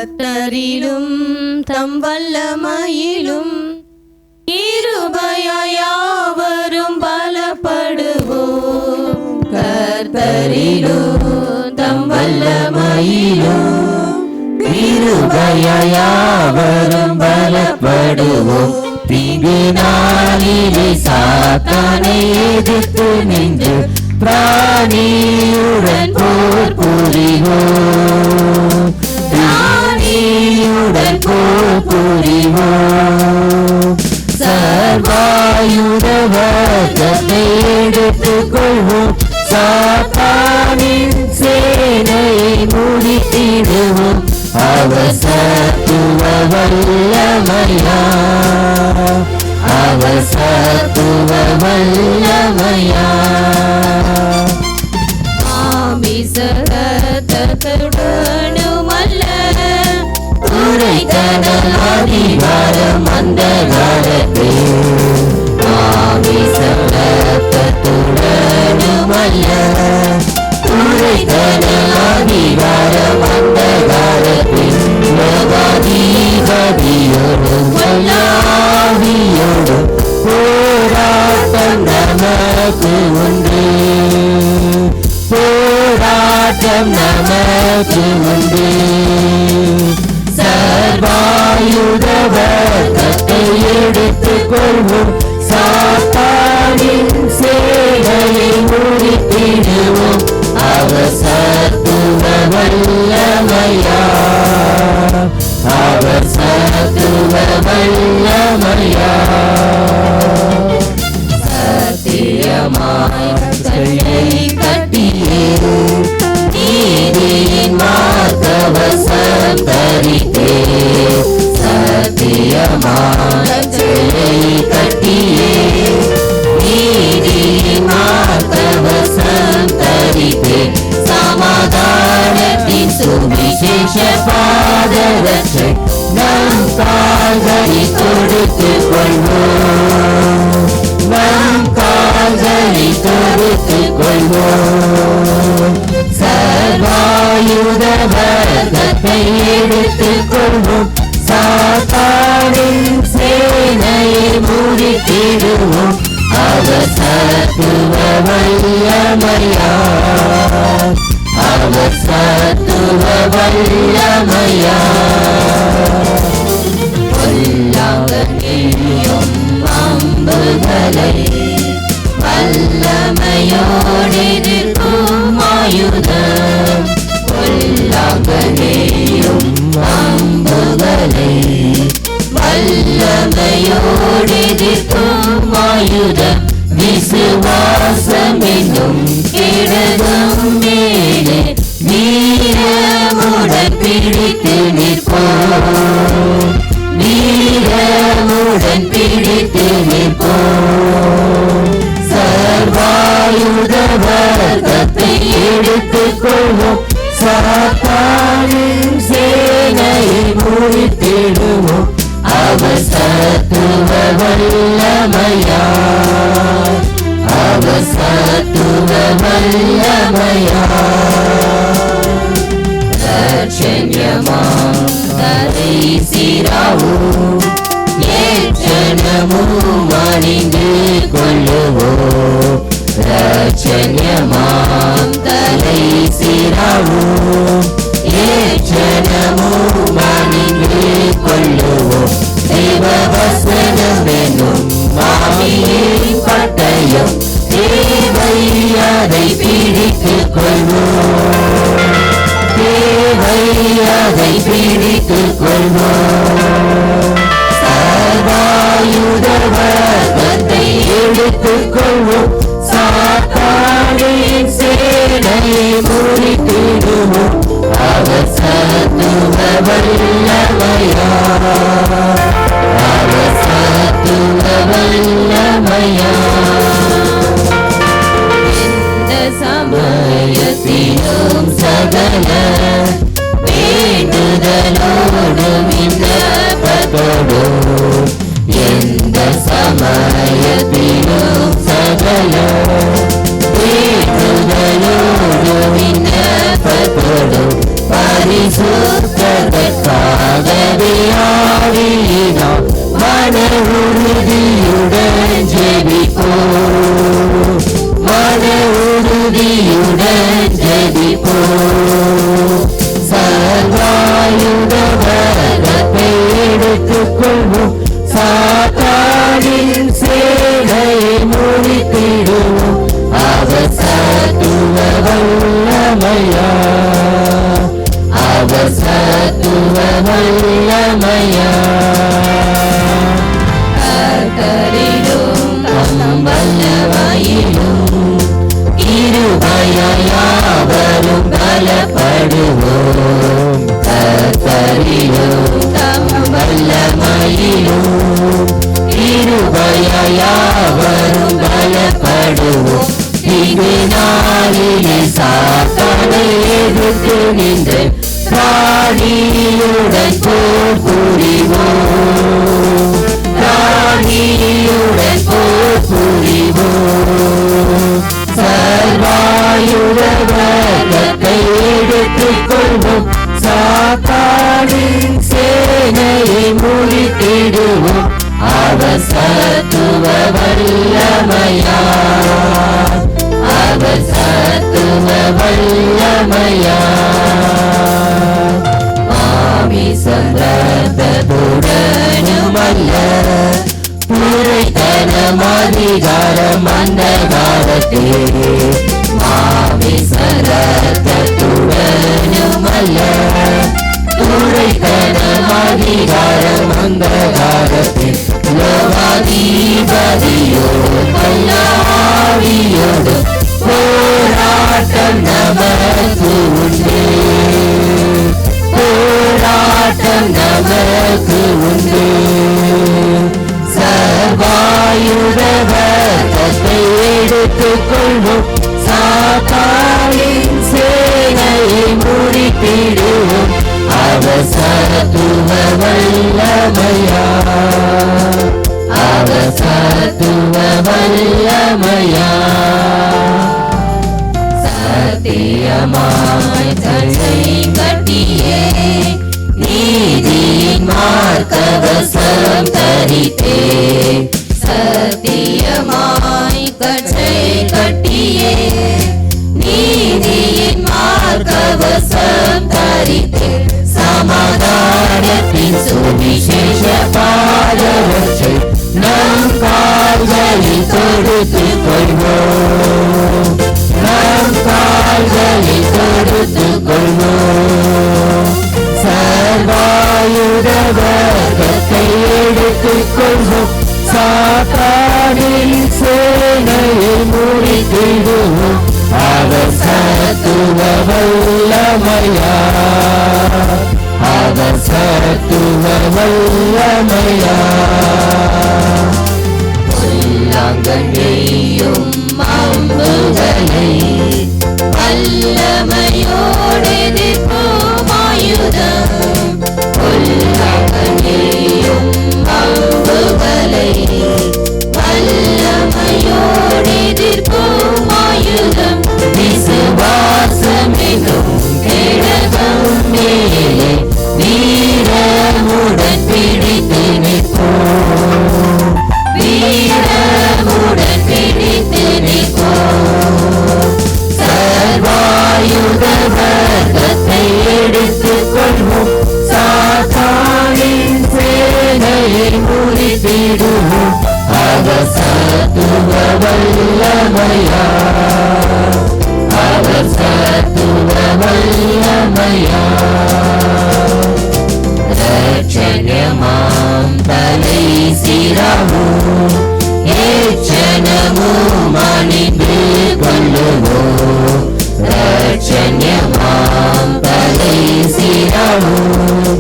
கர்த்தரிலும் தம் வல்லமையிலும் இருபயாவரும் பலப்படுவோம். கர்த்தரிலும் தம் வல்லமையிலும் இருபயாவரும் பலப்படுவோம். தீங்கு நாளிலே சாத்தானை எதிர்த்து நின்று பிராணியுடன் போர் புரிவோம். பிராணியுடன் போர் புரிவோம். சர்வாயுத வர்க்கத்தை எடுத்துக் கொள்வோம். சாத்தானின் சேனையை முடித்திடுவோம். அவர் சத்துவ வல்லமையா, அவர் சத்துவ வல்லமையா. ஆமிசத்துடனுமல்ல உரைத்தனல் அதிகாரம் அந்த காலத்தில். ஆமிசத்துடனுமல்ல உரைத்தனல் அதிகாரம் அந்த காலத்தில். லோகாதிபதியோடும் வல்லாவியோடும் போராட்டம் நமக்கு உண்டு. போராட்டம் நமக்கு உண்டு. சர்வாயுத வர்க்கத்தை எடுத்துக் கொள்வோம். சாத்தானின் சேனையை முடித்திடுவோம். அவர் சத்துவ வல்லமையா, அவர் சத்துவ வல்லமையா. சத்தியமாய் கையை கட்டியே நீதியின் மார்க்கவசம் தரித்தே. சத்தியமாய் கையை கட்டியே நீதியின் மார்க்கவசம் தரித்தே. சமாதானத்தின் சுவிசேஷ பாதரட்சை நம் கால்களில் கொடுத்துக் கொள்வோம். நம் கால்களில் கொடுத்துக் கொள்வோம். சர்வாயுத வர்க்கத்தை எடுத்துக் கொள்வோம். சாத்தானின் சேனையை முடித்திடுவோம். அவர் சத்துவ வல்லமையா, அவர் சத்துவ வல்லமையா. வல்லமையும் அம்புகளை வல்லமையோடு எதிர்க்கும் ஆயுதம். வல்லமையும் அம்புகளை வல்லமையோடு எதிர்க்கும் ஆயுதம். விசுவாசம் என்னும் கேடகம் மேலே வீரமுடன் பிடித்து நிற்போம். வீரமுடன் பிடித்து நிற்போம். சர்வாயுத வர்க்கத்தை எடுத்துக் கொள்வோம். சாத்தானின் சேனையை முடித்திடுவோம். அவர் சத்துவ வல்லமையா, அவர் சத்துவ வல்லமையா. ரட்சண்யமாம் தலை சீராவும் ஏற்றனமும் அணிந்து கொள்ளுவோம். ரட்சண்யமாம் தலை சீராவும் ஏற்றனமும் அணிந்து கொள்ளுவோம். தேவவசனம் என்னும் மாமியின் பட்டயம் தேவை அதை பிடித்துக் கொள்வோம். தேவை அதை பிடித்துக் கொள்வோம். சர்வாயுத வர்க்கத்தை எடுத்துக் கொள்வோம். சாத்தானின் சேனையை முடித்திடுவோம். அவர் சத்துவ வல்லமையா, அவர் சத்துவ வல்லமையா. எந்த சமயத்திலும் சகல வேண்டுதலோடு விண்ணப்பத்தோடு எந்த சமயத்திலும் சகல வேண்டுதலோடு விண்ணப்பத்தோடு பரிசுத்தற்காக மன உறுதியுடன் ஜெபிப்போம், மன உறுதியுடன் ஜெபிப்போம். சர்வாயுத வரத்தை எடுத்துக்கொள்வோம், சாத்தானின் சேனையை முறித்திடுவோம். அவர் சத்துவ வல்லமையா, அவர் சத்துவ வல்லமையா. கர்த்தரிலும் தம் வல்லமையிலும் கிருபையாவரும் பலப்படுவோம். கர்த்தரிலும் தம் வல்லமையிலும் கிருபையாவரும் பலப்படுவோம். இது நாளிலே சாத்தானை எதிர்த்து நின்று ராணியுடன் போர் புரிவோம், ராணியுடன் போர் புரிவோம். சர்வாயுத வரத்தை எடுத்துக்கொள்வோம், சாத்தானின் சேனையை முறித்திடுவோம். அவர் சத்துவ வல்லமையா, அவர் சத்துவ வல்லமையா. மாமிசத்துடனுமல்ல, புரைத்தனம் அதிகாரம் அந்தகாரத்தே. மாமிசத்துடனுமல்ல, புரைத்தனம் அதிகாரம் அந்தகாரத்தே. லோகாதிபதியோ பல்லாவியோடு போராட்டம் நமக்கு உண்டு, போராட்டம் நமக்கு உண்டு. சர்வாயுத வரத்தை எடுத்துக்கொள்வோம், சாத்தானின் சேனையை முறித்திடுவோம். அவர் சத்துவ வல்லமையா, அவர் சத்துவ வல்லமையா. சத்தியமாய் தன்னை கட்டியே நீதியின் மார்க்கவசம் தரித்தே. சத்தியமாய் கற்றை கட்டியே நீதியின் மார்க்கவசம் தரித்தே. சமாதானத்தின் சுவிசேஷ பாதரட்சை நம் கால்களில் தொடுத்துக் கொள்வோம், நம் கால்களில் தொடுத்துக் கொள்வோம். சர்வாயுத வரத்தை எடுத்துக் கொள்வோம், சாத்தானின் சேனையை முறித்திடுவோம். அவர் சத்துவ வல்லமையா, அவர் சத்துவ வல்லமையா. உள்ளங்கண்ணியும் அம்புகளை வல்லமையோடு எதிர்க்கும் ஆயுதம். உள்ளங்கண்ணியும் அம்புகளை வல்லமையோடு எதிர்க்கும் ஆயுதம். விசுவாசம் என்னும் கேடகம் மேலே வீரமுடன் பிடித்து நிற்போம், வீரமுடன் பிடித்து நிற்போம். சர்வாயுத வரத்தை எடுத்துக் கொள்வோம், சாத்தானின் சேனையை முறித்திடுவோம். அவர் சத்துவ வல்லமையா, அவர் சத்துவ வல்லமையா. ரட்சண்யமாம் தலை சிராவும் ஏச்சனமும் அணிந்து கொள்ளுவோம். ரட்சண்யமாம் தலை சிராவும்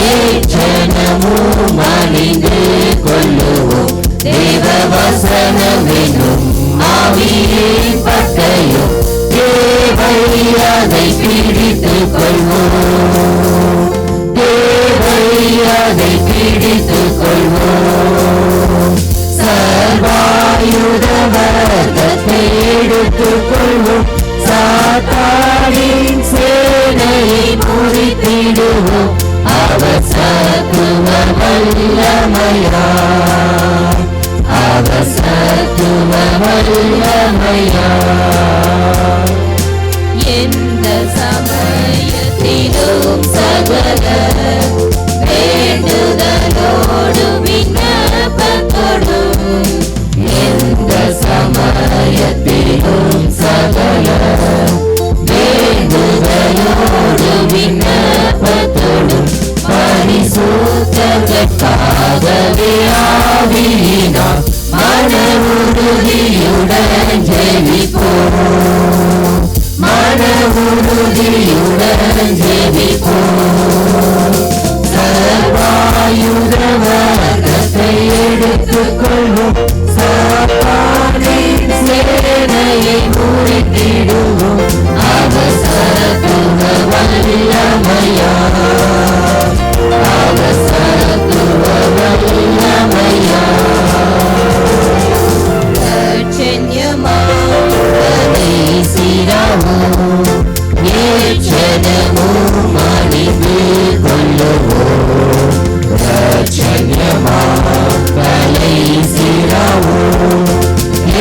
ஏச்சனமும் அணிந்து கொள்ளுவோம். தேவ வசனம் என்னும் ஆவியின் பட்டயம் தேவை அதை பிடித்துக் கொள்வோம், தேவை அதை பிடித்துக் கொள்வோம். சர்வாயுத வரத்தை எடுத்துக் கொள்வோம், சாத்தானின் சேனையை முறித்திடுவோம். அவர் வல்லமையா அவர் சத்துவ வல்லமையா எந்த சமயத்திலும் சகல வேண்டுதலோடு விண்ணப்பத்தோடும் எந்த சமயத்திலும் சகல வேண்டுதலோடு விண்ணப்பத்தோடும் பரிசுத்தத்திற்காகவே ஆவியினால் மன உறுதியுடன் ஜெபிப்போம் மன உறுதியுடன் ஜெபிப்போம் சர்வாயுத வர்க்கத்தை எடுத்துக்கொள்வோம் சாத்தானின் சேனையை முறித்திடுவோம் அவர் சத்துவ வல்லமையா அவர் சத்துவ வல்லமையா கடைசிரமும் ஏற்றனமும் அணிந்து கொள்ளுவோம் ரட்சண்யமாம் கடைசிரமும்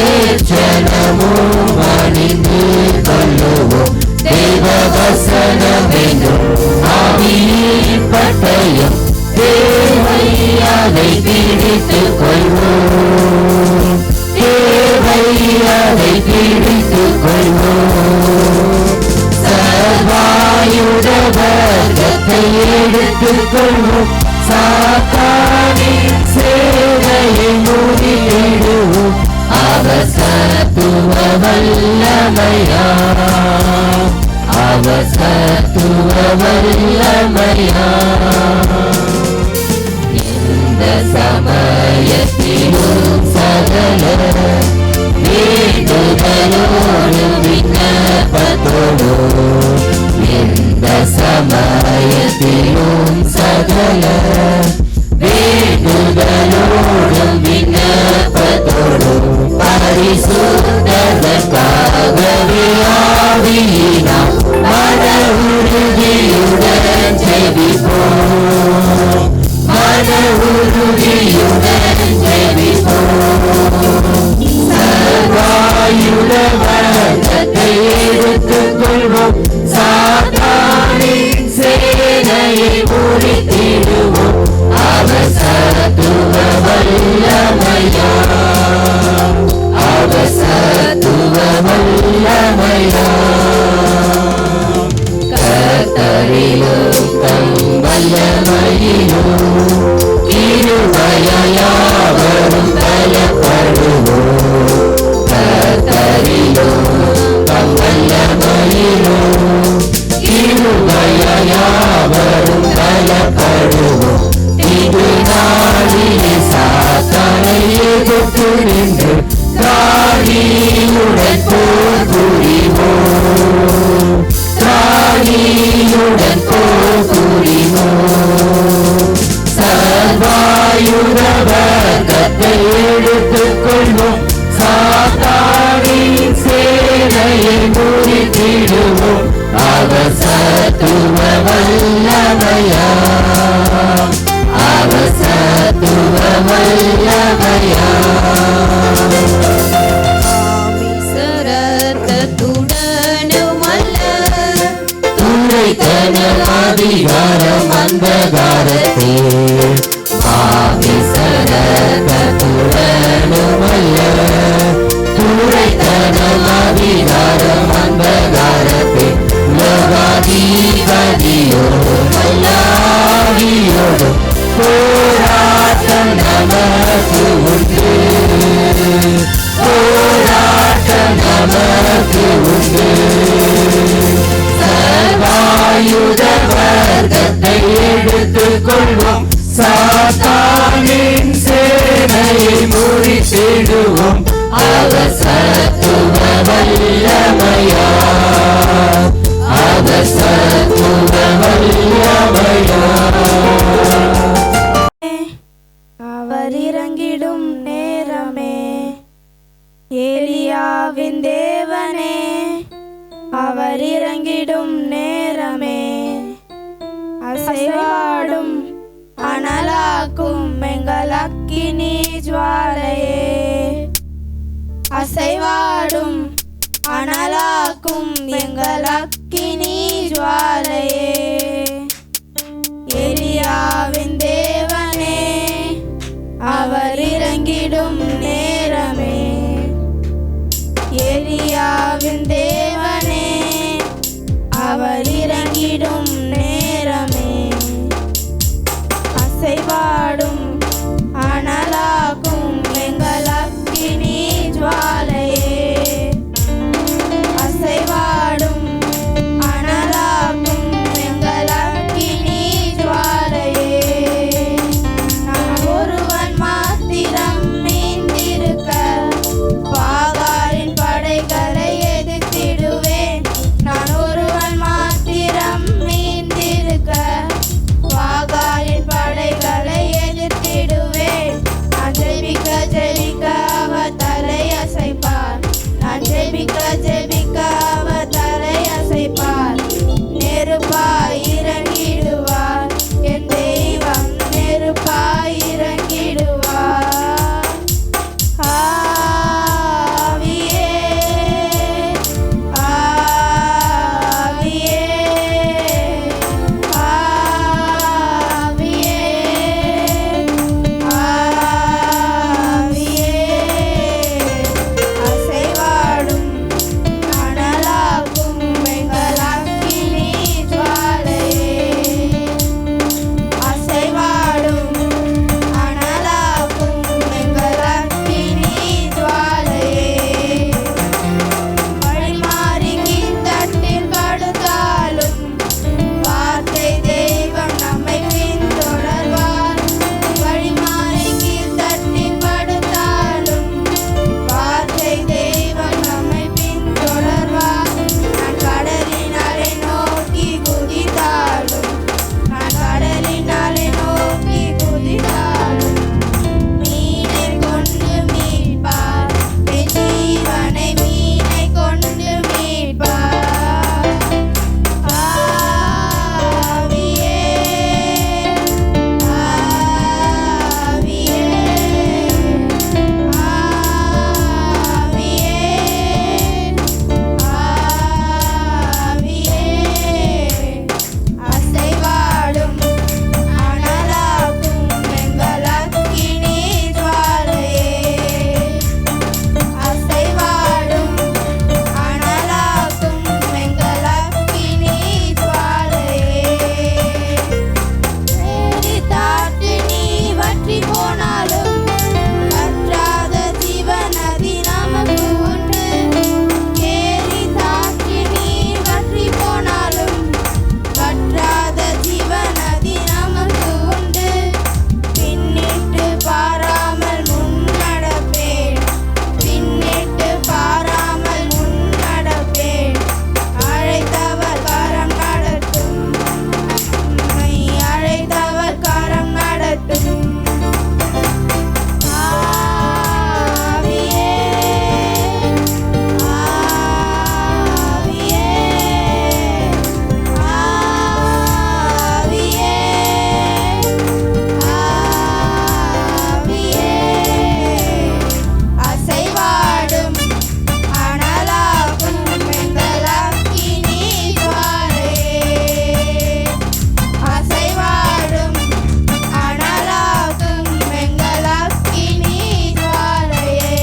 ஏற்றனமும் அணிந்து கொள்ளுவோம் தேவ வசனமென்னும் ஆவியின் பட்டயம் தேவை அதை பிடித்துக் கொள்வோம் தேவை அதை பிடித்துக் கொள்வோம் சர்வாயுத வர்க்கத்தை எடுத்துக் கொள்வோம் சாத்தானின் சேவையை முறியடிடுவோம் அவர் சத்துவ வல்லமையா அவர் சத்துவ வல்லமையா எந்த சமயத்திலும் சகல வேண்டுதலோடு விண்ணப்பத்தோடு எந்த சமயத்திலும் சகல வேண்டுதலோடு விண்ணப்பத்தோடு பரிசுத்தத்திற்காகவே ஆவியினால் மன உறுதியுடன் ஜெபிப்போம் மன உறுதியுடன் ஜெபிப்போம் சர்வாயுத வர்க்கத்தை எடுத்துக் கொள்வோம் சாத்தானின் சேனையை முறித்திடுவோம் அவர் சத்துவ வல்லமையா அவர் சத்துவ வல்லமையா கர்த்தரிலும் தம் வல்லமையிலும் இருமையாவரும் பலப்படுவோம் கர்த்தரிலும் தம் வல்லமையிலும் இருமையாவரும் பலப்படுவோம் இது நாளிலே சாத்தானை எதிர்த்து நின்று தாடியுடன் போர் புரிவோம் தாடியுடன் போர் புரிவோம் சர்வாயுத வர்க்கத்தை எடுத்துக் கொள்வோம் சாத்தானின் சேனையை முறித்திடுவோம் அவர் சத்துவ வல்லமையா அவர் சத்துவ வல்லமையா சரத்துடனுமல்ல துரைத்தனம் அதிகாரம் அந்தகாரத்தே மாவிசரத்துடனுமல்ல துரைத்தனம் அதிகாரம் அந்தகாரத்தே லோகாதிபதியோடும் வல்லாவியோடும் போராட்டம் நமக்கு உண்டு போராட்டம் நமக்கு உண்டு சர்வாயுத வர்க்கத்தை எடுத்துக் கொள்வோம் சாத்தானின் சேனையை முறித்திடுவோம் அவர் சத்துவ வல்லமையா அவர் சத்துவ வல்லமையா அவர் இறங்கிடும் நேரமே ஏலியாவின் தேவனே அவர் இறங்கிடும் நேரமே அசைவாடும் ஜுவாலையே, அசைவாடும் அனலாக்கும் எங்கள் அக்கினி ஜுவாலையே, எலியாவின் தேவனே அவர் இறங்கிடும் நேரமே, எலியாவின் தேவனே அவர் இறங்கிடும் நேரமே, அசைவாடும் அனலாக்கும் எங்கள் அக்கினி ஜுவாலையே, அசைவாடும் அனலாக்கும் எங்கள் அக்கினி ஜுவாலையே, நான் ஒருவன் மாத்திரம் மீந்திருக்க பாகாலின் படைகளை எதிர்த்திடுவேன், நான் ஒருவன் மாத்திரம் மீந்திருக்க பாகாலின் படைகளை எதிர்த்திடுவேன், நான் ஜெபிக்க ஜெபிக்க அவர் தலையசைப்பார், நான் ஜெபிக்க ஜெபிக்க அவர் தலையசைப்பார், நெருப்பாய் இறங்கிடுவார் என் தெய்வம், நெருப்பாய் இறங்கிடுவார். ஆவியே ஆவியே ஆவியே ஆவியே, அசைவாடும் அனலாக்கும் எங்கள் அக்கினி ஜுவாலையே, அசைவாடும் அனலாக்கும் எங்கள் அக்கினி ஜுவாலையே, வழிமாறி கீழ்த்தட்டில் படுத்தாலும் வார்த்தை தெய்வம் நம்மை பின்தொடர்வார், வழிமாறி கீழ்த்தட்டில் படுத்தாலும் வார்த்தை தெய்வம் நம்மை பின்தொடர்வார், நான் கடலினாலே நோக்கி குதித்தாலும், நான் கடலினாலே நோக்கி குதித்தாலும் மீனை கொண்டு மீட்பார், என் ஜீவனை மீனை கொண்டு மீட்பார். ஆவியே ஆவியே ஆவியே ஆவியே, அசைவாடும் அனலாக்கும் எங்கள் அக்கினி ஜுவாலையே, அசைவாடும் அனலாக்கும் எங்கள் அக்கினி ஜுவாலையே, தாட்டு நீ வற்றி போனாலும் வற்றாத ஜீவநதி நமக்கு உண்டு, ஏரி தாட்டு நீ வற்றி போனாலும் வற்றாத ஜீவநதி நமக்கு உண்டு, பின்னிட்டு பாராமல் முன்னடப்பேன், பின்னிட்டு பாராமல் முன்னடப்பேன், அழைத்தவர் கரம் நடத்தும், உம்மை அழைத்தவர் கரம் நடத்தும். ஆவியே ஆவியே ஆவியே ஆவியே, அசைவாடும் அனலாக்கும் எங்கள் அக்கினி ஜுவாலையே, அசைவாடும் அனலாக்கும் எங்கள் அக்கினி ஜுவாலையே,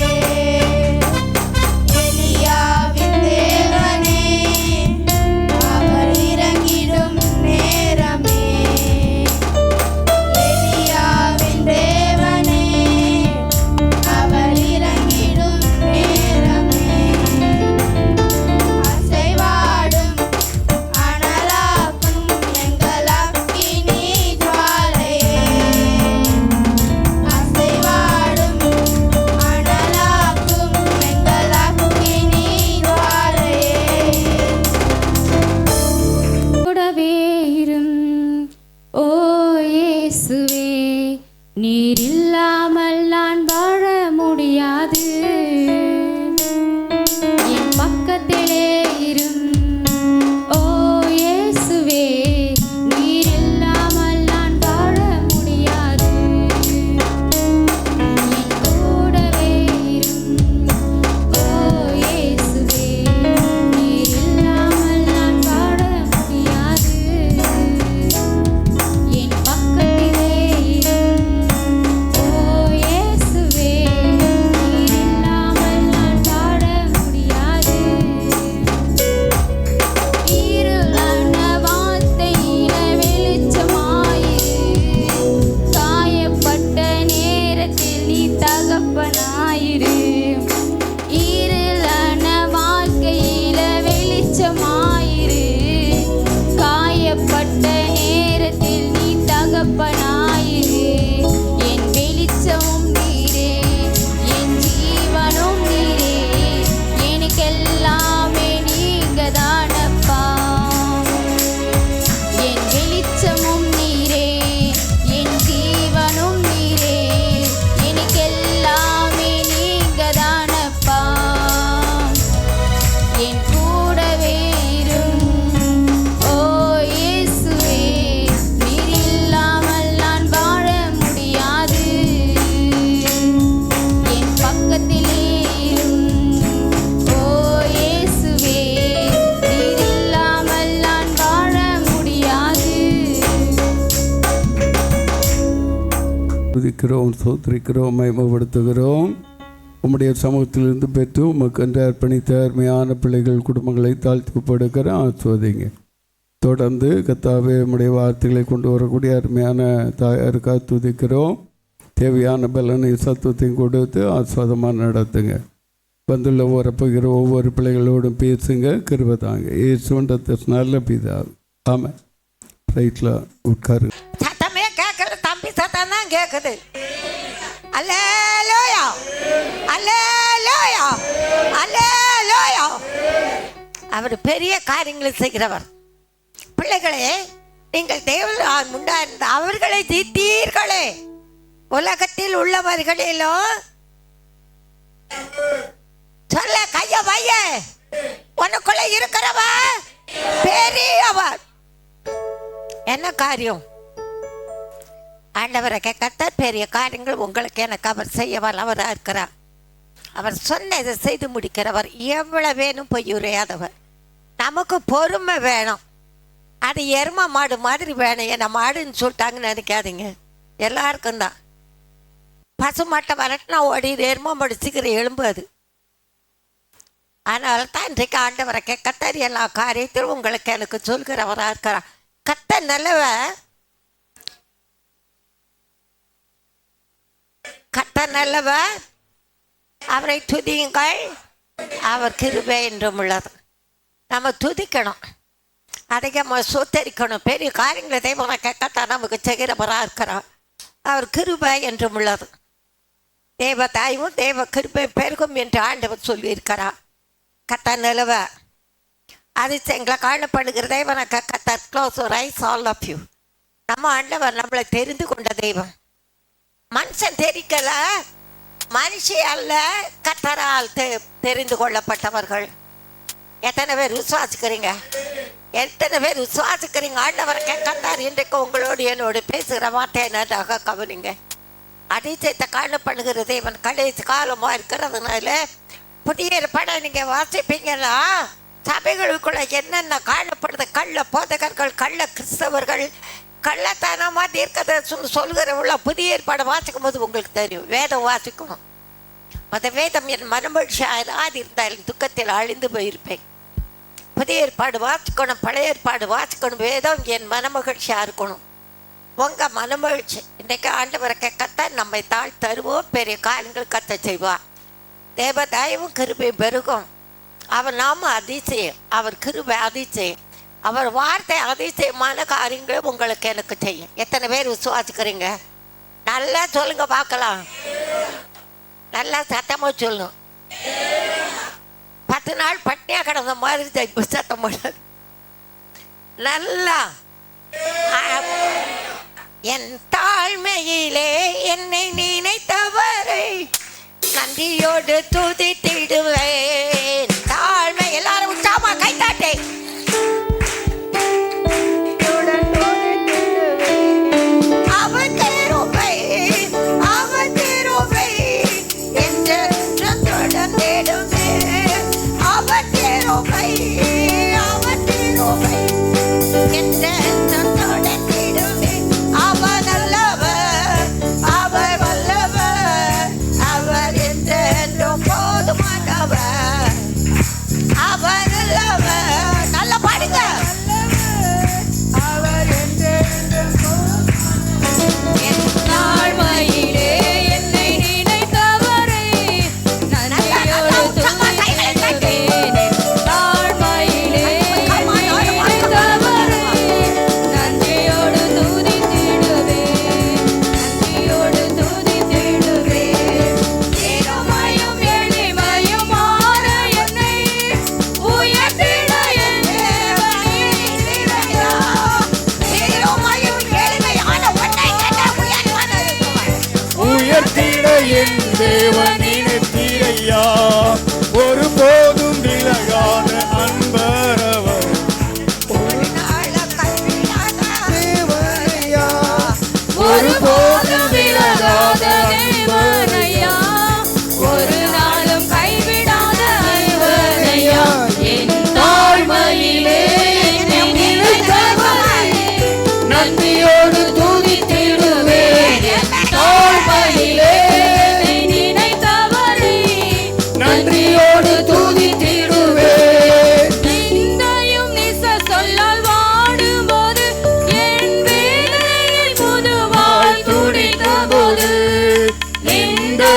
எலியாவின் தேவனே அவர் இறங்கிடும் நேரமே, எலியாவின் தேவனே அவர் இறங்கிடும் நேரமே, அசைவாடும் அனலாக்கும் எங்கள் அக்கினி ஜுவாலையே, அசைவாடும் அனலாக்கும் எங்கள் அக்கினி ஜுவாலையே. கூடவே இரும் ஓ இயேசுவே, நீர் இல்லாமல் நான் வாழ முடியாது, என் பக்கத்திலே இரும் ஓ இயேசுவே, நீர் இல்லாமல் நான் வாழ முடியாது, என் துதிக்கிறோம், சோத்திரிக்கிறோம், மகிமைப்படுத்துகிறோம். உம்முடைய சமூகத்திலிருந்து பெற்று உமக்கு என்று அர்ப்பணித்த அருமையான பிள்ளைகள் குடும்பங்களை தாழ்த்துப்படுகிற ஆஸ்வதிங்க. தொடர்ந்து கர்த்தாவே உம்முடைய வார்த்தைகளை கொண்டு வரக்கூடிய அருமையான தாயாருக்காக துதிக்கிறோம். தேவையான பலனை சத்துவத்தையும் கொடுத்து ஆஸ்வாதமாக நடத்துங்க. வந்துள்ள வரப்போகிற ஒவ்வொரு பிள்ளைகளோடும் பேசுங்க, கிருபை தாங்க. ஏசுன்ற நல்ல பிதாவே, ஆமாம். ரைட்டில் உட்காரு. சத்தமே கேட்கல, தம்பி சத்தம் தான் கேட்குது. அல்லேலூயா, அல்லேலூயா, அல்லேலூயா. அவர் பெரிய காரியங்களை செய்கிறவர். பிள்ளைகளே, நீங்கள் தேவன் உண்டாயிருந்த அவர்களை ஜெயித்தீர்களே. உலகத்தில் உள்ளவர்களிலும் சொல்ல கைய வைய, உனக்குள்ள இருக்கிறவ பெரியவர். என்ன காரியம்? ஆண்டவரை கர்த்தர் பெரிய காரியங்கள் உங்களுக்கு எனக்கு அவர் செய்ய வல்லவராக இருக்கிறார். அவர் சொன்னதை செய்து முடிக்கிறவர். எவ்வளவு வேணும் பொய் உரையாதவர். நமக்கு பொறுமை வேணும். அது எருமை மாடு மாதிரி வேணும். என்ன மாடுன்னு சொல்லிட்டாங்கன்னு நினைக்காதீங்க. எல்லாருக்கும் தான். பசு மாட்டை வரட்டுனா ஓடி எருமை மாடு சீக்கிரம் எலும்பு அது. அதனால தான் இன்றைக்கு ஆண்டவரை கர்த்தர் எல்லா காரியத்திலும் உங்களுக்கு எனக்கு சொல்கிறவராக இருக்கிறார். கர்த்தர் நல்லவ, கர்த்தர் நல்லவர், அவரை துதியுங்கள், அவர் கிருபை என்றும் உள்ளது. நம்ம துதிக்கணும், அதிகமாக சொத்தரிக்கணும். பெரிய காரியங்களை தேவனை கர்த்தர் நமக்கு செய்கிறவராக இருக்கிறார். அவர் கிருபை என்றும் உள்ளது. தேவ தாயும் தேவ கிருபை பெருகும் என்று ஆண்டவர் சொல்லியிருக்கிறார். கர்த்தர் நல்லவர், அதிசயங்களை காணப்படுகிற தேவனை கர்த்தர் close rise all of you. நம்ம ஆண்டவர் நம்மளை தெரிந்து கொண்ட தெய்வம். மனுஷன் தெரிக்கல, மனுஷி அல்ல, கர்த்தரால் தெரிந்து கொள்ளப்பட்டவர்கள். எத்தனை பேர் விசுவாசிக்கிறீங்க? எத்தனை பேர் விசுவாசிக்கிறீங்க? ஆண்டவரை கர்த்தர் இன்றைக்கு உங்களோடு என்னோடு பேசுகிற வார்த்தையை நன்றாக கவனிங்க. அதிசயத்தை காணப்படுகிற தேவன் கடைசி காலமாக இருக்கிறதுனால புதிய படம் நீங்கள் வாசிப்பீங்கன்னா சபைகளுக்குள்ள என்னென்ன காணப்படுது, கள்ள போதகர்கள், கள்ள கிறிஸ்தவர்கள், கள்ளத்தனமாக தீர்க்கதரிசனம் சொல்கிற உள்ள புதிய ஏற்பாடு வாசிக்கும் போது உங்களுக்கு தெரியும். வேதம் வாசிக்கணும். அந்த வேதம் என் மனமகிழ்ச்சியாக ஆதி இருந்தால் துக்கத்தில் அழிந்து போயிருப்பேன். புதிய ஏற்பாடு வாசிக்கணும், பழைய ஏற்பாடு வாசிக்கணும். வேதம் என் மனமகிழ்ச்சியாக இருக்கணும். உங்கள் மனமகிழ்ச்சி இன்றைக்கு ஆண்டவரை கர்த்தர் நம்மை தாழ் தருவோம். பெரிய காரியங்கள் கர்த்தர் செய்வார். தேவ தயவும் கிருபை பெருகும். அவர் நாம அதிசயம், அவர் கிருபை அதிசயம், அவர் வார்த்தை அதிசயமான காரியங்களை உங்களுக்கு எனக்கு செய்யும். எத்தனை பேர் விசுவாசிக்கிறீங்க? நல்லா சொல்லுங்க பார்க்கலாம். நல்லா சத்தமாக சொல்லணும். 10 நாள் பட்டினியா கிடந்த மாதிரி இப்போ சத்தம் பண்ணாது. நல்லா என் தாழ்மையிலே என்னை நினைத்தவரை நன்றியோடு துதித்திடுவேன். தாழ்மை எல்லாரும் உற்சாகமா கைத்தாட்டே. அவர் கிருபை, அவர் கிருபை என்றென்றும் தொடர்ந்திடுமே. அவர் கிருபை, அவர் கிருபை என்றென்றும் தொடர்ந்திடுமே. அவர் நல்லவர், அவர் வல்லவர், அவர் என்றென்றும் போதுமானவர்.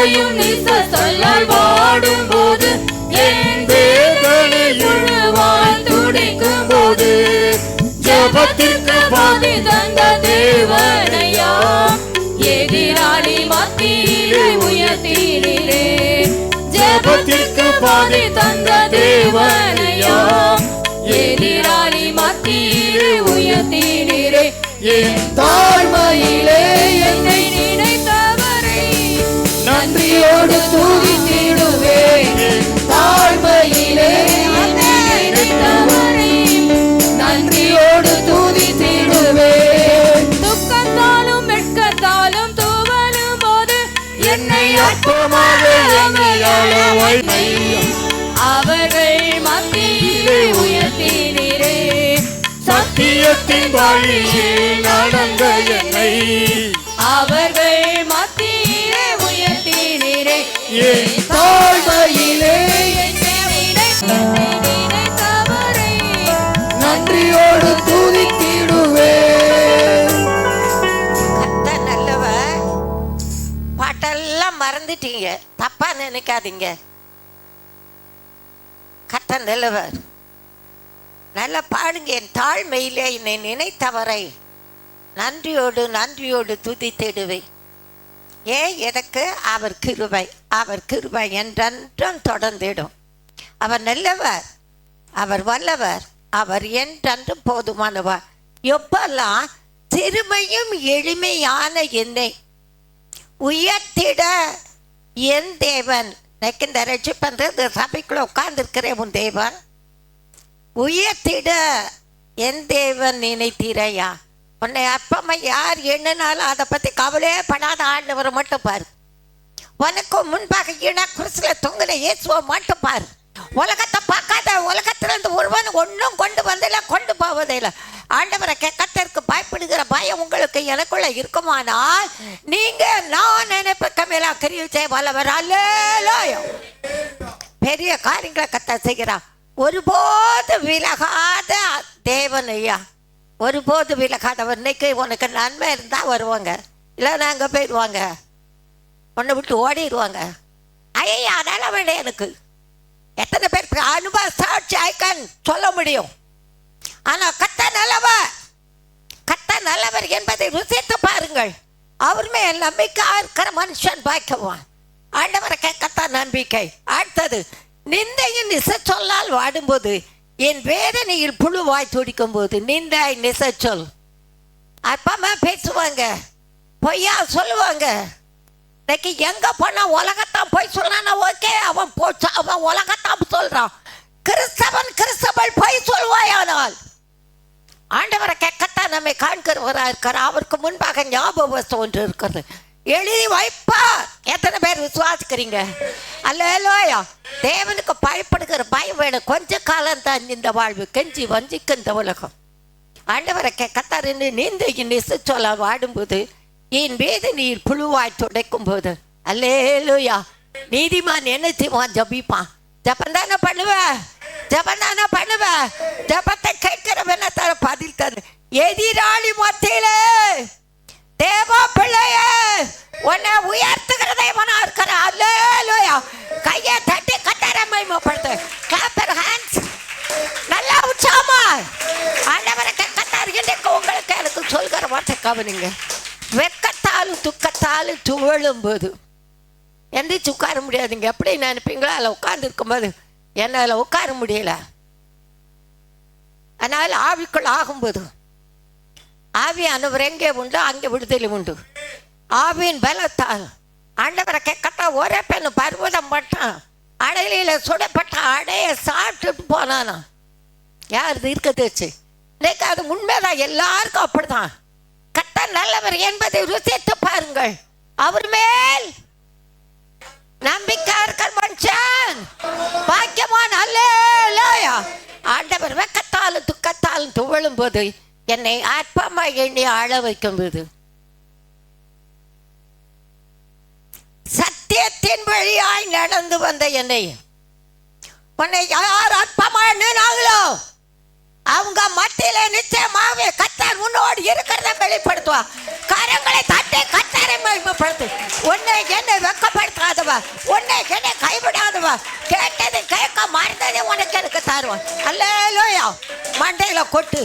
அதையும் நிச சொல்லால் வாடும் போது என் வேதனை முழுவாய் துடிக்கும் போது ஜெபத்திற்கு பாதி தந்த தேவனையா எதிராளி மத்தியிலே உயர்த்தினீரே ஜெபத்திற்கு பாதி தந்த தேவனையா எதிராளி மத்தியிலே உயர்த்தினீரே என் தாழ்மையிலே என்னை நினைத்தவரை நன்றியோடு துதித்திடுவேன் என் தாழ்மையிலே என்னை நினைத்தவரை நன்றியோடு துதித்திடுவேன் துக்கத்தாலும் வெட்கத்தாலும் துவலும் போது என்னை அற்பமாக அவர்கள் மத்தியிலே உயர்த்தினீரே சத்தியத்தின் வழியில் நடந்த என்னை அவர்கள் மத்தியிலே உயர்த்தினீரே என் தாழ்மையிலே நினைத்தவரை நன்றியோடு துதித்திடுவேன். கர்த்தர் நல்லவர். பாட்டெல்லாம் மறந்துட்டீங்க, தப்பா நினைக்காதீங்க. கர்த்தர் நல்லவர். நல்லா பாடுங்க. என் தாழ்மையிலே என்னை நினைத்தவரை நன்றியோடு நன்றியோடு துதித்திடுவேன். ஏன் எனக்கு அவர் கிருபை என்றென்றும் தொடர்ந்திடும். அவர் நல்லவர், அவர் வல்லவர், அவர் என்றென்றும் போதுமானவர். எப்பெல்லாம் சிறுமையும் எளிமையான என்னை உயர்த்திட என் தேவன், எனக்கு இந்த ரட்சிப்பது சபைக்குள்ள உட்கார்ந்துருக்கிற உன் தேவன் உயர்த்திட என் தேவன் நினைத்தீரையா. உன்னை அப்பமா யார் என்னனாலும் அதை பற்றி கவலையே படாத ஆண்டவரை மட்டும் பாரு. உனக்கு முன்பாக குருசில தொங்குன இயேசுவை மட்டும் பாரு. உலகத்தை பார்க்காத, உலகத்திலிருந்து ஒருவன் ஒன்றும் கொண்டு வந்ததில்லை, கொண்டு போவதில்லை. ஆண்டவரை கர்த்தருக்கு பயப்படுகிற பயம் உங்களுக்கு எனக்குள்ள இருக்குமானால் நீங்க நான் நினைப்பக்க மேல கிரியை செய்ய வல்லவர். அல்லேலூயா. பெரிய காரியங்களை கர்த்தர் செய்கிறார். ஒருபோது விலகாத தேவன் ஐயா, ஒருபோது விலகாதவர். இன்னைக்கு உனக்கு நன்மை இருந்தால் வருவாங்க, இல்லைன்னா அங்கே போயிடுவாங்க, உன்னை விட்டு ஓடிடுவாங்க. ஐயா அதெல்லாம் வேண்டாம். எனக்கு எத்தனை பேருக்கு அனுபவ சாட்சி ஐக்கன் சொல்ல முடியும். ஆனால் கர்த்தர் நல்லவர் என்பதை ருசித்து பாருங்கள். அவர் மேல் நம்பிக்கை இருக்கிற மனுஷன் பாய்க்குவான். ஆண்டவரை கர்த்தர் நம்பிக்கை. அடுத்தது, நிந்தையின் நிச சொல்லால் வாடும்போது என் வேதனையில் புழுவாய் துடிக்கும் போது. நிந்தை நிச சொல் அப்பமா பேசுவாங்க, பொய்யா சொல்லுவாங்க. இன்னைக்கு எங்க போனா உலகத்தான் போய் சொன்னா ஓகே, அவன் உலகத்தான் சொல்றான். கிறிஸ்தவள் போய் சொல்வாயானால் ஆண்டவரை கெக்கத்தான் நம்மை காண்கிறவராக இருக்கிறார். அவருக்கு முன்பாக ஞாபகம் ஒன்று இருக்கிறது, எழுதி வைப்பார். எத்தனை பேர் விசுவாசிக்கிறீங்க? அல்லேலூயா. தேவனுக்கு பயப்படுகிற பயம் வேணும். கொஞ்ச காலம் தான் இந்த வாழ்வு, கெஞ்சி வஞ்சிக்கு இந்த உலகம். ஆண்டவரை கத்தார் நீந்தையின் நிச சொல்ல வாடும்போது என் வேதனையில் புழுவாய் துடைக்கும் போது. அல்லேலூயா. நீதிமான் என்ன செய்வான்? ஜபிப்பான். ஜபந்தானே பண்ணுவேன், ஜபத்தை கேட்கிறவன தர பதில் தரு. எதிராளி மத்தியிலே தேவ பிள்ளையே உன்னை உயர்த்துகிற தேவனா இருக்கிற. அல்லேலூயா. கையை தட்டி கர்த்தரை மகிமைப்படுத்து. Clap your hands. நல்லா உற்சாகமா ஆண்டவரை கர்த்தர் இன்னைக்கு உங்களுக்கு எனக்கு சொல்கிற வார்த்தை கவனிங்க. வெட்கத்தாலும் துக்கத்தாலும் துவளும் போது எந்திரிச்சு உட்கார முடியாதுங்க. எப்படி நினைப்பீங்களோ அதில் உட்கார்ந்து இருக்கும்போது என்னால் உட்கார முடியல. அதனால் ஆவிக்குள் ஆகும்போது ஆவியானவர் எங்கே உண்டு அங்கே விடுதலை உண்டு. ஆவியின் பலத்தால் ஆண்டவரை கேட்கட்டா ஒரே பெண் பர்வதம் பட்டான், அடையில சுடப்பட்ட அடைய சாப்பிட்டுட்டு போனானா. யார் இருக்கச்சு? இன்னைக்கு அது உண்மைதான், எல்லாருக்கும் அப்படிதான். கர்த்தர் நல்லவர் என்பதை ருசித்து பாருங்கள். அவர் மேல் நம்பிக்கை இருக்கிற மனுஷன் பாக்கியவான். அல்லேலூயா. ஆண்டவர் வெட்கத்தாலும் துக்கத்தாலும் துவளும் போது என்னை அற்பமா எண்ணி ஆள வைக்கும் போது சத்தியத்தின் வழியாய் நடந்து வந்த என்னை உன்னை யார் அற்பமா எண்ணினாங்களோ அவங்க மத்தியில நிச்சயமாவே கர்த்தர் உன்னோடு இருக்கிறத வெளிப்படுத்துவா. கரங்களை தட்டி கர்த்தரை மகிமைப்படுத்து. உன்னை என்னை வெட்கப்படுத்தாத அல்லவா? கேட்டது கேட்க மறந்ததை உனக்கு எனக்கு தருவான். அல்லேலூயா. மண்டையில கொட்டு.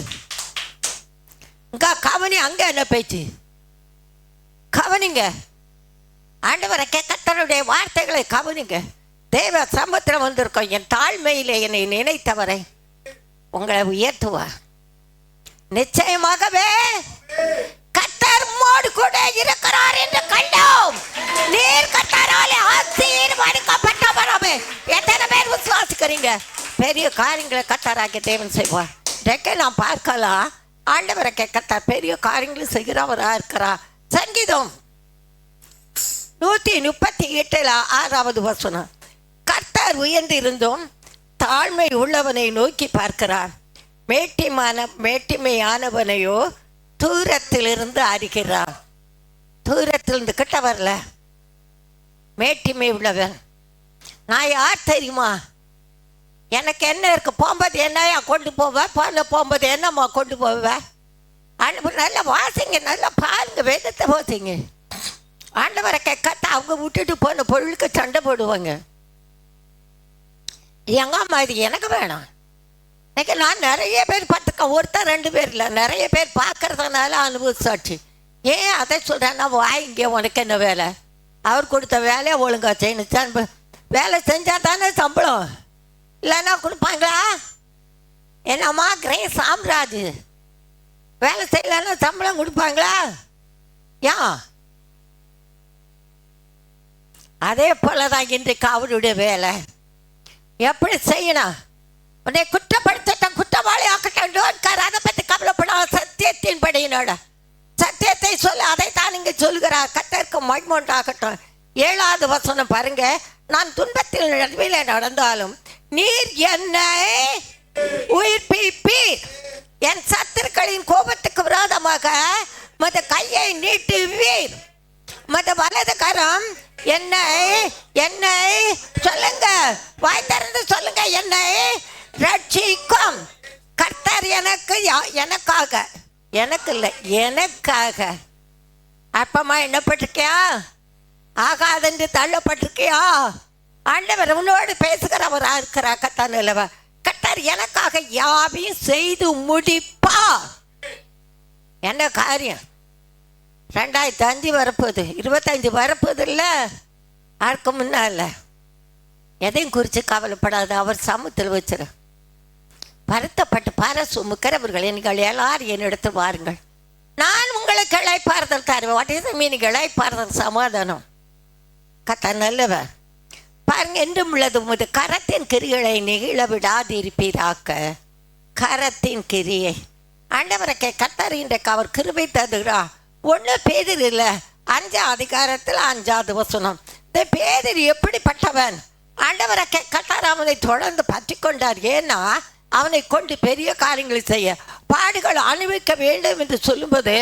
இங்க கவனி. அங்க என்ன பேச்சு? கவனிங்க. ஆண்டவரை கர்த்தருடைய வார்த்தைகளை கவனிங்க. தேவ சமுத்திரம் வந்திருக்கோம். என் தாழ்மையிலே என்னை நினைத்தவரை உங்களை உயர்த்துவார். நிச்சயமாகவே கர்த்தர் மோடு கூட இருக்கிறார் என்று கண்டோம். நீர் கர்த்தராலே ஆசீர்வதிக்கப்பட்டவராமே. எத்தனை பேர் விசுவாசிக்கிறீங்க? பெரிய காரியங்களை கர்த்தராகிய தேவன் செய்வார். இன்றைக்கு நாம் பார்க்கலாம், ஆண்டவரை கர்த்தர் பெரிய காரியங்களை செய்கிறவரா இருக்கிறார். சங்கீதம் 138 வசனம். கர்த்தர் உயர்ந்திருந்தும் தாழ்மை உள்ளவனை நோக்கி பார்க்கிறார். மேட்டிமையானவனையோ தூரத்திலிருந்து அறிகிறார். தூரத்திலிருந்து கிட்ட வரல. மேட்டிமை உள்ளவன். நான் யார் தெரியுமா? எனக்கு என்ன இருக்கு? போகும்போது என்னையா கொண்டு போவேன்? போகும்போது என்னம்மா கொண்டு போவேன்? நல்லா வாசிங்க, நல்லா பாருங்க, வேதத்தை வாசிங்க. ஆண்டவரை கத்த அவங்க விட்டுட்டு போன பொருளுக்கு சண்டை போடுவாங்க. எங்க அம்மா இது எனக்கு வேணாம். இன்னைக்கு நான் நிறைய பேர் பார்த்துக்க, ஒருத்தர் 2 பேர் இல்லை, நிறைய பேர் பார்க்கறதுனால அனுபவிச்சாச்சு. ஏன் அதை சொல்கிறேன்னா, வாங்கிங்க, உனக்கு என்ன வேலை? அவர் கொடுத்த வேலையை ஒழுங்கா செய்யணும். வேலை செஞ்சால் தானே சம்பளம், இல்லைன்னா கொடுப்பாங்களா? என்னம்மா கிரேஸ் சாம்ராஜ் வேலை செய்யலன்னா சம்பளம் கொடுப்பாங்களா? ஏன்? அதே போலதான் இன்றைக்கு அவருடைய வேலை. எப்படி செய்யணும்? உன்னை குற்றப்படுத்தட்டும், குற்றவாளி ஆக்கட்டும், அதை பற்றி கவலைப்படாத. சத்தியத்தின் படியினோட சத்தியத்தை சொல்ல, அதைத்தான் இங்கே சொல்கிறார். கர்த்தருக்கு மகிமை உண்டாகட்டும். 7வது வசனம் பாருங்க. நான் துன்பத்தில் நடுவில் நடந்தாலும் நீர் என்னை உயிர்ப்பிப்பீர். என் சத்துருக்களின் கோபத்துக்கு விரோதமாக மத கையை நீட்டுவீர். மத வலது கரம் என்னை சொல்லுங்க, வாய் திறந்து சொல்லுங்க, என்னை ரட்சிக்கும். கர்த்தர் எனக்காக, எனக்கு இல்லை, எனக்காக அப்பமா என்னப்பட்டிருக்கியா? ஆகாதென்று தள்ளப்பட்டிருக்கியா? ஆண்டவர் உன்னோடு பேசுகிறவரா இருக்கிறார். கர்த்தர் இல்லவா? கர்த்தர் எனக்காக யாவையும் செய்து முடிப்பா. என்ன காரியம்? 2005 வரப்போகுது, 25 வரப்போகுது இல்லை? அதுக்கு முன்னால எதையும் குறித்து கவலைப்படாது. அவர் சமூகத்தில் வச்சிரு. வருத்தப்பட்டு பார சுமக்கிறவர்கள் நீங்கள் எல்லாரும் என்னிடத்தில் வாருங்கள், நான் உங்களுக்கு இளைப்பாறுதல் தருவேன். What is meaning? இளைப்பாறுதல், சமாதானம். கர்த்தர் நல்லவர். பாருங்க, என்றும் உள்ளது உமது கரத்தின் கிரிகளை நெகிழ விடாதிருப்பீராக்க. கரத்தின் கிரியை ஆண்டவரை கர்த்தர் இன்றைக்கு அவர் கிருபை தருகிறா. 1 பேதுரு இல்லை, 5 5வது வசனம். இந்த பேதுரு எப்படிப்பட்டவன்? ஆண்டவரை கர்த்தர் அவனை தொடர்ந்து பற்றி கொண்டார். ஏன்னா அவனை கொண்டு பெரிய காரியங்களை செய்ய பாடுகள் அனுபவிக்க வேண்டும் என்று சொல்லும்போது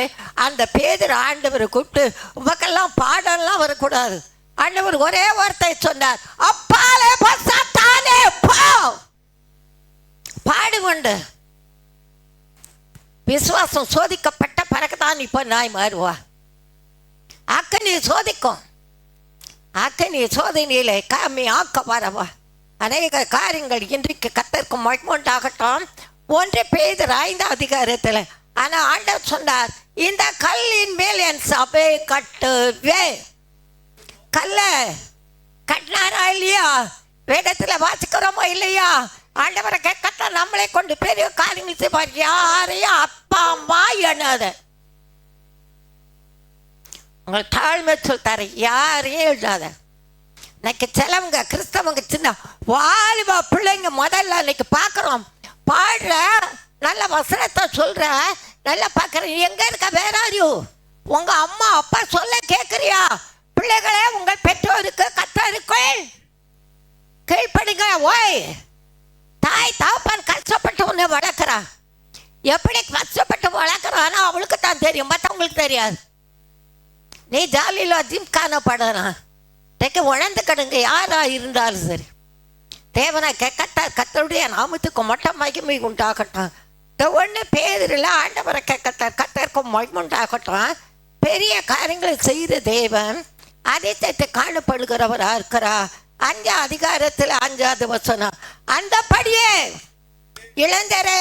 அந்த பேதுரு ஆண்டவரை கூப்பிட்டு, உமக்கெல்லாம் பாடெல்லாம் வரக்கூடாது. ஆண்டவர் ஒரே வார்த்தை சொன்னார், அப்பாலே பசாத்தானே போ. பாடுகொண்டு விசுவாசம் சோதிக்கப்பட்ட பிறகுதான் இப்ப நாய் மாறுவா. அக்கனி சோதிக்கும், அக்கனி சோதனையிலே காமி ஆக்க வரவா. அநேக காரியங்கள் இன்றைக்கு கர்த்தருக்கு மகிமையுண்டாகட்டும். 1 பேதுரு 5 ஆனா ஆண்டவர் சொன்னார், இந்த கல்லின் மேல் என் சபை கட்டுவே. கல்ல கட்டினாரா இல்லையா? வேதத்துல வாசிக்கிறோமோ இல்லையா? ஆண்டவரை கேட்க நம்மளை கொண்டு பெரிய காரியங்கள் செய்வார். யாரையும் அப்பா அம்மா எண்ணாத, உங்களை தாழ்மை சொல்லிட்டாரு, யாரையும் எழுதாத. இன்னைக்கு சிலவங்க கிறிஸ்தவங்க சின்ன வாலிபா பிள்ளைங்க முதல்ல இன்னைக்கு பார்க்குறோம், பாடுற நல்ல வசனத்தை சொல்ற, நல்லா பார்க்குறேன். எங்க இருக்க? வேற யாரையும் உங்க அம்மா அப்பா சொல்ல கேட்குறியா? பிள்ளைகளே, உங்கள் பெற்றோருக்கு கர்த்தருக்குள் கீழ்ப்படுங்க. ஓய், தாய் தகப்பன் கஷ்டப்பட்டு உன்னை வளர்க்குறா. எப்படி கஷ்டப்பட்டு வளர்க்குறான்னா அவளுக்கு தான் தெரியும், மற்றவங்களுக்கு தெரியாது. நீ ஜாலியில் ஜிம்கானப்படுறான். இன்றைக்கு உழந்து கிடங்க யாரா இருந்தாலும் சரி, தேவனை கர்த்தருடைய நாமத்துக்கு மட்டும் மகிமை உண்டாகட்டும். இந்த 1 பேதுருல ஆண்டவரை கர்த்தருக்கு மகிமை உண்டாகட்டும். பெரிய காரியங்களை செய்கிற தேவன் அதிசயத்தை காணப்படுகிறவராக இருக்கிறா. 5ஆம் அதிகாரத்தில் 5வது வசனம். அந்தபடியே இளைஞரே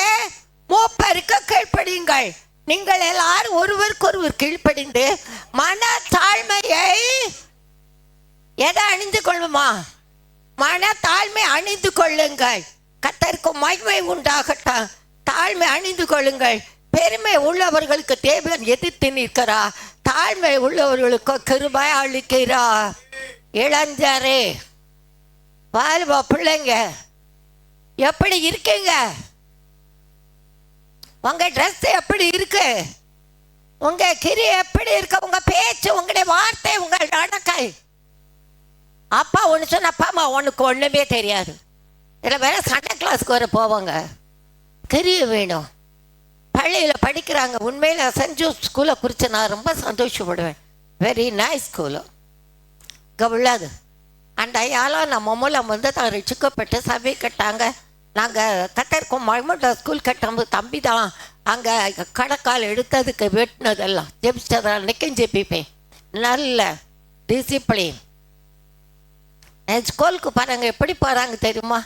மூப்பருக்கு கீழ்ப்படியுங்கள். நீங்கள் எல்லாரும் ஒருவருக்கொருவர் கீழ்ப்படிந்து மன தாழ்மையை எதை அணிந்து கொள்ளுமா? மன தாழ்மை அணிந்து கொள்ளுங்கள். கர்த்தருக்கு மகிமை உண்டாகட்டும். தாழ்மை அணிந்து கொள்ளுங்கள். பெருமை உள்ளவர்களுக்கு தேவன் எதிர்த்து நிற்கிறா, தாழ்மை உள்ளவர்களுக்கு கிருபை அளிக்கிறா. இளைஞரே, வாழ்வா பிள்ளைங்க, எப்படி இருக்கீங்க? உங்க ட்ரெஸ் எப்படி இருக்கு? உங்க கிரி எப்படி இருக்கு? உங்க பேச்சு, உங்களுடைய வார்த்தை, உங்கள் நடக்கை. அப்பா ஒன்று சொன்னப்பா அம்மா உனக்கு ஒன்றுமே தெரியாது. இதில் வேற சண்டே கிளாஸ்க்கு வர போவாங்க. கிரிய வேணும். பள்ளியில் படிக்கிறாங்க. உண்மையில் சென்ட் ஜோசப் ஸ்கூலை குறித்து நான் ரொம்ப சந்தோஷப்படுவேன். வெரி நைஸ் ஸ்கூலு இங்கே உள்ளது. அந்த ஐயாலாம் நம்ம மூலம் வந்து தான் ரசிக்கப்பட்டு சபை கட்டாங்க. நாங்கள் கத்தருக்கும் மழமட்டா ஸ்கூல் கட்டும்போது தம்பி தான் அங்கே கடைக்கால் எடுத்ததுக்கு வெட்டினதெல்லாம் ஜெபிச்சதெல்லாம் அன்றைக்கும் ஜெபிப்பேன். நல்ல டிசிப்ளின். என் ஸ்கூலுக்கு பாருங்க எப்படி போகிறாங்க தெரியுமா?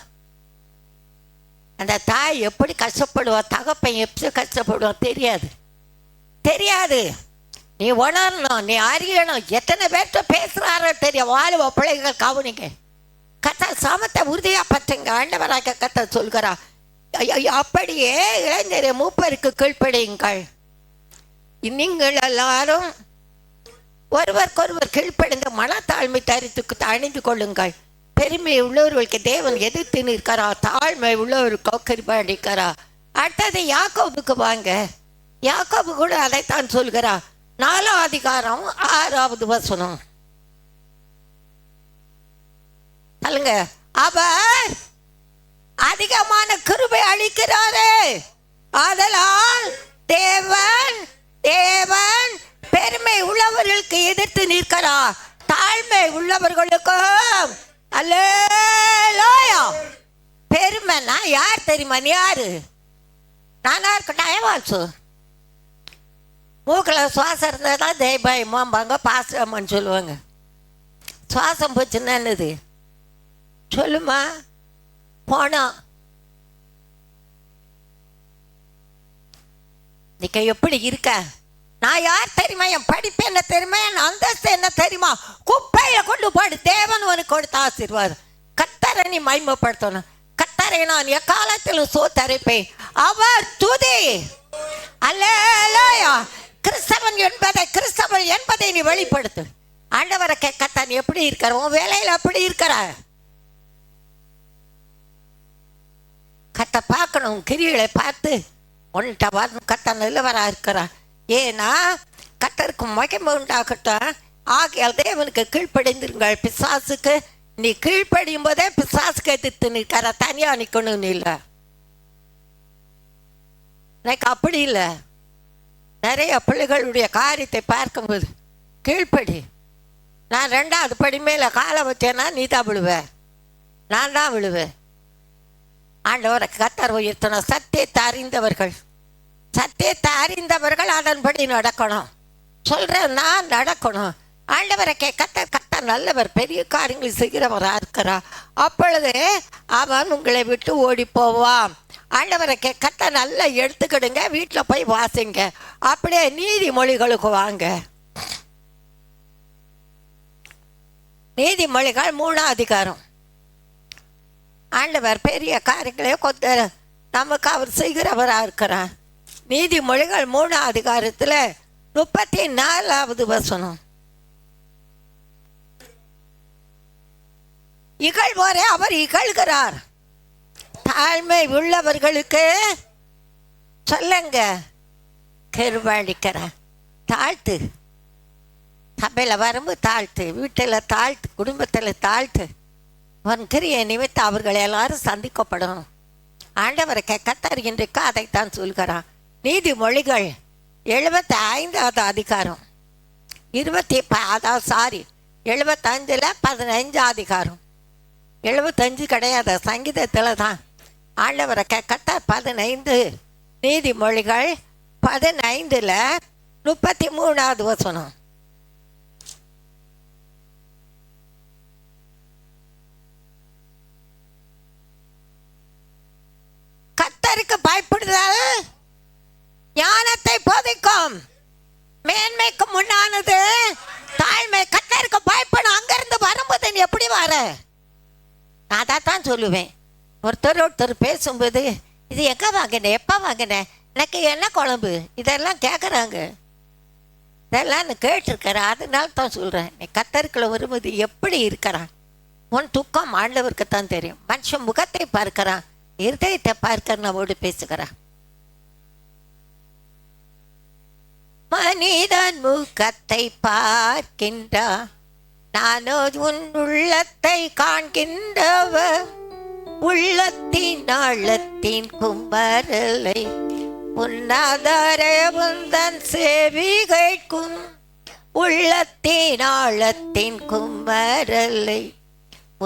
அந்த தாய் எப்படி கஷ்டப்படுவா, தகப்பன் எப்படி கஷ்டப்படுவான் தெரியாது. தெரியாது. நீ உணரணும், நீ அறியணும். எத்தனை பேர்கிட்ட பேசுகிறாரோ தெரியும். வாழுவ பிள்ளைகள் கவனிங்க. கத்த சாமத்தை உறுதியாக பற்றுங்க. ஆண்டவராக கத்த சொல்கிறா. அப்படியே இளைஞரை மூப்பருக்கு கீழ்ப்படியுங்கள். நீங்கள் எல்லாரும் ஒருவருக்கொருவர் கீழ்ப்படிந்து மனத்தாழ்மை தரித்து அணிந்து கொள்ளுங்கள். பெருமை உள்ளவர்களுக்கு தேவன் எதிர்த்து நிற்கிறா, தாழ்மை உள்ளவருக்கு கிருபை அளிக்கிறா. அடுத்தது யாக்கோபுக்கு வாங்க. யாக்கோபு கூட அதைத்தான் சொல்கிறா. 4ஆம் அதிகாரம் 6வது வசனம் சொல்லுங்க. அவர் அதிகமான கிருபை அளிக்கிறாரே, ஆதலால் தேவன் தேவன் பெருமை உள்ளவர்களுக்கு எதிர்த்து நிற்கிறா, தாழ்மை உள்ளவர்களுக்கு அல்லேலூயா. பெருமைனா யார் தெரியுமா? நீ யாரு? நானா இருக்கட்டாயவாச்சு. மூக்கில் சுவாசம் இருந்தால் தான் தெய்வம்பாங்க, பாசம்னு சொல்லுவாங்க. சுவாசம் போச்சுன்னா என்னது சொல்லுமா? போனோம். நீங்க எப்படி இருக்க? நான் யார் தெரியுமா? என் படிப்பு என்ன தெரியுமா? என் அந்தஸ்து என்ன தெரியுமா? குப்பையில கொண்டு போடு. தேவன் உனக்கு கொடுத்த ஆசீர்வாதம். கர்த்தரை நீ மகிமைப்படுத்தணும். கர்த்தரை நான் எக்காலத்திலும் சோத்தரிப்பேன். அவர் துதி. அல்லேலூயா. கிறிஸ்தவன் என்பதை நீ வெளிப்படுத்து. ஆண்டவரை கேட்கத்தான் நீ எப்படி இருக்கிற? உன் வேலையில் அப்படி இருக்கிற? கத்தை பார்க்கணும். கிரிகளை பார்த்து ஒன்றிட்ட வரணும். கத்த நல்லவராக இருக்கிறார். ஏன்னா கத்தருக்கு மகிமை உண்டாகட்டும். ஆகையால் தேவனுக்கு கீழ்ப்படிந்திருங்கள். பிசாசுக்கு நீ கீழ்ப்படியும் போதே பிசாசுக்கு எதிர்த்து நிற்கிற. தனியாக நிற்கணும்னு இல்லை. எனக்கு அப்படி இல்லை. நிறைய பிள்ளைகளுடைய காரியத்தை பார்க்கும்போது கீழ்ப்படி. நான் 2வது படி மேலே காலை வச்சேன்னா நீ தான் விழுவேன், நான் தான் விழுவேன். ஆண்டவரை கத்தர் உயர்த்தணும். சத்தியத்தை அறிந்தவர்கள் அதன்படி நடக்கணும். சொல்கிறேன் நான் நடக்கணும். ஆண்டவரை கத்த நல்லவர், பெரிய காரியங்களை செய்கிறவராக இருக்கிறார். அப்பொழுது அவன் உங்களை விட்டு ஓடி போவான். ஆண்டவரை கத்த நல்லா எடுத்துக்கிடுங்க. வீட்டில் போய் வாசிங்க. அப்படியே நீதிமொழிகளுக்கு வாங்க. நீதிமொழிகள் 3ஆம் அதிகாரம். ஆண்டவர் பெரிய காரியங்களே நமக்கு அவர் செய்கிறவராக இருக்கிறார். நீதிமொழிகள் 3ஆம் அதிகாரத்தில் 34வது வசனம். இகழ்வோரே அவர் இகழ்கிறார், தாழ்மை உள்ளவர்களுக்கு சொல்லுங்க கிருபை அளிக்கிறார். தாழ்த்து. சபையில் வரும்போது தாழ்த்து, வீட்டில் தாழ்த்து, குடும்பத்தில் தாழ்த்து. உன் கிரியை நிமித்தம் அவர்கள் எல்லாரும் சந்திக்கப்படணும். ஆண்டவரை கத்தர் இன்றைக்கு அதைத்தான் சொல்கிறான். நீதிமொழிகள் 75வது அதிகாரம் 75 15ஆம் அதிகாரம். 75 கிடையாது, சங்கீதத்தில் தான். ஆண்டவரை கத்தர் 15 நீதிமொழிகள் 15ல் 33வது வசனம். மேன்மைக்கு முன்னானது தாழ்மை. கர்த்தருக்கு பயப்படும். அங்கிருந்து வரும்போது நீ எப்படி வர? நான் அதான் சொல்லுவேன். ஒருத்தர் பேசும்போது இது எங்கே வாங்கினேன், எப்போ வாங்கினேன், எனக்கு என்ன குழம்பு, இதெல்லாம் கேட்குறாங்க. இதெல்லாம் நான் கேட்டிருக்கிறேன். அதனால தான் சொல்கிறேன், நீ கர்த்தருக்குள்ள வரும்போது எப்படி இருக்கிறான். உன் துக்கம் ஆண்டவருக்கு தான் தெரியும். மனுஷன் முகத்தை பார்க்கிறான், இருதயத்தை பார்க்க நம்மோடு பேசுகிறான். மனிதன் முகத்தை பார்க்கின்றான், நானோ உன் உள்ளத்தை காண்கின்றவர். உள்ளத்தின் ஆழத்தின் கும்பரலை உன்னாதாரே உந்தன் செவி கேட்கும். உள்ளத்தின் ஆழத்தின் கும்பரலை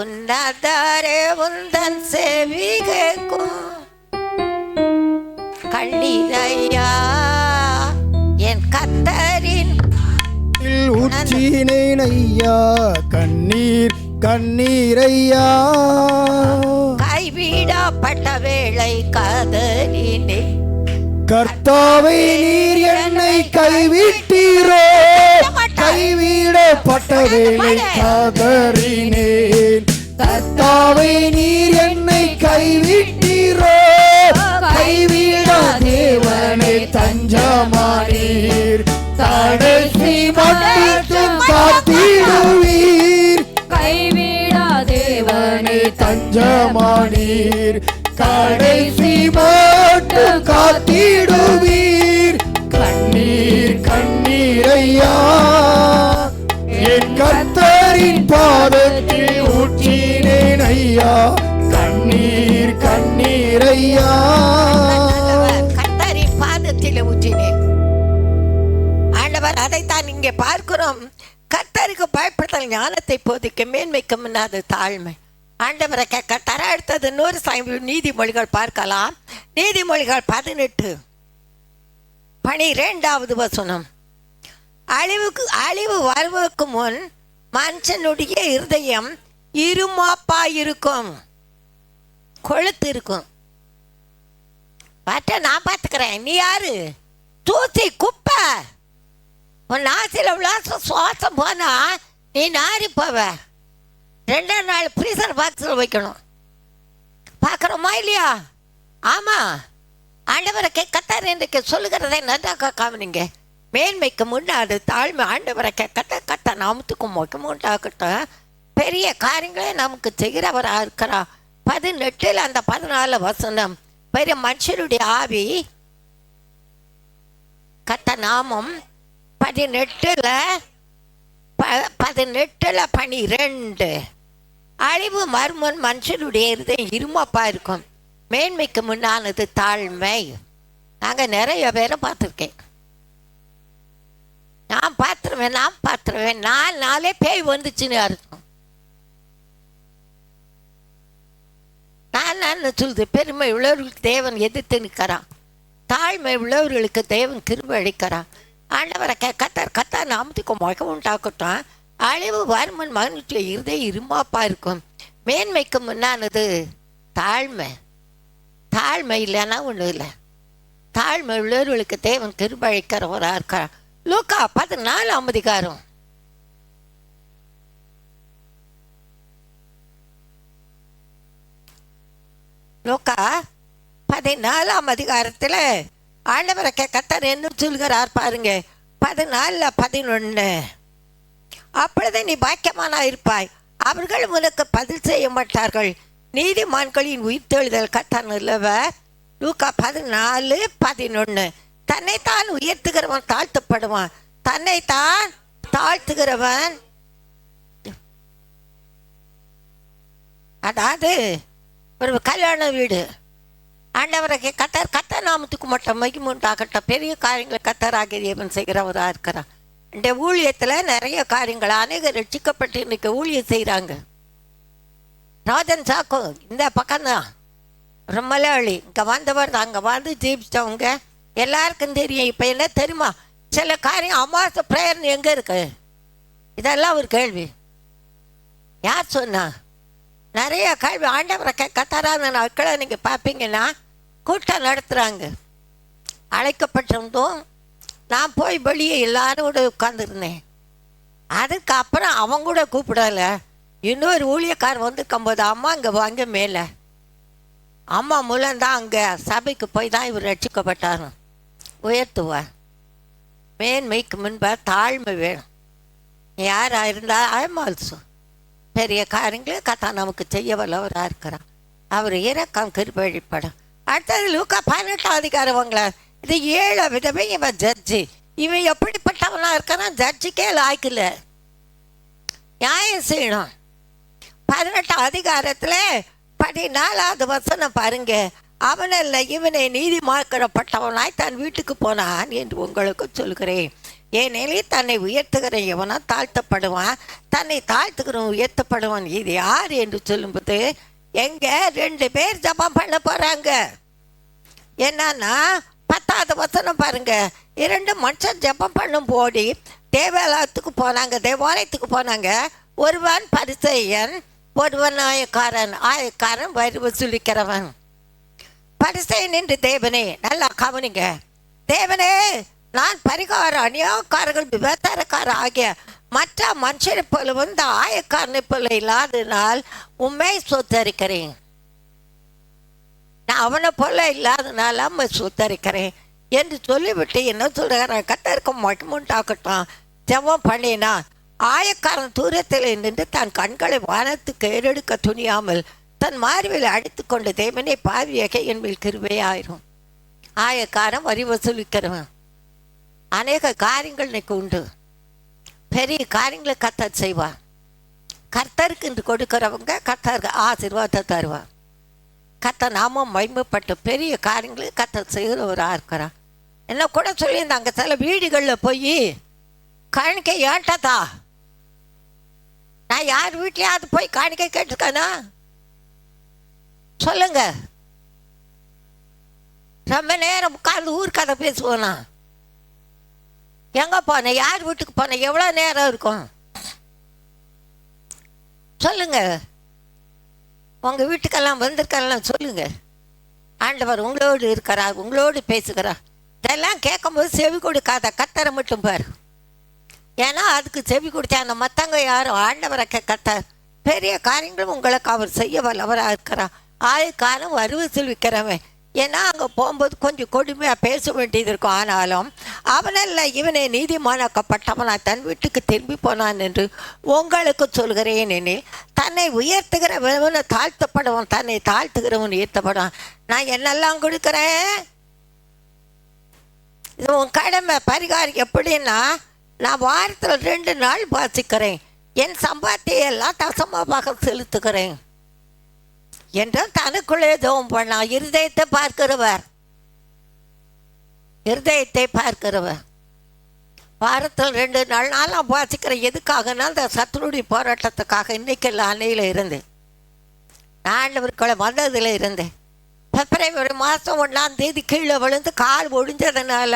உன்னாதாரே உந்தன் செவி கேட்கும். கண்ணீரையா என் கர்த்தரின் ஊற்றினேன் ஐயா, கண்ணீர் கண்ணீரையா. கைவிடப்பட்ட வேளை கதறினே, கர்த்தாவே நீர் என்னை கைவிட்டீரோ. கைவிடப்பட்ட வேளை கதறினேன், கர்த்தாவே நீர் என்னை கைவிட்டீரோ. கைவிடா தேவனை தஞ்சமானீர், கடைசி மட்டும் காத்திடுவீர். கைவிடா தேவனை தஞ்சமானீர், கடைசி மட்டும் காத்திடுவீர். கண்ணீர் கண்ணீரையா என் கர்த்தரின் பாதத்தில் ஊற்றினேன் ஐயா, கண்ணீர் கண்ணீரையா. கர்த்தரின் பாதத்தில் ஊற்றினேன். ஆண்டவர் அதைத்தான் இங்கே பார்க்கிறோம். கர்த்தருக்கு பயப்படுதல் ஞானத்தை போதிக்க, மேன்மைக்கு முன்னாது தாழ்மை. ஆண்டவரை கேட்க தர எடுத்தது 100 நீதிமொழிகள் பார்க்கலாம். நீதிமொழிகள் 18:12 வசனம். அழிவு வருவதற்கு முன் மனுஷனுடைய இருதயம் இருமாப்பா இருக்கும், கொழுத்து இருக்கும். பட்ட நான் பார்த்துக்கிறேன், நீ யாரு? தூசி குப்பை. உன் நாசில உள்ள சுவாசம் போனா நீ நாரி போவ. 2 நாள் ஃப்ரீசர் பாக்ஸில் வைக்கணும். பார்க்குறோமா இல்லையா? ஆமாம். ஆண்டவரை கத்தார் இன்றைக்கு சொல்லுகிறதை நன்றாக காமினீங்க. மேன்மைக்கு முன்னாடி தாழ்மை. ஆண்டவரை கத்த நாமத்துக்கும் முகம் உண்டாகட்டும். பெரிய காரியங்களே நமக்கு செய்கிறவராக இருக்கிறா. 18 அந்த 14 வசனம். பெரிய மனுஷருடைய ஆவி கத்த நாமம் 18:12 அழிவு மர்மன் மனுஷனுடைய இருதயம் இருமாப்பா இருக்கும், மேன்மைக்கு முன்னானது தாழ்மை. நாங்கள் நிறைய பேரை பார்த்துருக்கேன். நான் பார்த்துருவேன் 4 நாளே பேய் வந்துச்சுன்னு அர்த்தம். நான் சொல்லுது, பெருமை உள்ளவர்களுக்கு தேவன் எதிர்த்து நிற்கிறான், தாழ்மை உள்ளவர்களுக்கு தேவன் கிருபை அளிக்கிறான். ஆண்டவரை கத்தார் நாமத்துக்கு முகம் உண்டாக்கட்டும். அழிவு வருமன் மகனுடைய இருதயம் இருமாப்பா இருக்கும், மேன்மைக்கு முன்னானது தாழ்மை. தாழ்மை இல்லைன்னா ஒன்றும் இல்லை. தாழ்மை உள்ளவர்களுக்கு தேவன் கிருபை அளிக்கிறவராக இருக்கிறார். லூக்கா 14 லூக்கா 14 ஆண்டவரை கர்த்தர் என்ன சொல்கிறார் பாருங்க. 14:11 அப்பொழுது நீ பாக்கியமானா இருப்பாய், அவர்கள் உனக்கு பதில் செய்ய மாட்டார்கள், நீதிமான்களின் உயிர்த்தெழுதல் கர்த்தர் நல்லவர். லூக்கா 14:11 தன்னைத்தான் உயர்த்துகிறவன் தாழ்த்தப்படுவான், தன்னைத்தான் தாழ்த்துகிறவன். அதாவது ஒரு கல்யாண வீடு. ஆண்டவரை கர்த்தர் நாமத்துக்கு மட்டும் மகிமுண்டாகட்ட பெரிய காரியங்களை கர்த்தராகியவன் செய்கிறவராக இருக்கிறான். இந்த ஊழியத்தில் நிறைய காரியங்கள் அநேக ரட்சிக்கப்பட்டு இன்னைக்கு ஊழியம் செய்கிறாங்க. ராஜன் சாக்கோ இந்த பக்கம்தான், ஒரு மலையாளி, இங்கே வந்தவர் தான், அங்கே வந்து ஜீவிச்சவங்க எல்லாருக்கும் தெரியும். இப்போ என்ன தெரியுமா, சில காரியம் அமாவாசை பிரேயர்னு எங்கே இருக்கு? இதெல்லாம் ஒரு கேள்வி. யார் சொன்னா? நிறைய கேள்வி. ஆண்டவரை கர்த்தரான நாட்களை நீங்கள் பார்ப்பீங்கன்னா கூட்டம் நடத்துகிறாங்க. அழைக்கப்பட்டிருந்தோம் நான் போய் வெளியே எல்லாரோட உட்காந்துருந்தேன். அதுக்கப்புறம் அவங்க கூட கூப்பிடல. இன்னொரு ஊழியக்கார் வந்து கம்போது, அம்மா இங்கே வாங்க மேலே. அம்மா மூலம்தான் அங்கே சபைக்கு போய் தான் இவர் ரட்சிக்கப்பட்டார். உயர்த்துவார். மேன்மைக்கு முன்பாக தாழ்மை வேணும். யாராக இருந்தால் ஐமால்சு பெரிய காரியங்களே கத்தா நமக்கு செய்ய வல்லவராக இருக்கிறார். அவர் இறக்கம் கிருபைப்படும். அடுத்தது லூக்கா 18ஆம் அதிகாரவங்கள, இது 7 விதமே இவன் ஜட்ஜி. இவன் எப்படிப்பட்டவனாக இருக்கிறான்? ஜட்ஜிக்கே லாய்க்கல, நியாயம் செய்யணும். 18ஆம் அதிகாரத்தில் 14வது வசனம் பாருங்க. அவனல்ல இவனை நீதிமாக்கப்பட்டவனாய் தன் வீட்டுக்கு போனான் என்று உங்களுக்கு சொல்கிறேன். ஏனெனில் தன்னை உயர்த்துகிற எவனா தாழ்த்தப்படுவான், தன்னை தாழ்த்துகிறவன் உயர்த்தப்படுவான். இது யார் என்று சொல்லும்போது எங்க 2 பேர் ஜபம் பண்ண போறாங்க. என்னன்னா 10வது வசனம் பாருங்க. 2 மனுஷன் ஜபம் பண்ணும் போடி தேவாலயத்துக்கு போனாங்க. ஒருவன் பரிசேயன், ஒருவன் ஆயக்காரன். ஆயக்காரன் வரி வசூலிக்கிறவன். பரிசேயன் என்று தேவனே, நல்லா கவனிங்க. தேவனே, நான் பரிகாரம் அநியாயக்காரர்கள் விபச்சாரக்காரர் ஆகிய மற்ற மனுஷனை போல வந்து ஆயக்காரனை போல இல்லாதனால் உண்மை சொத்தரிக்கிறேன். நான் அவனை போல இல்லாதனால உண்மை சொத்தரிக்கிறேன் என்று சொல்லிவிட்டு என்ன சொல்கிறான்? கத்தருக்கு மகிமுண்டாக்கட்டும் ஜெபம் பண்ணினா ஆயக்காரன் தூரத்தில் நின்று தன் கண்களை வானத்துக்கு ஏறெடுக்க துணியாமல் தன் மார்பில் அடித்து கொண்டு, தேவனே பாவியாக என் மேல் கிருபையாயிரும். ஆயக்காரன் வரி வசூலிக்கிறவன். அநேக காரியங்கள் இன்னைக்கு உண்டு. பெரிய காரியங்களை கர்த்தர் செய்வார். கர்த்தருக்கு என்று கொடுக்கிறவங்க கர்த்தருக்கு ஆசீர்வாதத்தை தருவார். கர்த்தர் நாமும் மகிமைப்பட்டு பெரிய காரியங்களை கர்த்தர் செய்கிறவராக இருக்கிறார். என்ன கூட சொல்லியிருந்தாங்க, சில வீடுகளில் போய் காணிக்கை ஏன்ட்டதா, நான் யார் வீட்லையாவது போய் காணிக்கை கேட்டிருக்கேனா சொல்லுங்க. ரொம்ப நேரம் உட்கார்ந்து ஊர் கதை பேசுவோனா? எங்க போன, யார் வீட்டுக்கு போன, எவ்வளோ நேரம் இருக்கும் சொல்லுங்க. உங்க வீட்டுக்கெல்லாம் வந்திருக்கெல்லாம் சொல்லுங்க. ஆண்டவர் உங்களோடு இருக்கிறார், உங்களோடு பேசுகிறார். இதெல்லாம் கேட்கும்போது செவி கொடுக்காத கத்தரை மட்டும் பாரு. ஏன்னா அதுக்கு செவி கொடுத்தாங்க மற்றவங்க யாரும் ஆண்டவரை கத்தர் பெரிய காரியங்களும் உங்களுக்கு அவர் செய்ய வல்லவராக இருக்கிறார். ஆயுக்காலம் அறுவை செல்விக்கிறவன். ஏன்னா அங்கே போகும்போது கொஞ்சம் கொடுமையாக பேச வேண்டியது இருக்கும். ஆனாலும் அவனல்ல இவனை நீதிமானாக்கப்பட்டவனா தன் வீட்டுக்கு திரும்பி போனான் என்று உங்களுக்கு சொல்கிறேன். எனில் தன்னை உயர்த்துகிறவனை தாழ்த்தப்படுவான், தன்னை தாழ்த்துகிறவன் உயர்த்தப்படுவான். நான் என்னெல்லாம் கொடுக்குறேன், இது உன் கடமை. பரிகாரம் எப்படின்னா, நான் வாரத்தில் 2 நாள் வாசிக்கிறேன், என் சம்பாத்தியெல்லாம் தசமமாக செலுத்துகிறேன் என்றால் தனக்குள்ளே ஜெபம் பண்ணா. இருதயத்தை பார்க்கிறவர் வாரத்தில் 2 நாள் நாளாக வாசிக்கிறேன். எதுக்காகனா அந்த சத்துருடைய போராட்டத்துக்காக. இன்னைக்கெல்லாம் அன்னையில் இருந்தேன், ஆண்டவர்களை வந்ததில் இருந்தேன். பிப்ரவரி மாதம் 1ஆம் தேதி கீழே விழுந்து கால் ஒடிஞ்சதுனால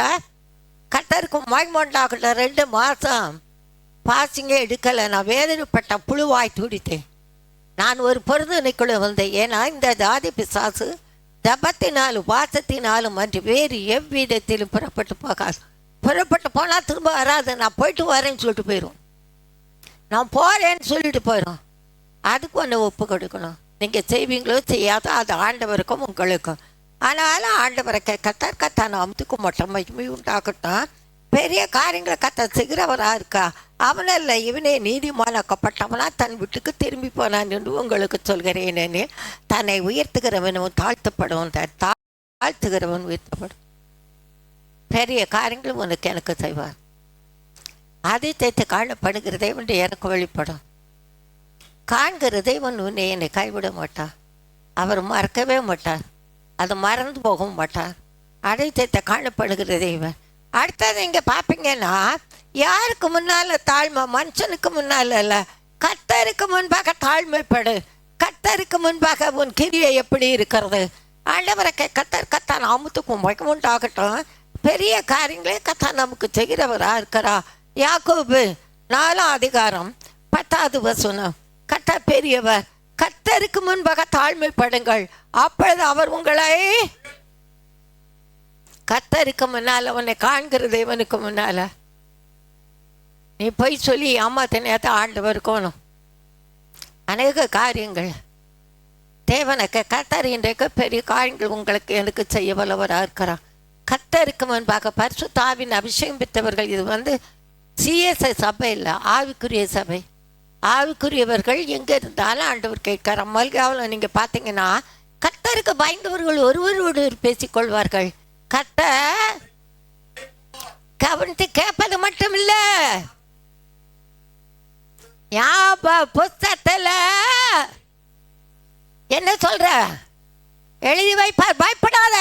கர்த்தருக்கு மகிமைண்டாகல 2 மாதம் பாசிங்க எடுக்கலை. நான் வேதனைப்பட்ட புழுவாய் துடித்தேன். நான் ஒரு பொருந்தனைக்குள்ளே வந்தேன். ஏன்னா இந்த ஜாதி பிசாசு ஜபத்தினாலும் வாசத்தினாலும் அன்று வேறு எவ்விதத்திலும் புறப்பட்டு போகாது. புறப்பட்டு போனால் திரும்ப வராது. நான் போயிட்டு வரேன்னு சொல்லிட்டு போயிடும், நான் போகிறேன்னு சொல்லிட்டு போயிடும். அதுக்கு ஒன்று ஒப்பு கொடுக்கணும். நீங்கள் செய்வீங்களோ செய்யாதோ அது ஆண்டவருக்கும் உங்களுக்கும். ஆனாலும் ஆண்டவரை கத்தா நாமத்துக்கு மொட்டை மகிமை உண்டாகட்டும். பெரிய காரியங்களை கத்தர் செய்கிறவராக இருக்கா. அவனல்ல இவனே நீதிமானாக்கப்பட்டவனா தன் வீட்டுக்கு திரும்பி போனான் என்று உங்களுக்கு சொல்கிறேன். தன்னை உயர்த்துகிறவனும் தாழ்த்தப்படுவன், தாழ்த்துகிறவன் உயர்த்தப்படும். பெரிய காரியங்களும் உனக்கு எனக்கு செய்வார். அதிசயத்தை காணப்படுகிற தேவன் எனக்கு வெளிப்படும். காண்கிற தேவன் உன்னை என்னை கைவிட மாட்டார். அவர் மறக்கவே மாட்டார், அது மறந்து போகவும் மாட்டார். அதிசயத்தை காணப்படுகிற தேவன். அடுத்தது இங்கே பார்ப்பீங்கன்னா, யாருக்கு முன்னால் தாழ்மை? மனுஷனுக்கு முன்னால் அல்ல, கர்த்தருக்கு முன்பாக தாழ்மைப்படு. கர்த்தருக்கு முன்பாக உன் கிரியை எப்படி இருக்கிறது? ஆண்டவரை கத்தா நாமத்துக்கும் மகிமையுண்டாகட்டும். பெரிய காரியங்களே கத்தா நமக்கு செய்கிறவராக இருக்கிறா. யாக்கோபு 4ஆம் அதிகாரம் 10வது வசனம். கர்த்தர் பெரியவர், கர்த்தருக்கு முன்பாக தாழ்மைப்படுங்கள், அப்பொழுது அவர் உங்களை கர்த்தருக்கு முன்னால் உன்னை காண்கிற தேவனுக்கு முன்னால் நீ போய் சொல்லி ஏமாத்தினேத்த ஆண்டவர் இருக்கணும். அநேக காரியங்கள் தேவனுக்கு கர்த்தர் இன்றைக்கு பெரிய காரியங்கள் உங்களுக்கு எனக்கு செய்ய வல்லவராக இருக்கிறான். கர்த்தருக்கு முன்பாக பரிசுத்த ஆவியின் அபிஷேகம் பெற்றவர்கள். இது சிஎஸ்ஐ சபை இல்லை, ஆவிக்குரிய சபை. ஆவிக்குரியவர்கள் எங்கே இருந்தாலும் ஆண்டவர் கேட்கிறார். மல்காவில் நீங்கள் பார்த்தீங்கன்னா கர்த்தருக்கு பயந்தவர்கள் ஒருவரோடு பேசிக்கொள்வார்கள். கர்த்தர் கவனித்து கேட்பது மட்டும் இல்லை, புஸ்தகத்தில் என்ன சொல்ற எழுதி வைப்பார். பயப்படாத,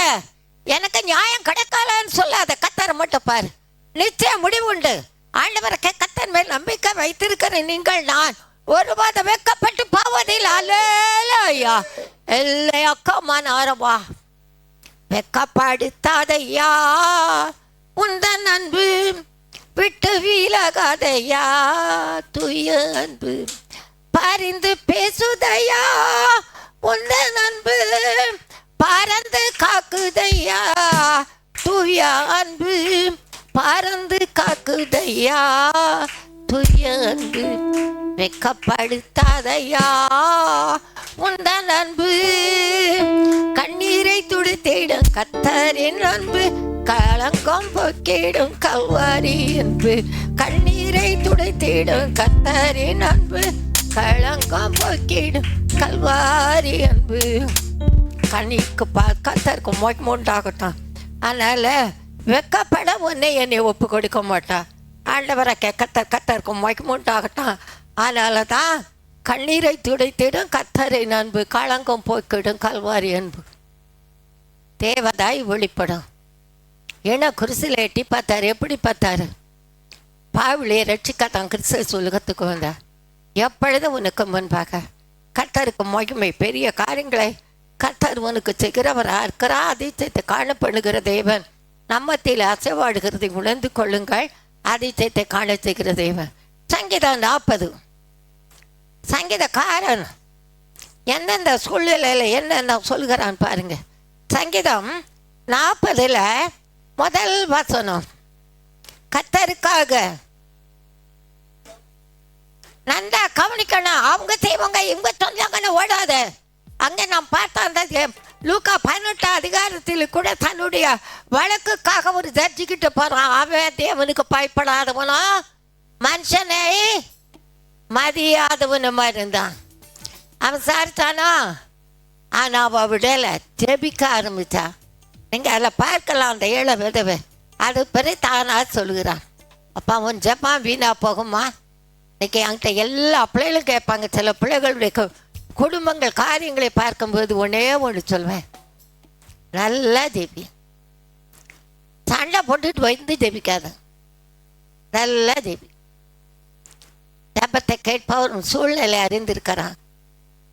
எனக்கு நியாயம் கிடைக்கலன்னு சொல்லாத, கர்த்தரை மட்டும் பாரு, நிச்சயம் முடிவு உண்டு. ஆண்டவரை கர்த்தர் மேல் நம்பிக்கை வைத்திருக்கிற நீங்கள் நான் ஒருவாத வெக்கப்பட்டு போவதில் அல்லேலூயா. எல்லையக்கமான ஆரம்பா வெக்கப்படுத்தாதையா, உந்தன் அன்பு விட்டு விலகாதையா, தூய அன்பு பரிந்து பேசுதையா, உந்தன் அன்பு பறந்து காக்குதையா, தூய அன்பு பறந்து காக்குதையா, தூய அன்பு வெக்கப்படுத்தாதையா, உந்தன் அன்பு கண்ணீரை துடைத்திடும் கர்த்தரின் அன்பு, களங்கம் போக்கிடும் கல்வாரி அன்பு, கண்ணீரை துடைத்திடும் கர்த்தரின் அன்பு, களங்கம் போக்கிடும் கல்வாரி அன்பு. கண்ணிக்கு கர்த்தருக்கு மொய்முண்டாகட்டும். அதனால வெக்கப்பட உன்னை என்னை ஒப்பு கொடுக்க மாட்டா. ஆண்டவரை கர்த்தருக்கு மொய்முண்டாகட்டும். அதனால தான் கண்ணீரை துடைத்திடும் கர்த்தரின் அன்பு, களங்கம் போக்கிடும் கல்வாரி அன்பு. தேவதாய் வெளிப்படும். ஏன்னா குருசில எட்டி பார்த்தாரு. எப்படி பார்த்தாரு? பாவிலியை ரட்சிக்கத்தான் கிறிஸ்து உலகத்துக்கு வந்தார். எப்பொழுதும் உனக்கு முன்பாக கர்த்தருக்கு மகிமை பெரிய காரியங்களை கர்த்தர் உனக்கு செய்கிறவராக இருக்கிறா. அதிசயத்தை காணப்படுகிற தேவன் நம்மத்தில் அசைவாடுகிறதை உணர்ந்து கொள்ளுங்கள். அதிசயத்தை காண செய்கிற தேவன். சங்கீதம் 40 சங்கீதக்காரன் எந்தெந்த சூழ்நிலையில் என்னென்ன சொல்கிறான் பாருங்க. சங்கீதம் 40 முதல் வசனம், கர்த்தருக்காக நன்றா கவனிக்கணும். அவங்க செய்வாங்க, இவங்க சொன்னாங்கன்னு ஓடாத. அங்கே நாம் பார்த்தா அந்த லூக்கா 18 அதிகாரத்தில் கூட தன்னுடைய வழக்குக்காக ஒரு ஜட்ஜிக்கிட்ட போகிறான். அவன் தேவனுக்கு பயப்படாதவனோ மனுஷனை மதியாதவனுமா இருந்தான். அவன் சாரித்தானோ, ஆனால் அவள் விடலை, ஜெபிக்க ஆரம்பித்தா. நீங்கள் அதில் பார்க்கலாம் அந்த ஏழை விதவை. அது பிறகு தானாக சொல்லுகிறான், அப்பா அவன் ஜெபம் வீணா போகுமா? இன்னைக்கு என்கிட்ட எல்லா பிள்ளைகளும் கேட்பாங்க. சில பிள்ளைகளுடைய குடும்பங்கள் காரியங்களை பார்க்கும்போது ஒன்றே ஒன்று சொல்வேன், நல்லா ஜெபி, சண்டை போட்டுட்டு வந்து ஜெபிக்காத, நல்லா ஜெபி. ஜெபத்தை கேட்பவர் உன் சூழ்நிலை அறிந்திருக்கிறான்,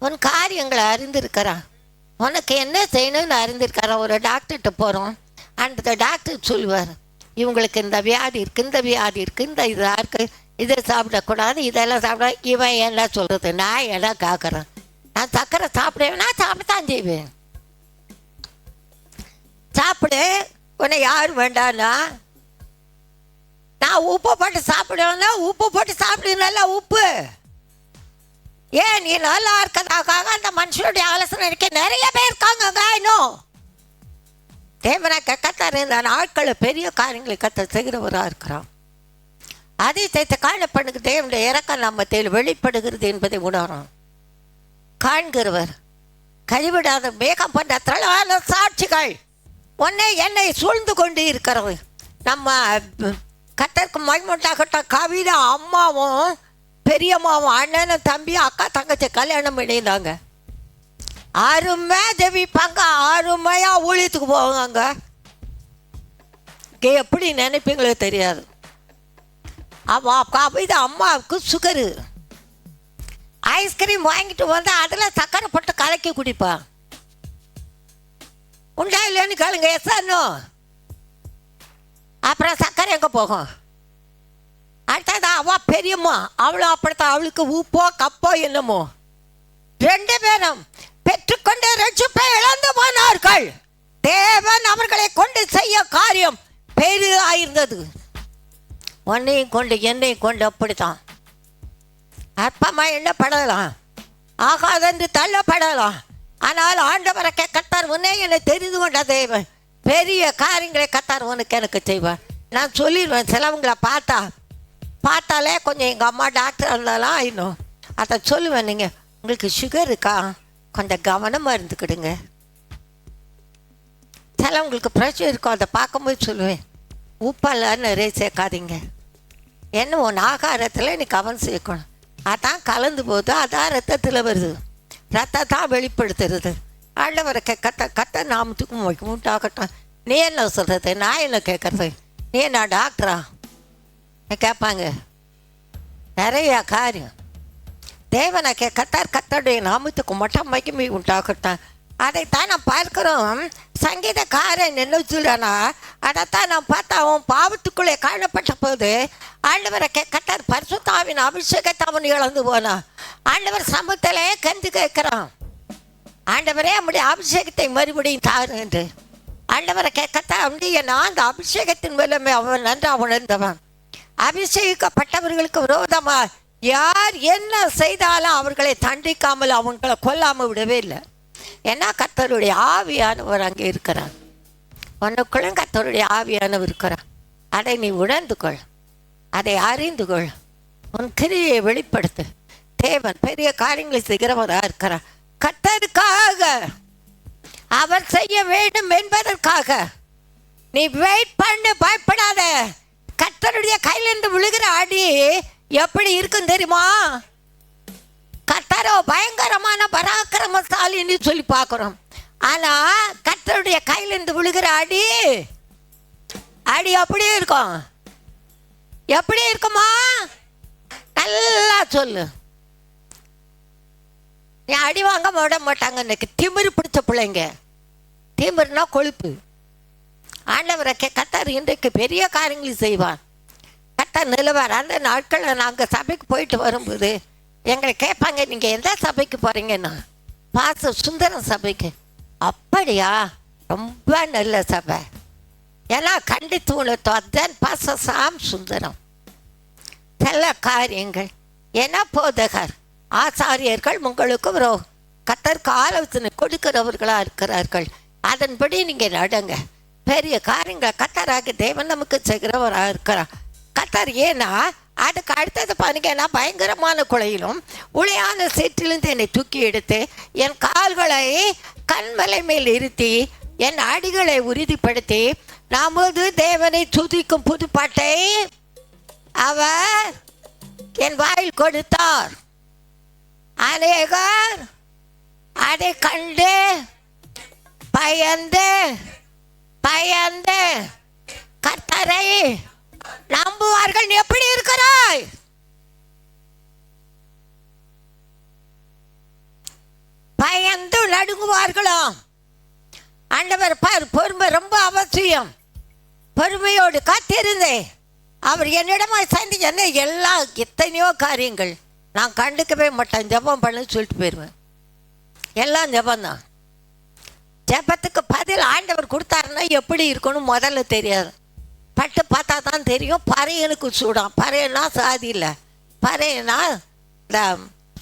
உன் காரியங்களை அறிந்திருக்கிறான், உனக்கு என்ன செய்யணும்னு அறிந்திருக்கிறான். ஒரு டாக்டர்கிட்ட போகிறோம், அந்த டாக்டர் சொல்லுவார், இவங்களுக்கு இந்த வியாதி இருக்குது, இந்த வியாதி இருக்குது, இந்த இதாக இருக்குது, இதை சாப்பிடக்கூடாது, இதெல்லாம் சாப்பிட. இவன் என்ன சொல்கிறது? நான் என்ன கேட்குறேன்? நான் சக்கரை சாப்பிடுவேன், நான் சாப்பிடத்தான் செய்வேன். சாப்பிடு, உன்னை யார் வேண்டான்னா. நான் உப்பு போட்டு சாப்பிடுவேன்னா உப்பு போட்டு சாப்பிடு, நல்லா உப்பு. ஏன் நீ நல்லா இருக்கிறதாக்காக அந்த மனுஷனுடைய ஆலோசனை இருக்க நிறைய பேர் இருக்காங்க. இன்னும் தேவனை கத்தர் இந்த நாட்களை பெரிய காரியங்களை கத்த செய்கிறவராக இருக்கிறான். அதிசயத்தை காணப்படுகிற தேவனுடைய இறக்கம் நம்ம தேவை வெளிப்படுகிறது என்பதை உணரும். காண்கிறவர் கைவிடாத மேகம் பண்ண திரளான சாட்சிகள் உன்னை என்னை சூழ்ந்து கொண்டு இருக்கிறது. நம்ம கத்தருக்கு மகிமுண்டாகட்டும். கவிதா அம்மாவும் பெரியம்மாவும் அண்ணனும் தம்பி அக்கா தங்கச்சி கல்யாணம் பண்ணியிருந்தாங்க. அருமையாக ஜெபிப்பாங்க, அருமையாக ஊழியத்துக்கு போவாங்க. எப்படி நினைப்பீங்களோ தெரியாது. கவிதா அம்மாவுக்கு சுகரு. ஐஸ்கிரீம் வாங்கிட்டு வந்து அதில் சக்கரை போட்டு கலக்கி குடிப்பா. உண்டா இல்லைன்னு கேளுங்க. எஸ்ஆர்னோ. அப்புறம் சக்கரை எங்கே போகும்? அடுத்தது அவ பெரியம்மா, அவளும் அப்படித்தான். அவளுக்கு உப்போ கப்போ என்னமோ. 2 பேரும் பெற்றுக்கொண்டு ரட்சிப்பை இழந்து போனார்கள். தேவன் அவர்களை கொண்டு செய்ய காரியம் பெரிதாயிருந்தது. உன்னையும் கொண்டு என்னையும் கொண்டு அப்படித்தான். அற்பமாக எண்ணப்படலாம், ஆகாதென்று தள்ளப்படலாம். ஆனால் ஆண்டவரை கர்த்தர் உன்னை என்னை தெரிந்து கொண்ட தேவன் பெரிய காரியங்களை கர்த்தர் உனக்கு எனக்கு செய்வார். நான் சொல்லிடுவேன். சிலவங்களை பார்த்தாலே கொஞ்சம் எங்கள் அம்மா டாக்டர் இருந்தாலும் இன்னும் அதை சொல்லுவேன். நீங்கள் உங்களுக்கு சுகர் இருக்கா, கொஞ்சம் கவனமாக இருந்துக்கிடுங்க. சிலவங்களுக்கு ப்ரெஷர் இருக்கும், அதை பார்க்கும்போது சொல்லுவேன், உப்பெல்லாம் நிறைய சேர்க்காதீங்க. என்ன ஒன்று ஆகாரத்தில் நீ கவனம் சேர்க்கணும். அதான் கலந்து போகுது, அதான் ரத்தத்தில் வருது, ரத்தத்தான் வெளிப்படுத்துறது. ஆண்டவரை கத்த நாமத்துக்கும் உண்டாகட்டும். நீ என்ன சொல்கிறது, நான் என்ன கேட்குறது, நீ என்ன டாக்டரா கேட்பாங்க. நிறையா காரியம் தேவனை கத்தருடைய நாமத்துக்கு மட்டும் மகிமை உண்டாகட்டும். அதைத்தான் நாம் பார்க்கிறோம். சங்கீதக்காரன் என்ன சொல்றானா, அதைத்தான் நாம் பார்த்தா அவன் பாவத்துக்குள்ளே காணப்பட்ட போது ஆண்டவரை கர்த்தர் பரிசுத்தாவின் அபிஷேகத்தை அவன் இழந்து போனான். ஆண்டவர் சமூகத்திலே கந்து கேட்கிறான், ஆண்டவரே நம்முடைய அபிஷேகத்தை மறுபடியும் தாரு என்று. ஆண்டவரை கத்த அப்படியே நான் அந்த அபிஷேகத்தின் மூலமே அவன் நன்றாக உணர்ந்தவன். அபிஷேகிக்கப்பட்டவர்களுக்கு விரோதமாக யார் என்ன செய்தாலும் அவர்களை தண்டிக்காமல் அவங்களை கொல்லாமல் விடவே இல்லை. ஏன்னா கர்த்தருடைய ஆவியானவர் அங்கே இருக்கிறார். உனக்குள்ளும் கர்த்தருடைய ஆவியானவர் இருக்கிறார். அதை நீ உணர்ந்து கொள், அதை அறிந்து கொள், உன் கிரியை வெளிப்படுத்து. தேவன் பெரிய காரியங்களை செய்கிறவராக இருக்கிறார். கர்த்தருக்காக அவர் செய்ய வேண்டும் என்பதற்காக நீ வெயிட் பண்ணு, பயப்படாத. கர்த்தருடைய கையிலிருந்து விழுகிற அடி எப்படி இருக்கும் தெரியுமா? கர்த்தரோ பயங்கரமான பராக்கிரமசாலின்னு சொல்லி பார்க்குறோம். ஆனால் கர்த்தருடைய கையிலிருந்து விழுகிற அடி அப்படியே இருக்கும். எப்படி இருக்குமா? நல்லா சொல்லு. நீ அடி வாங்க விட மாட்டாங்க. இன்னைக்கு திமிரு பிடிச்ச பிள்ளைங்க, திமிருனா கொழுப்பு. ஆண்டவரை கர்த்தர் இன்றைக்கு பெரிய காரியங்கள் செய்வார். கர்த்தர் நிலவார். அந்த நாட்களில் நாங்கள் சபைக்கு போயிட்டு வரும்போது எங்களை கேட்பாங்க, நீங்கள் எந்த சபைக்கு போகிறீங்கன்னா, பாச சுந்தரம் சபைக்கு. அப்படியா, ரொம்ப நல்ல சபை, ஏன்னா கண்டித்து உணர்த்தோம். அதுதான் பாச சாம் சுந்தரம். நல்ல காரியங்கள். ஏன்னா போதகர் ஆசாரியர்கள் உங்களுக்கு கர்த்தருக்கு ஆலோசனை கொடுக்கிறவர்களாக இருக்கிறார்கள். அதன்படி நீங்கள் நடங்க. பெரிய காரியங்களை கர்த்தராக தேவன் நமக்கு செய்கிறவராக இருக்கிறார். கர்த்தர் ஏன்னா அதுக்கு அடுத்தது பாருங்கன்னா, பயங்கரமான குழையிலும் உளையான சீற்றிலிருந்து என்னை தூக்கி எடுத்து என் கால்களை கண்மலை மேல் இருத்தி என் அடிகளை உறுதிப்படுத்தி நமது தேவனை துதிக்கும் புதுப்பாட்டை அவர் என் வாயில் கொடுத்தார். அநேகர் அதை கண்டு பயந்து கர்த்தரை நம்புவார்கள். நீ எப்படி இருக்கிறாய்? பயந்து நடுங்குவார்களோ. ஆண்டவர் பார், பொறுமை ரொம்ப அவசியம். பொறுமையோடு காத்திருந்தேன். அவர் என்னிடமா சேர்ந்து என்ன எத்தனையோ காரியங்கள் நான் கண்டுக்கவே மாட்டேன். ஜெபம் பண்ணு சொல்லிட்டு போயிடுவேன். எல்லாம் ஜெபந்தான். ஜெபத்துக்கு பதில் ஆண்டவர் கொடுத்தாருன்னா எப்படி இருக்கணும் முதல்ல தெரியாது. பட்டு பார்த்தா தான் தெரியும். பறையனுக்கு சூடாம். பறையனா சாதி இல்லை, பறையனா இந்த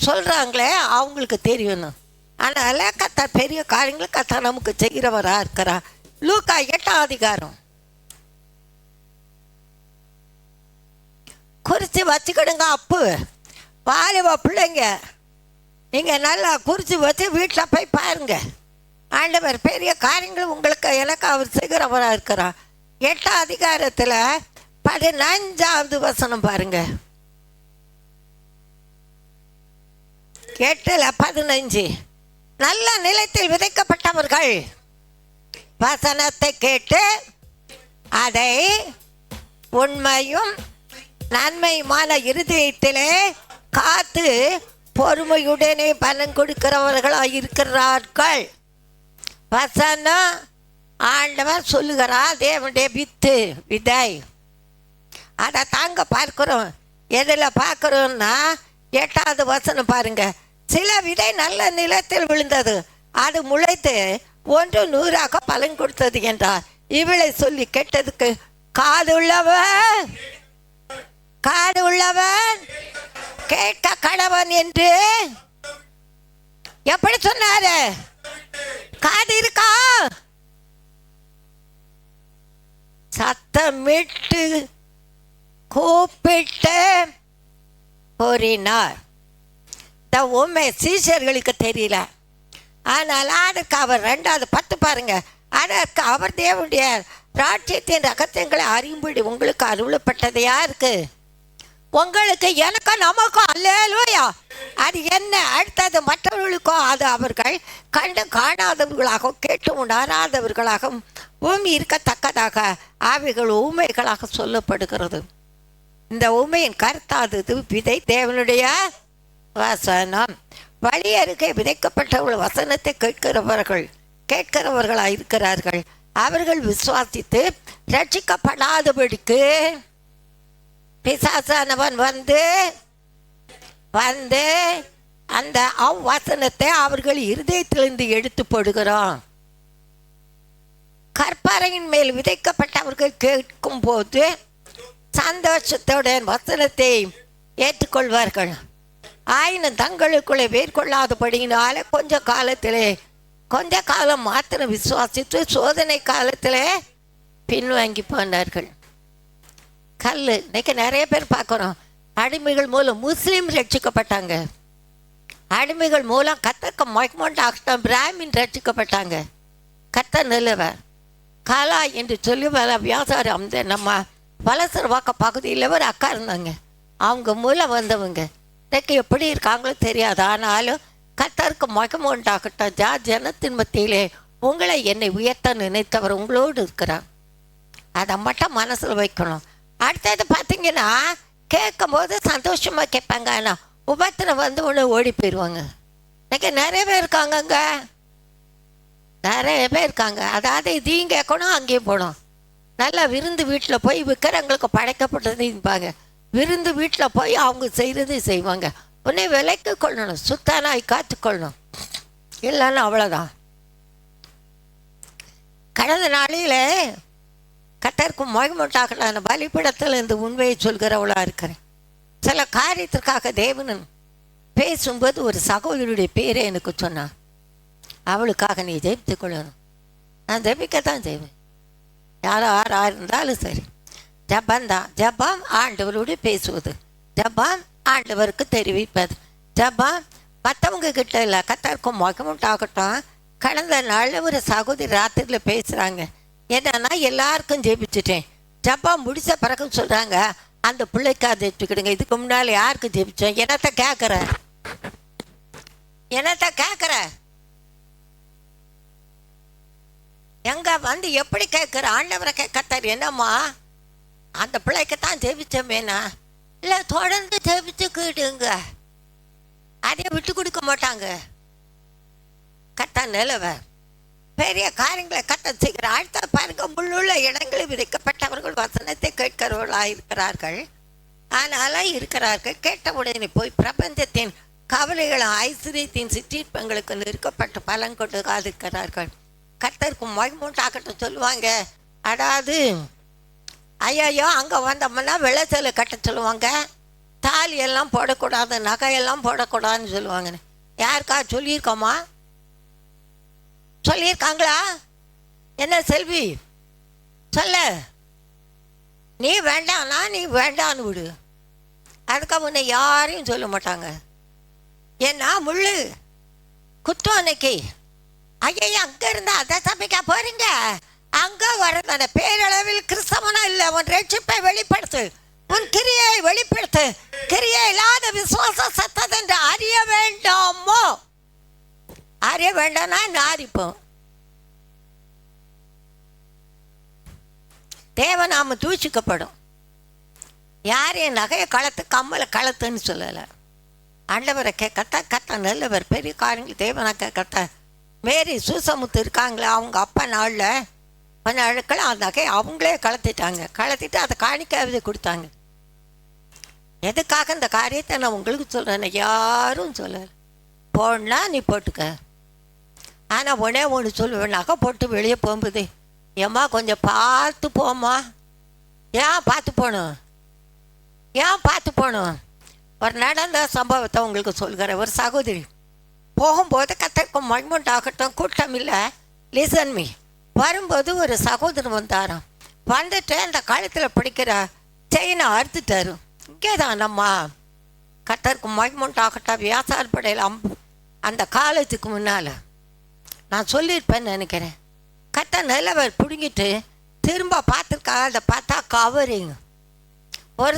சொல்கிறாங்களே அவங்களுக்கு தெரியணும். அதனால் கர்த்தர் பெரிய காரியங்களை கர்த்தர் நமக்கு செய்கிறவராக இருக்கிறார். லூக்கா 8ஆம் அதிகாரம். குறித்து வச்சுக்கிடுங்க. அப்பு வாலிப பிள்ளைங்க, நீங்கள் நல்லா குறித்து வச்சு வீட்டில் போய் பாருங்க. ஆண்டவர் பெரிய காரியங்கள் உங்களுக்கு எனக்கு அவர் செய்கிறவராக இருக்கிறார். 8ஆம் அதிகாரத்தில் 15வது வசனம் பாருங்க. 8:15. நல்ல நிலத்தில் விதைக்கப்பட்டவர்கள் வசனத்தை கேட்டு அதை உண்மையும் நன்மையுமான இருதயத்திலே காத்து பொறுமையுடனே பலன் கொடுக்கிறவர்களாக இருக்கிறார்கள். வசனம் ஆண்டவர் சொல்லுகிறார். தேவனுடைய விதை அதை தாங்க பார்க்கிறோம். எதில் பார்க்குறோன்னா 8வது வசனம் பாருங்க. சில விதை நல்ல நிலத்தில் விழுந்தது, அது முளைத்து ஒன்று 100 பலன் கொடுத்தது என்றார். இவளை சொல்லி கேட்டதுக்கு காது உள்ளவன் கேட்க கடவன் என்று எப்படி சொன்னாரு? காது இருக்கா? சத்தமிட்டு கூப்பிட்டு கூறினார். இந்த உண்மை சீஷர்களுக்கு தெரியல. ஆனால் அதற்கு அவர் 2வது 10 பாருங்க. அதற்கு அவர் தேவனுடைய ராஜ்யத்தின் ரகசியங்களை அறியும்படி உங்களுக்கு அருளப்பட்டது யாருக்கு? உங்களுக்கு, எனக்கு, நமக்கும். அல்லேலூயா. அது என்ன? அடுத்தது மற்றவர்களுக்கோ அது அவர்கள் கண்டு காணாதவர்களாகவும் கேட்டு உணராதவர்களாகவும் பூமி இருக்கத்தக்கதாக அவைகள் ஊமைகளாக சொல்லப்படுகிறது. இந்த ஊமையின் கருத்தாதது விதை தேவனுடைய வசனம். வழி அருகே விதைக்கப்பட்டவர்கள் வசனத்தை கேட்கிறவர்களாக இருக்கிறார்கள். அவர்கள் விசுவாசித்து ரட்சிக்கப்படாதபடிக்கு பிசாசானவன் வந்து அந்த அவ்வசனத்தை அவர்கள் இருதயத்திலிருந்து எடுத்து போடுகிறான். கற்பறையின் மேல் விதைக்கப்பட்டவர்கள் கேட்கும் போது சந்தோஷத்துடன் வசனத்தை ஏற்றுக்கொள்வார்கள். ஆயினும் தங்களுக்குள்ளே மேற்கொள்ளாதபடியினால கொஞ்ச காலம் மாத்திரம் விசுவாசித்து சோதனை காலத்தில் பின்வாங்கி போனார்கள். இன்னைக்கு நிறைய பேர் பார்க்குறோம். அடிமைகள் மூலம் முஸ்லீம் ரட்சிக்கப்பட்டாங்க. அடிமைகள் மூலம் கத்தக்க மொய்மொண்டாகட்டும் பிராமின் ரட்சிக்கப்பட்டாங்க. கத்த நிலவர் காலா என்று சொல்லி வியாசாரம் அந்த நம்ம வலசரவாக்க பகுதியில் ஒரு அக்கா இருந்தாங்க. அவங்க மூலம் வந்தவங்க இன்னைக்கு எப்படி இருக்காங்களோ தெரியாது. ஆனாலும் கத்தருக்கு மகிமை உண்டாகட்டும். ஜனத்தின் மத்தியிலே உங்களை என்னை உயர்த்த நினைத்தவர் உங்களோடு இருக்கிறார். அதை மட்டும் மனசில் வைக்கணும். அடுத்தது பார்த்தீங்கன்னா கேட்கும் போது சந்தோஷமாக கேட்பாங்க. ஆனால் உபத்திரம் வந்து ஒன்று ஓடி போயிடுவாங்க. இன்னைக்கு நிறைய பேர் இருக்காங்கங்க, நிறைய பேர் இருக்காங்க. அதாவது இதையும் கேட்கணும் அங்கேயும் போகணும். நல்லா விருந்து வீட்டில் போய் விற்கிறவங்களுக்கு படைக்கப்பட்டது இருப்பாங்க. விருந்து வீட்டில் போய் அவங்க செய்கிறது செய்வாங்க. உடனே விலைக்கு கொள்ளணும், சுத்தானாய் காத்துக்கொள்ளணும். இல்லைன்னா அவ்வளோதான். கடந்த நாளில் கத்தருக்கு மகிமுண்டாகலான பலிப்பிடத்தில் இந்த உண்மையை சொல்கிறவளாக இருக்கிறேன். சில காரியத்திற்காக தேவனன் பேசும்போது ஒரு சகோதரியுடைய பேரை எனக்கு சொன்னான். அவளுக்காக நீ ஜெபித்து கொள்ளணும். நான் ஜெபிக்கத்தான் செய்வேன். யாராக இருந்தாலும் சரி. ஜபந்தான். ஜபம் ஆண்டவரோடு பேசுவது. ஜபம் ஆண்டவருக்கு தெரிவிப்பது. ஜபம் மற்றவங்க கிட்ட இல்லை, கத்தருக்கும் மகிமுண்டாகட்டும். கடந்த நாளில் ஒரு சகோதரி ராத்திரியில் பேசுகிறாங்க. என்னன்னா எல்லாருக்கும் ஜெபிச்சுட்டேன். ஜபம் முடித்த பிறகு சொல்கிறாங்க அந்த பிள்ளைக்காக ஜெபிச்சுக்கிடுங்க. இதுக்கு முன்னால் யாருக்கு ஜெபிச்சோம்? என்னத்தை கேட்குற எங்க வந்து எப்படி கேட்குற? ஆண்டவரை கேட்கத்தார். என்னம்மா அந்த பிள்ளைக்கு தான் ஜெபிச்சோமேனா? இல்லை தொடர்ந்து ஜெபிச்சுக்கிடுங்க. அதே விட்டு கொடுக்க மாட்டாங்க. கத்தா நிலவை பெரிய காரியங்களை கத்த செய்கிற. அடுத்த பாருங்க, முள்ளுள்ள இடங்களில் விதைக்கப்பட்டவர்கள் வசனத்தை கேட்கிறவர்களாக இருக்கிறார்கள். ஆனாலும் இருக்கிறார்கள். கேட்ட உடனே போய் பிரபஞ்சத்தின் கவலைகளும் ஐஸ்வர்யத்தின் சிற்றின்பங்களுக்கு நெருக்கப்பட்டு பலன் கொண்டு காதிருக்கிறார்கள். கத்தருக்கு மகிமுண்டாகட்டும் சொல்லுவாங்க. அதாவது ஐயோ அங்கே வந்தோம்னா விளைச்சலை கட்ட சொல்லுவாங்க. தாலியெல்லாம் போடக்கூடாது, நகையெல்லாம் போடக்கூடாதுன்னு சொல்லுவாங்க. யாருக்கா சொல்லியிருக்கோமா? சொல்லியிருக்காங்களா? என்ன செல்வி சொல்ல? நீ வேண்டாம்னா நீ வேண்டான்னு விடு. அதுக்கு முன்னே யாரையும் சொல்ல மாட்டாங்க. ஏன்னா முள்ளு குத்தம் அன்னைக்கு. ஐயா அங்கே இருந்தா அதை சமைக்க போறீங்க. அங்கே வரதான பேரளவில் கிறிஸ்தவனா இல்லை. உன் ரட்சிப்பை வெளிப்படுத்து, உன் கிரியை வெளிப்படுத்து. கிரியை இல்லாத விசுவாச சத்ததென்று அறிய வேண்டாமோ? அறிய வேண்டாம்னா நாரிப்போம். தேவநாம தூஷிக்கப்படும். யாரையும் நகையை களத்து கம்மலை களத்துன்னு சொல்லலை. ஆண்டவரை கத்த நல்லவர். பெரிய காரியங்கள் தேவனா கேட்கத்த. மேரி சூசமுத்து இருக்காங்களே, அவங்க அப்பா நாளில் கொஞ்சம் அழுக்கள் அந்த நகையை அவங்களே கலத்திட்டு அதை காணிக்காவது கொடுத்தாங்க. எதுக்காக இந்த காரியத்தை நான் உங்களுக்கு சொல்கிறேன்? யாரும் சொல்லலை. போடனா நீ போட்டுக்க. ஆனால் உடனே ஒன்று சொல்லுவேன், நகை போட்டு வெளியே போகும்போது, ஏம்மா கொஞ்சம் பார்த்து போம்மா. ஏன் பார்த்து போகணும்? ஏன் பார்த்து போகணும்? ஒரு நடந்த சம்பவத்தை உங்களுக்கு சொல்கிறேன். ஒரு சகோதரி போகும்போது கத்தருக்கும் மண்மூண்ட் ஆகட்டும், கூட்டம் இல்லை, லிசன் மீ. வரும்போது ஒரு சகோதரன் வந்தாராம். வந்துட்டு அந்த கழுத்தில் பிடிக்கிற செயினை அறுத்துட்டாரு. இங்கே தான் நம்ம கத்தருக்கு மண்மூண்ட் ஆகட்டும் வியாசாரப்படையில் அந்த காலேஜுக்கு முன்னால் நான் சொல்லியிருப்பேன்னு நினைக்கிறேன். கத்த நிலவர் பிடுங்கிட்டு திரும்ப பார்த்துருக்கா. அதை பார்த்தா கவரிங் ஒரு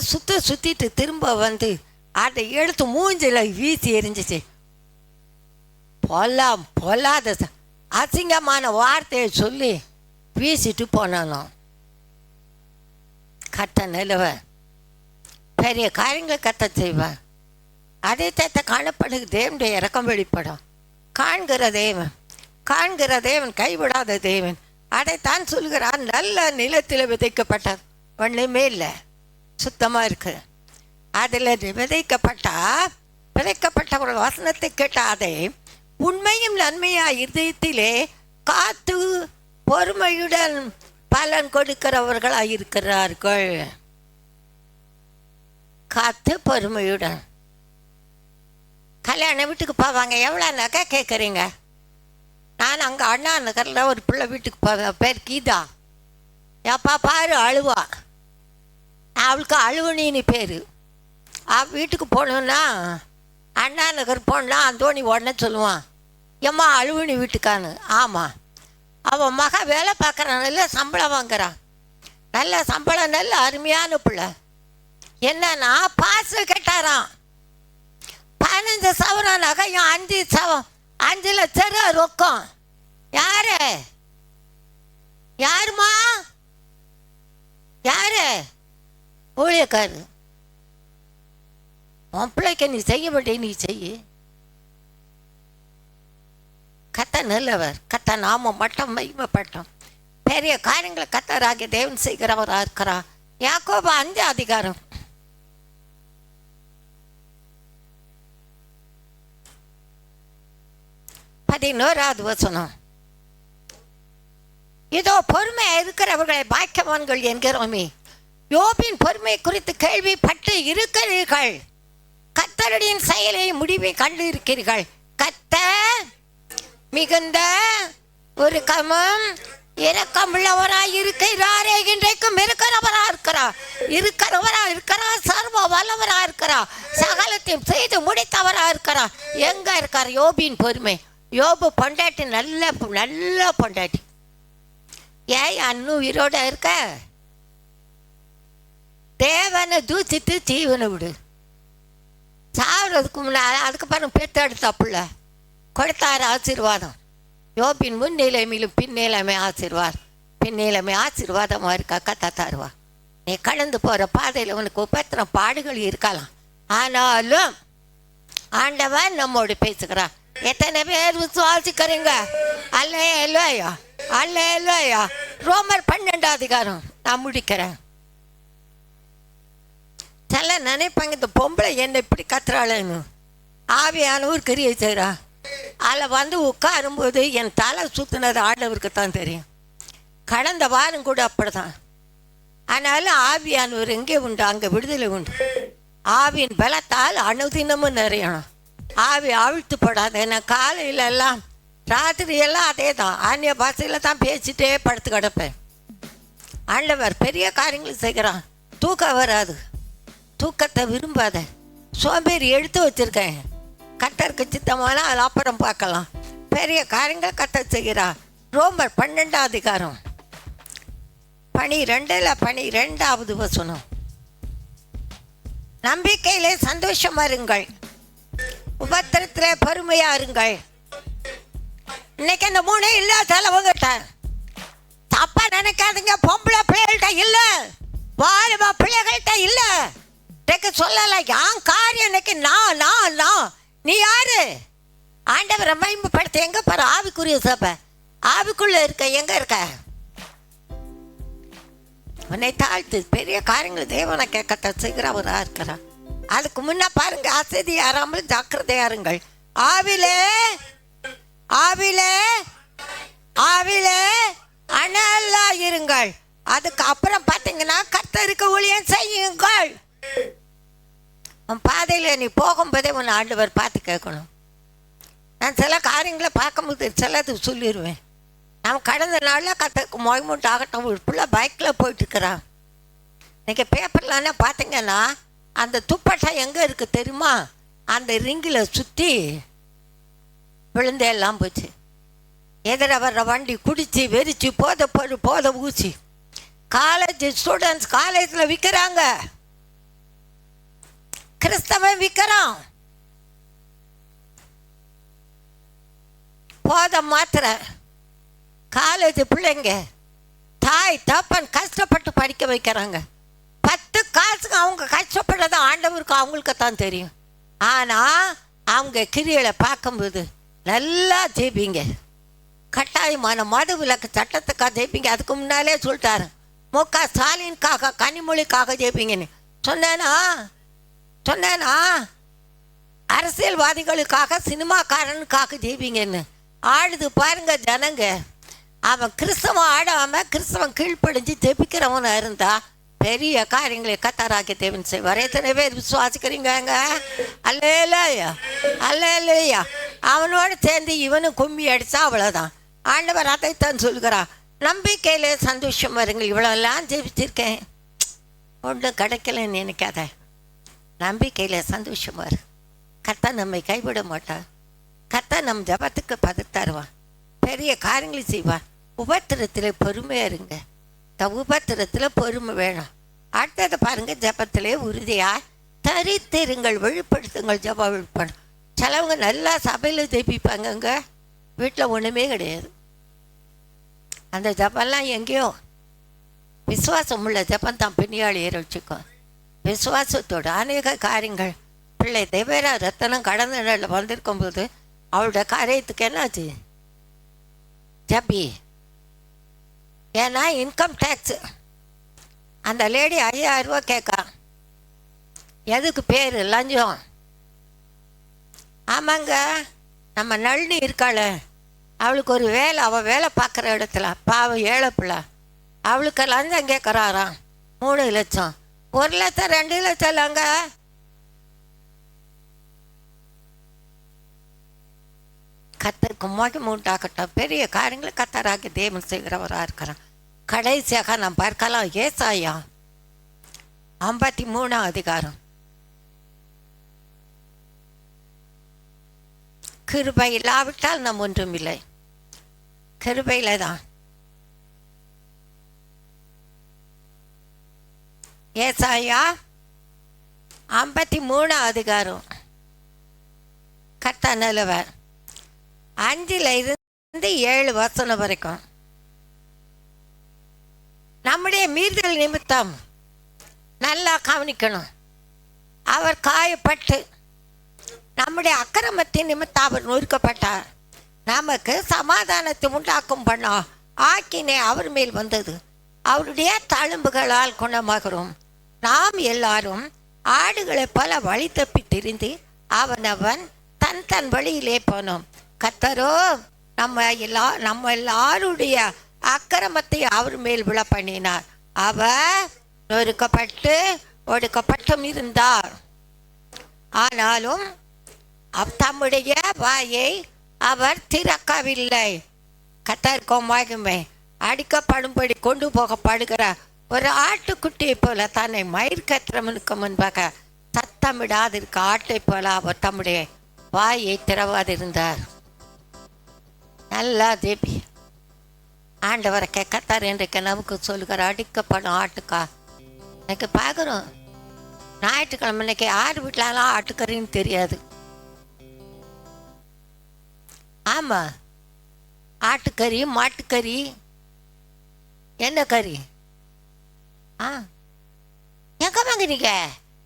சுற்றிட்டு திரும்ப வந்து அதை எடுத்து மூஞ்சில் வீசி எரிஞ்சிச்சு. பொல்லாத அசிங்கமான வார்த்தையை சொல்லி வீசிட்டு போனாலும். கத்த நிலவர் பெரிய காரியங்களை கத்த செய்வார். அதே தத்த காணப்படுது தேவனுடைய இறக்கம் வெளிப்படும். காண்கிற தேவன் கைவிடாத தேவன். அதைத்தான் சொல்கிறார், நல்ல நிலத்தில் விதைக்கப்பட்டது ஒன்றுமே இல்லை, சுத்தமாக இருக்கு. அதில் விதைக்கப்பட்டவர்கள் வசனத்தை கேட்டாதே உண்மையும் நன்மையாக இதயத்திலே காத்து பொறுமையுடன் பலன் கொடுக்கிறவர்களாக இருக்கிறார்கள். காத்து பொறுமையுடன் கல்யாண வீட்டுக்கு போவாங்க. எவ்வளோ நகை கேட்குறீங்க? நான் அங்கே அண்ணா நகரில் ஒரு பிள்ளை வீட்டுக்கு போவேன், பேர் கீதா. எப்பா பாரு அழுவா, அவளுக்கு அழுவணின்னு பேர். வீட்டுக்கு போகணுன்னா அண்ணா நகர் போனா அந்தோணி உடனே சொல்லுவான், எம்மா அழுவணி வீட்டுக்கான்னு. ஆமாம், அவன் மக வேலை பார்க்குறான், நல்ல சம்பளம் வாங்குறான், நல்ல சம்பளம், நல்ல அருமையான பிள்ளை. என்னன்னா பாசு கேட்டாராம். 15 சவரம் நகையும் 5 லட்சம் ரூபா ரொக்கம். யாருமா? யாரு? ஊழியக்காரு. உன் பிள்ளைக்கு நீ செய்ய வேண்டிய நீ செய்ய. கத்த நல்லவர், கத்த நாம மட்டும் மகிமைப்பட்டோம். பெரிய காரியங்களை கத்தராகிய தேவன் செய்கிறவராக இருக்கிறார். யாக்கோபு 5 அதிகாரம் 11வது வசனம். இதோ பொறுமையா இருக்கிறவர்களை பாக்கியவான்கள் என்கிறோமே. யோபின் பொறுமை குறித்து கேள்விப்பட்டு இருக்கிறீர்கள், கர்த்தருடைய செயலை முடிவை கண்டு இருக்கிறீர்கள். கர்த்தர் மிகுந்த ஒரு கமம் இரக்கமுள்ளவராய் இருக்கிறாரே, இன்றைக்கும் இருக்கிறவரா இருக்கிறார், சர்வ வல்லவரா இருக்கிறார், சகலத்தையும் செய்து முடித்தவரா இருக்கிறார். எங்க இருக்கார் யோபின் பொறுமை? யோபு பொண்டாட்டி நல்ல பொண்டாட்டி. ஏன் அண்ணு உயிரோட இருக்க? தேவனை தூச்சிட்டு ஜீவனை விடு. சாவறதுக்கு முன்னாடி அதுக்கு பாருங்க பெத்தெடுத்த பிள்ளை கொடுத்தாரு ஆசீர்வாதம். யோபின் முன்னிலைமையிலும் பின்னிலைமை ஆசீர்வாதமாக இருக்கா கத்தா தருவா. நீ கடந்து போகிற பாதையில் உனக்கு உபத்திரம் பாடுகள் இருக்கலாம், ஆனாலும் ஆண்டவன் நம்மோடு பேசுகிறான். எத்தனை பேர் விசுவாசிக்கிறீங்க? அல்லேலூயா, அல்லேலூயா. ரோமர் 12 அதிகாரம் நான் முடிக்கிறேன். சில நினைப்பாங்க இந்த பொம்பளை என்ன இப்படி கத்துறாளேன்னு. ஆவியானவர் கிரியை செய்கிறா. அதில் வந்து உட்காரும்போது என் தலை சுற்றினது ஆண்டவருக்கு தான் தெரியும். கடந்த வாரம் கூட அப்படிதான். ஆனாலும் ஆவியானவர் எங்கே உண்டு அங்கே விடுதலை உண்டு. ஆவியின் பலத்தால் அனுதினமும் நிறையணும். ஆவி அவிழ்த்துப்படாது. ஏன்னா காலையில எல்லாம் ராத்திரி எல்லாம் அதே தான் ஆன்ய பாஷையில் தான் பேசிட்டே படுத்து கிடப்பேன். ஆண்டவர் பெரிய காரியங்கள் செய்கிறான். தூக்கம் வராது, தூக்கத்தை விரும்பாத. சோம்பேறி எடுத்து வச்சிருக்கேன். கர்த்தருக்கு சித்தமான அது அப்புறம் பார்க்கலாம். பெரிய காரியங்கள் கர்த்தர் செய்கிறார். ரோமர் 12 அதிகாரம் 12வது வசனம். நம்பிக்கையிலே சந்தோஷமா இருங்கள், உபத்திரத்திலே பொறுமையா இருங்கள். இன்னைக்கு அந்த 3 இல்ல தலைவங்கிட்ட தப்பா நினைக்காதீங்க. பொம்பளை பிள்ளைகள்கிட்ட இல்ல, வாலிப பிள்ளைகள்கிட்ட இல்ல. சொல்லல யான் காரியம் இன்னைக்கு நான் நீ யாரு? ஆண்டவரை மகிமைப்படுத்த எங்க பாரு. ஆவிக்குரிய சபை ஆவிக்குள்ள இருக்க, எங்க இருக்க? உன்னை தாழ்த்து பெரிய காரியங்கள் தேவனை கேட்கத்த செய்கிறவரா இருக்கிறார். அதுக்கு முன்ன பாருங்க, அசதியாராமல் ஜாக்கிரதையாருங்கள். ஆவிலே ஆவிலே அனலா இருங்கள். அதுக்கு அப்புறம் பார்த்தீங்கன்னா கர்த்தருக்கு ஊழியம் செய்யுங்கள். உன் பாதையில் நீ போகும்போதே உன் ஆண்டவர் பார்த்து கேட்கணும். நான் சில காரியங்களை பார்க்கும்போது சிலது சொல்லிடுவேன். நான் கடந்த நாளில் கர்த்தருக்கு மொய்மூட்டு ஆகட்டும் பிள்ளை பைக்கில் போயிட்டுருக்கிறான். இன்றைக்கி பேப்பர்லான்னு பார்த்தீங்கன்னா அந்த துப்பட்டா எங்கே இருக்குது தெரியுமா? அந்த ரிங்கில் சுற்றி விழுந்தே எல்லாம் போச்சு. எதிர வர்ற வண்டி குடிச்சு வெறிச்சு போதை ஊசி. காலேஜ் ஸ்டூடெண்ட்ஸ் காலேஜில் விற்கிறாங்க, கிறிஸ்தவன் விற்கிறான். போதை மாத்திரை. காலேஜ் பிள்ளைங்க தாய் தப்பன் கஷ்டப்பட்டு படிக்க வைக்கிறாங்க. 10 காசுக்கு அவங்க கஷ்டப்படுறது ஆண்டவருக்கு அவங்களுக்கு தான் தெரியும். ஆனால் அவங்க கிரிகளை பார்க்கும்போது நல்லா ஜெயிப்பீங்க. கட்டாயமான மது விலக்கு சட்டத்துக்காக ஜெயிப்பீங்க. அதுக்கு முன்னாலே சொல்லிட்டாரு, முக ஸ்டாலினுக்காக கனிமொழிக்காக ஜெயிப்பீங்கன்னு சொன்னேனா அரசியல்வாதிகளுக்காக சினிமாக்காரனுக்காக ஜெயிப்பீங்கன்னு. ஆடுது பாருங்க ஜனங்க. அவன் கிறிஸ்தவன் ஆடாமல் கிறிஸ்தவன் கீழ்ப்படிஞ்சு ஜெபிக்கிறவனா இருந்தா பெரிய காரியங்களை கத்தராக்கி தேவன் செய்வார். எத்தனை பேர் விசுவாசிக்கிறீங்க? அல்லேலூயா அல்லேலூயா. அவனோடு சேர்ந்து இவனும் கும்மி அடித்தா அவ்வளோதான். ஆண்டவர் அதைத்தான் சொல்கிறான், நம்பிக்கையிலே சந்தோஷம் வருங்கள். இவ்வளோலாம் ஜெபிச்சிருக்கேன், ஒன்றும் கிடைக்கலன்னு நினைக்காத. நம்பிக்கையில் சந்தோஷம் வரும். கர்த்தர் நம்மை கைவிட மாட்டார். கர்த்தர் நம் ஜபத்துக்கு பதில் தருவான், பெரிய காரியங்களை செய்வான். உபத்திரத்தில் பொறுமையாக இருங்க. இந்த உபத்திரத்தில் பொறுமை வேணும். அடுத்தது பாருங்க, ஜபத்திலே உறுதியாக தரித்திருங்கள், வெளிப்படுத்துங்கள். ஜப வெளிப்படும். சிலவங்க நல்லா சபையில் ஜெபிப்பாங்கங்க, வீட்டில் ஒன்றுமே கிடையாது. அந்த ஜபம்லாம் எங்கேயோ. விசுவாசம் உள்ள ஜபம் தான் பின்னியாளி ஏறிச்சுக்கும். விசுவாசத்தோடு அநேக காரியங்கள். பிள்ளை தேவேரா ரத்தனம் கடந்த நாளில் வந்திருக்கும் போது அவளோட காரியத்துக்கு என்னாச்சு? ஜபி. ஏன்னா இன்கம் டேக்ஸு அந்த லேடி 5000 ரூபா கேட்கா. எதுக்கு பேர்? லஞ்சம். ஆமாங்க, நம்ம நளினி இருக்காள், அவளுக்கு ஒரு வேலை, அவள் வேலை பார்க்குற இடத்துல பாவம் ஏழை பிள்ளை, அவளுக்கு லஞ்சம் கேட்குறாராம் 3 லட்சம். 1 லட்சம் 2 லட்சம் இல்லைங்க. கத்தருக்கு மகிமுண்டாகட்டும். பெரிய காரியங்களை கத்தராகி தேவன் செய்கிறவராக இருக்கிறான். கடைசியாக நாம் பார்க்கலாம் ஏசாயா 53ஆம் அதிகாரம். கிருபை இல்லாவிட்டால் நாம் ஒன்றும் இல்லை. கிருபையில தான். ஏசாயா 53ஆம் அதிகாரம். கர்த்தர் நல்லவர். 5 7 வசனம் வரைக்கும். நம்முடைய மீறுதல் நிமித்தம் நல்லா கவனிக்கணும். அவர் காயப்பட்டு நம்முடைய அக்கிரமத்தின் நிமித்தம் அவர் நொறுக்கப்பட்டார். நமக்கு சமாதானத்தை உண்டாக்கும் பண்ணா ஆக்கினே அவர் மேல் வந்தது. அவருடைய தழும்புகளால் குணமாகிறோம். நாம் எல்லாரும் ஆடுகளை பல வழி தப்பி திரிந்து அவனவன் தன் தன் வழியிலே போனோம். கர்த்தரோ நம்ம எல்லாருடைய அக்கிரமத்தை அவர் மேல் விழ பண்ணினார். அவர் நொறுக்கப்பட்டு ஒடுக்கப்பட்டும் இருந்தார். ஆனாலும் தம்முடைய வாயை அவர் திறக்கவில்லை. கர்த்தருக்கு மகிமை. அடிக்கப்படும்படி கொண்டு போகப்படுகிற ஒரு ஆட்டுக்குட்டியை போல தன்னை மயிர் கத்திரவனுக்கு முன்பாக சத்தமிடாதிருக்க ஆட்டை போல அவர் தம்முடைய வாயை திறவாதிருந்தார். நல்லா தேபி ஆண்டவரை கத்தார் இன்றைக்கு நமக்கு சொல்லுகிற அடிக்கப்படும் ஆட்டுக்கா. எனக்கு பார்க்குறோம் ஞாயிற்றுக்கிழமை இன்னைக்கு யார் வீட்டிலலாம் ஆட்டுக்கறின்னு தெரியாது. ஆமாம், ஆட்டுக்கறி மாட்டுக்கறி என்ன கறி? எங்கே வாங்கினீங்க?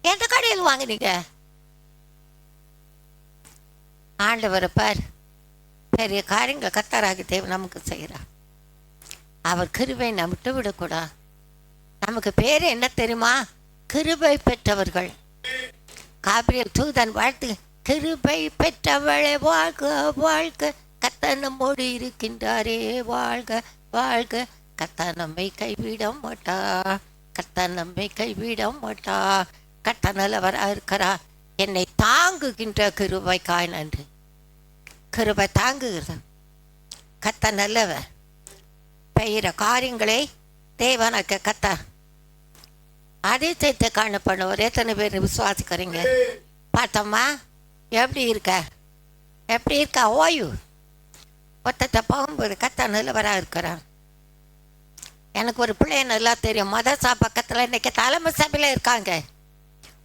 எந்த கடையில் வாங்கினீங்க? ஆண்டவரை பார், பெரிய காரியங்கள் கர்த்தராகி தேவன் நமக்கு செய்கிறார். அவர் கிருபை நம்ம விட்டு விடக்கூடாது. நமக்கு பேர் என்ன தெரியுமா? கிருபை பெற்றவர்கள். காபிரியல் தூதன் வாழ்த்து, கிருபை பெற்றவளே வாழ்க வாழ்க. கர்த்தர் கர்த்தர் நம்மோடு இருக்கின்றாரே, வாழ்க வாழ்க. கர்த்தர் நம்மை கைவிட மாட்டா, கர்த்தர் நம்மை கைவிட மாட்டா. கர்த்தர் நல்லவரா இருக்கிறா. என்னை தாங்குகின்ற கிருபைக்காய் நன்றி. கிருபை தாங்குகிறது. கர்த்தர் நல்லவர். பெய்கிற காரியங்களை தேவனுக்கு கர்த்தர் அதிசயத்தை காண பண்ணுவார். எத்தனை பேர் விசுவாசிக்கிறீங்க? பார்த்தோம்மா, எப்படி இருக்க? எப்படி இருக்கா? ஓய்வு ஒத்தத்தை போகும்போது கர்த்தர் நல்லவராக இருக்கிறான். எனக்கு ஒரு பிள்ளைய நல்லா தெரியும். மதரசா பக்கத்தில் இன்றைக்கி தலைமை சபையில் இருக்காங்க,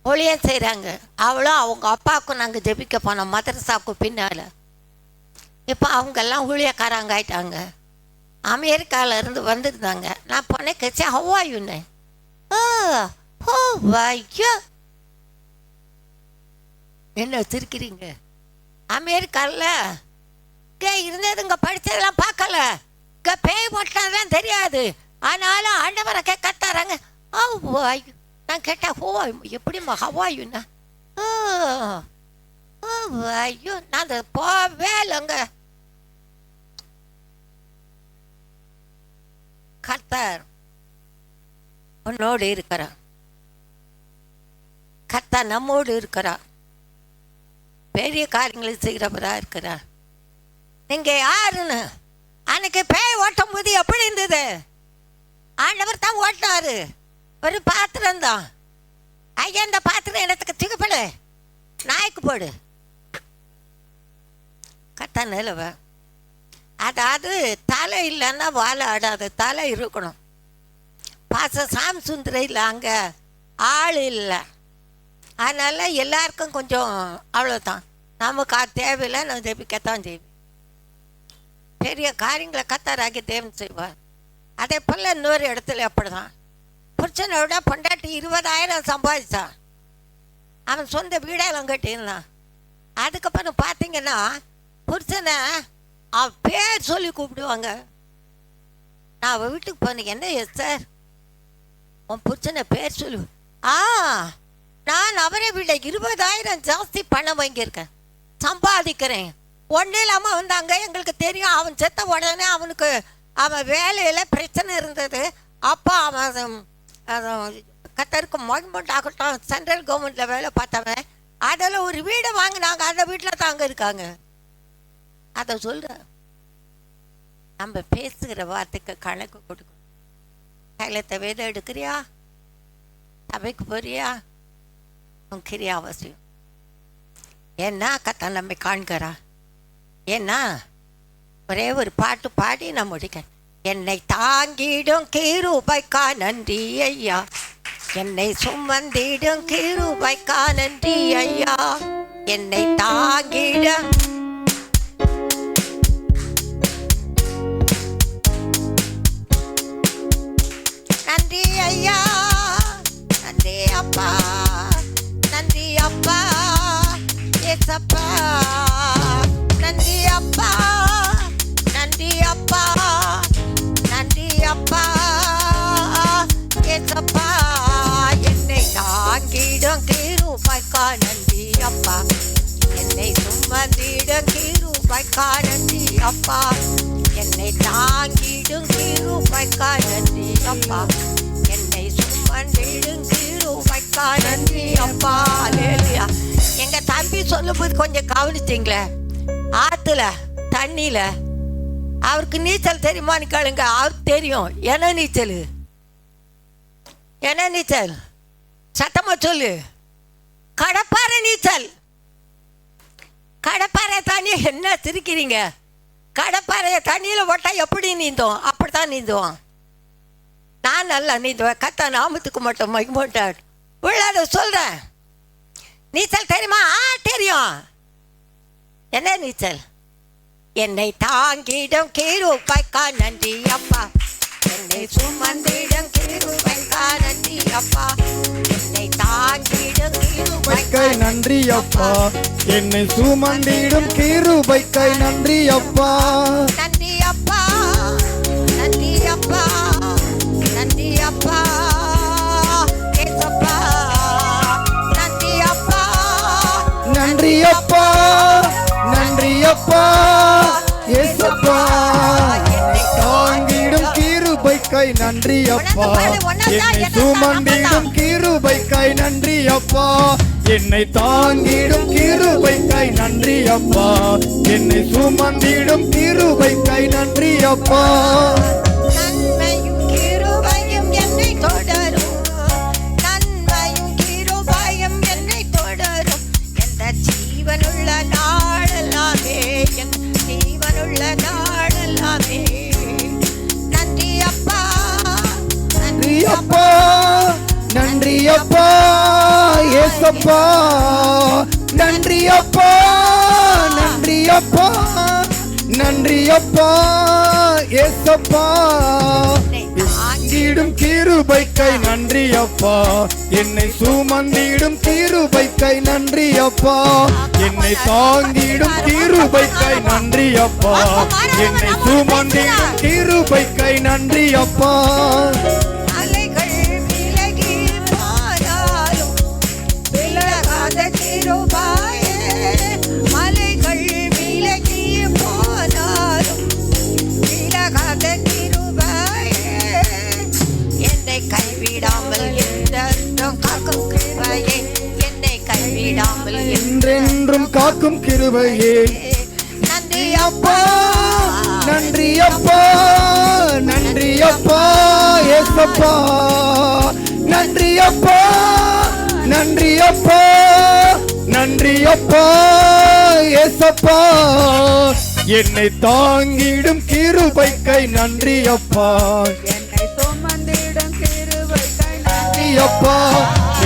ஒளியம் செய்கிறாங்க. அவளும் அவங்க அப்பாவுக்கும் நாங்கள் ஜெபிக்க போனோம் மதரசாவுக்கு பின்னால். இப்போ அவங்கெல்லாம் ஊழியக்காரங்க ஆயிட்டாங்க. அமெரிக்காவிலேருந்து வந்திருந்தாங்க. நான் போனேன், கட்சி ஹவாயுன்னு. ஓ வாய்யோ, என்ன சிரிக்கிறீங்க? அமெரிக்காவில் இங்கே இருந்தது, இங்கே படித்ததெல்லாம் பார்க்கல, இங்கே பேய் போட்டாதான் தெரியாது. ஆனாலும் ஆண்டவரை கத்தாராங்க. ஹவாயு. நான் கேட்டேன், ஹவாயு எப்படிம்மா ஹவாயுண்ணா? ஐயோ, நான் அதை போவே இல்லைங்க. கர்த்தர் உன்னோடு இருக்கிறார். கர்த்தர் நம்மோடு இருக்கிறார். பெரிய காரியங்களை செய்கிறவரா இருக்கிறார். நீங்க யாருன்னு அன்னைக்கு பேய் ஓட்டும் போது எப்படி இருந்தது? ஆண்டவர் தான் ஓட்டினாரு. ஒரு பாத்திரம் தான். ஐயா, இந்த பாத்திரம் இடத்துக்கு திகப்படு, நாய்க்கு போடு. கர்த்தர் நிலவ. அதாவது தலை இல்லைன்னா வாழை ஆடாது, தலை இருக்கணும். பாச சாம் சுந்தரம் இல்லை, அங்கே ஆள் இல்லை. அதனால் எல்லாருக்கும் கொஞ்சம் அவ்வளோதான். நமக்கு தேவையில்லை, நான் ஜெபிக்கத்தான் செய்வேன். பெரிய காரியங்களை கர்த்தராகி தேவன் செய்வார். அதே போல் இன்னொரு இடத்துல அப்படி தான். புருஷனோட பொண்டாட்டி 20,000 சம்பாதிச்சான். அவன் சொந்த வீடெல்லாம் கட்டியிருந்தான். அதுக்கப்புறம் பார்த்தீங்கன்னா புருஷனை அவன் பேர் சொல்லி கூப்பிடுவாங்க. நான் அவள் வீட்டுக்கு போனேன். என்ன சார் உன் புருஷனை பேர் சொல்லு? நான் அவரை விட 20,000 ஜாஸ்தி பணம் வாங்கியிருக்கேன், சம்பாதிக்கிறேன். ஒன்றும் இல்லாமல் வந்தாங்க. எங்களுக்கு தெரியும். அவன் செத்த உடனே அவனுக்கு அவன் வேலையில் பிரச்சனை இருந்தது. அப்போ அவன் கத்தருக்கு மகன்மெண்ட் ஆகட்டும், சென்ட்ரல் கவர்மெண்ட்டில் வேலை பார்த்தவன். அதில் ஒரு வீடு வாங்கினாங்க. அந்த வீட்டில் தாங்க இருக்காங்க. அதை சொல்கிறேன். நம்ம பேசுகிற வார்த்தைக்கு கணக்கு கொடுக்கணும். கைலத்தை வேதம் எடுக்கிறியா? சபைக்கு போறியா? உன் கிரியா அவசியம். ஏன்னா கத்த நம்மை காண்கிறா. ஏன்னா ஒரே ஒரு பாட்டு பாடி நான் முடிக்கிறேன். என்னை தாங்கிடும் கிருபைக்கா நன்றி ஐயா, என்னை சுமந்திடும் கிருபைக்கா நன்றி ஐயா, என்னை தாங்கிடும் நன்றி ஐயா, நன்றி அப்பா, நன்றி அப்பா, ஏசப்பா, நன்றி அப்பா, நன்றி அப்பா, நன்றி அப்பா, ஏசப்பா, என்னை தாங்கிடும் கிருபைக்கா நன்றி அப்பா, என்னை சுமந்திடும் கிருபைக்கா நன்றி அப்பா, என்னை தாங்கிடும் கிருபைக்கா நன்றி அப்பா, என்னை சுமந்திடும் கிருபைக்கா நன்றி அப்பா. அல்லேலூயா. எங்க தம்பி சொல்லும்போது கொஞ்சம் கவனிச்சிங்களே, ஆத்துல தண்ணியில அவருக்கு நீச்சல் தெரியுமான்னு கேளுங்க. அவருக்கு தெரியும். என்ன நீச்சல்? என்ன நீச்சல்? சத்தமா சொல்லு. கடப்பாறை நீச்சல். கடப்பாறை தண்ணி. என்ன சிரிக்கிறீங்க? கடப்பாறைய தண்ணியில் போட்டா எப்படி நீந்தோம்? அப்படித்தான் நீந்துவான். நான் நல்லா நீந்துவேன். கத்த நாமத்துக்கு மட்டும் மகிமாட்டார். உள்ளாத சொல்றேன். நீச்சல் தெரியுமா? தெரியும். என்ன நீச்சல்? என்னை தாங்கிடும் கிருபைக்கா நன்றி அப்பா, என்னை சுமந்திடும் கிருபைக்கா நன்றி அப்பா, என்னை தாங்கிடும் கிருபைக்கா நன்றி அப்பா, என்னை சுமந்திடும் கிருபைக்கா நன்றி அப்பா, நன்றி அப்பா, நன்றி அப்பா, நன்றி அப்பா, ஏசப்பா, நன்றி அப்பா, நன்றி அப்பா, நன்றி அப்பா, நன்றி அப்பா. என்னை சுமந்திடும் கிருபைக்காய் நன்றி அப்பா. என்னை தாங்கிடும் கிருபைக்காய் நன்றி அப்பா. என்னை சுமந்திடும் கிருபைக்காய் நன்றி அப்பா. நன்மையும் கிருபையும் என்னை தொடரும். நன்மையும் கிருபையும் என்னை தொடரும். எந்த ஜீவனுள்ள நாளெல்லாமே, என் ஜீவனுள்ள நாளெல்லாமே. நன்றி அப்பா, நன்றி அப்பா, நன்றி அப்பா ஏசப்பா. நன்றி அப்பா, நன்றி அப்பா, நன்றி அப்பா ஏசப்பா. தாங்கிடும் கிருபைக்காய் நன்றி அப்பா. என்னை சுமந்திடும் கிருபைக்காய் நன்றி அப்பா. என்னை தாங்கிடும் கிருபைக்காய் நன்றி அப்பா. என்னை சுமந்திடும் கிருபைக்காய் நன்றி அப்பா. அலைகள் விலகி போனாலும் விலகாத கிருபையே. மலைகள் விலகி போனாலும் விலகாத கிருபையே. என்னை கைவிடாமல் என்றென்றும் காக்கும் கிருபையே. என்னை கைவிடாமல் என்றென்றும் காக்கும் கிருபையே. நன்றி அப்பா, நன்றி அப்பா, நன்றி அப்பா ஏசப்பா. நன்றி அப்பா, நன்றி அப்பா, நன்றி அப்பா ஏசப்பா. என்னை தாங்கிடும் கிருபைக்காய் நன்றி அப்பா. என்னை சுமந்திடும் கிருபைக்காய் நன்றி அப்பா.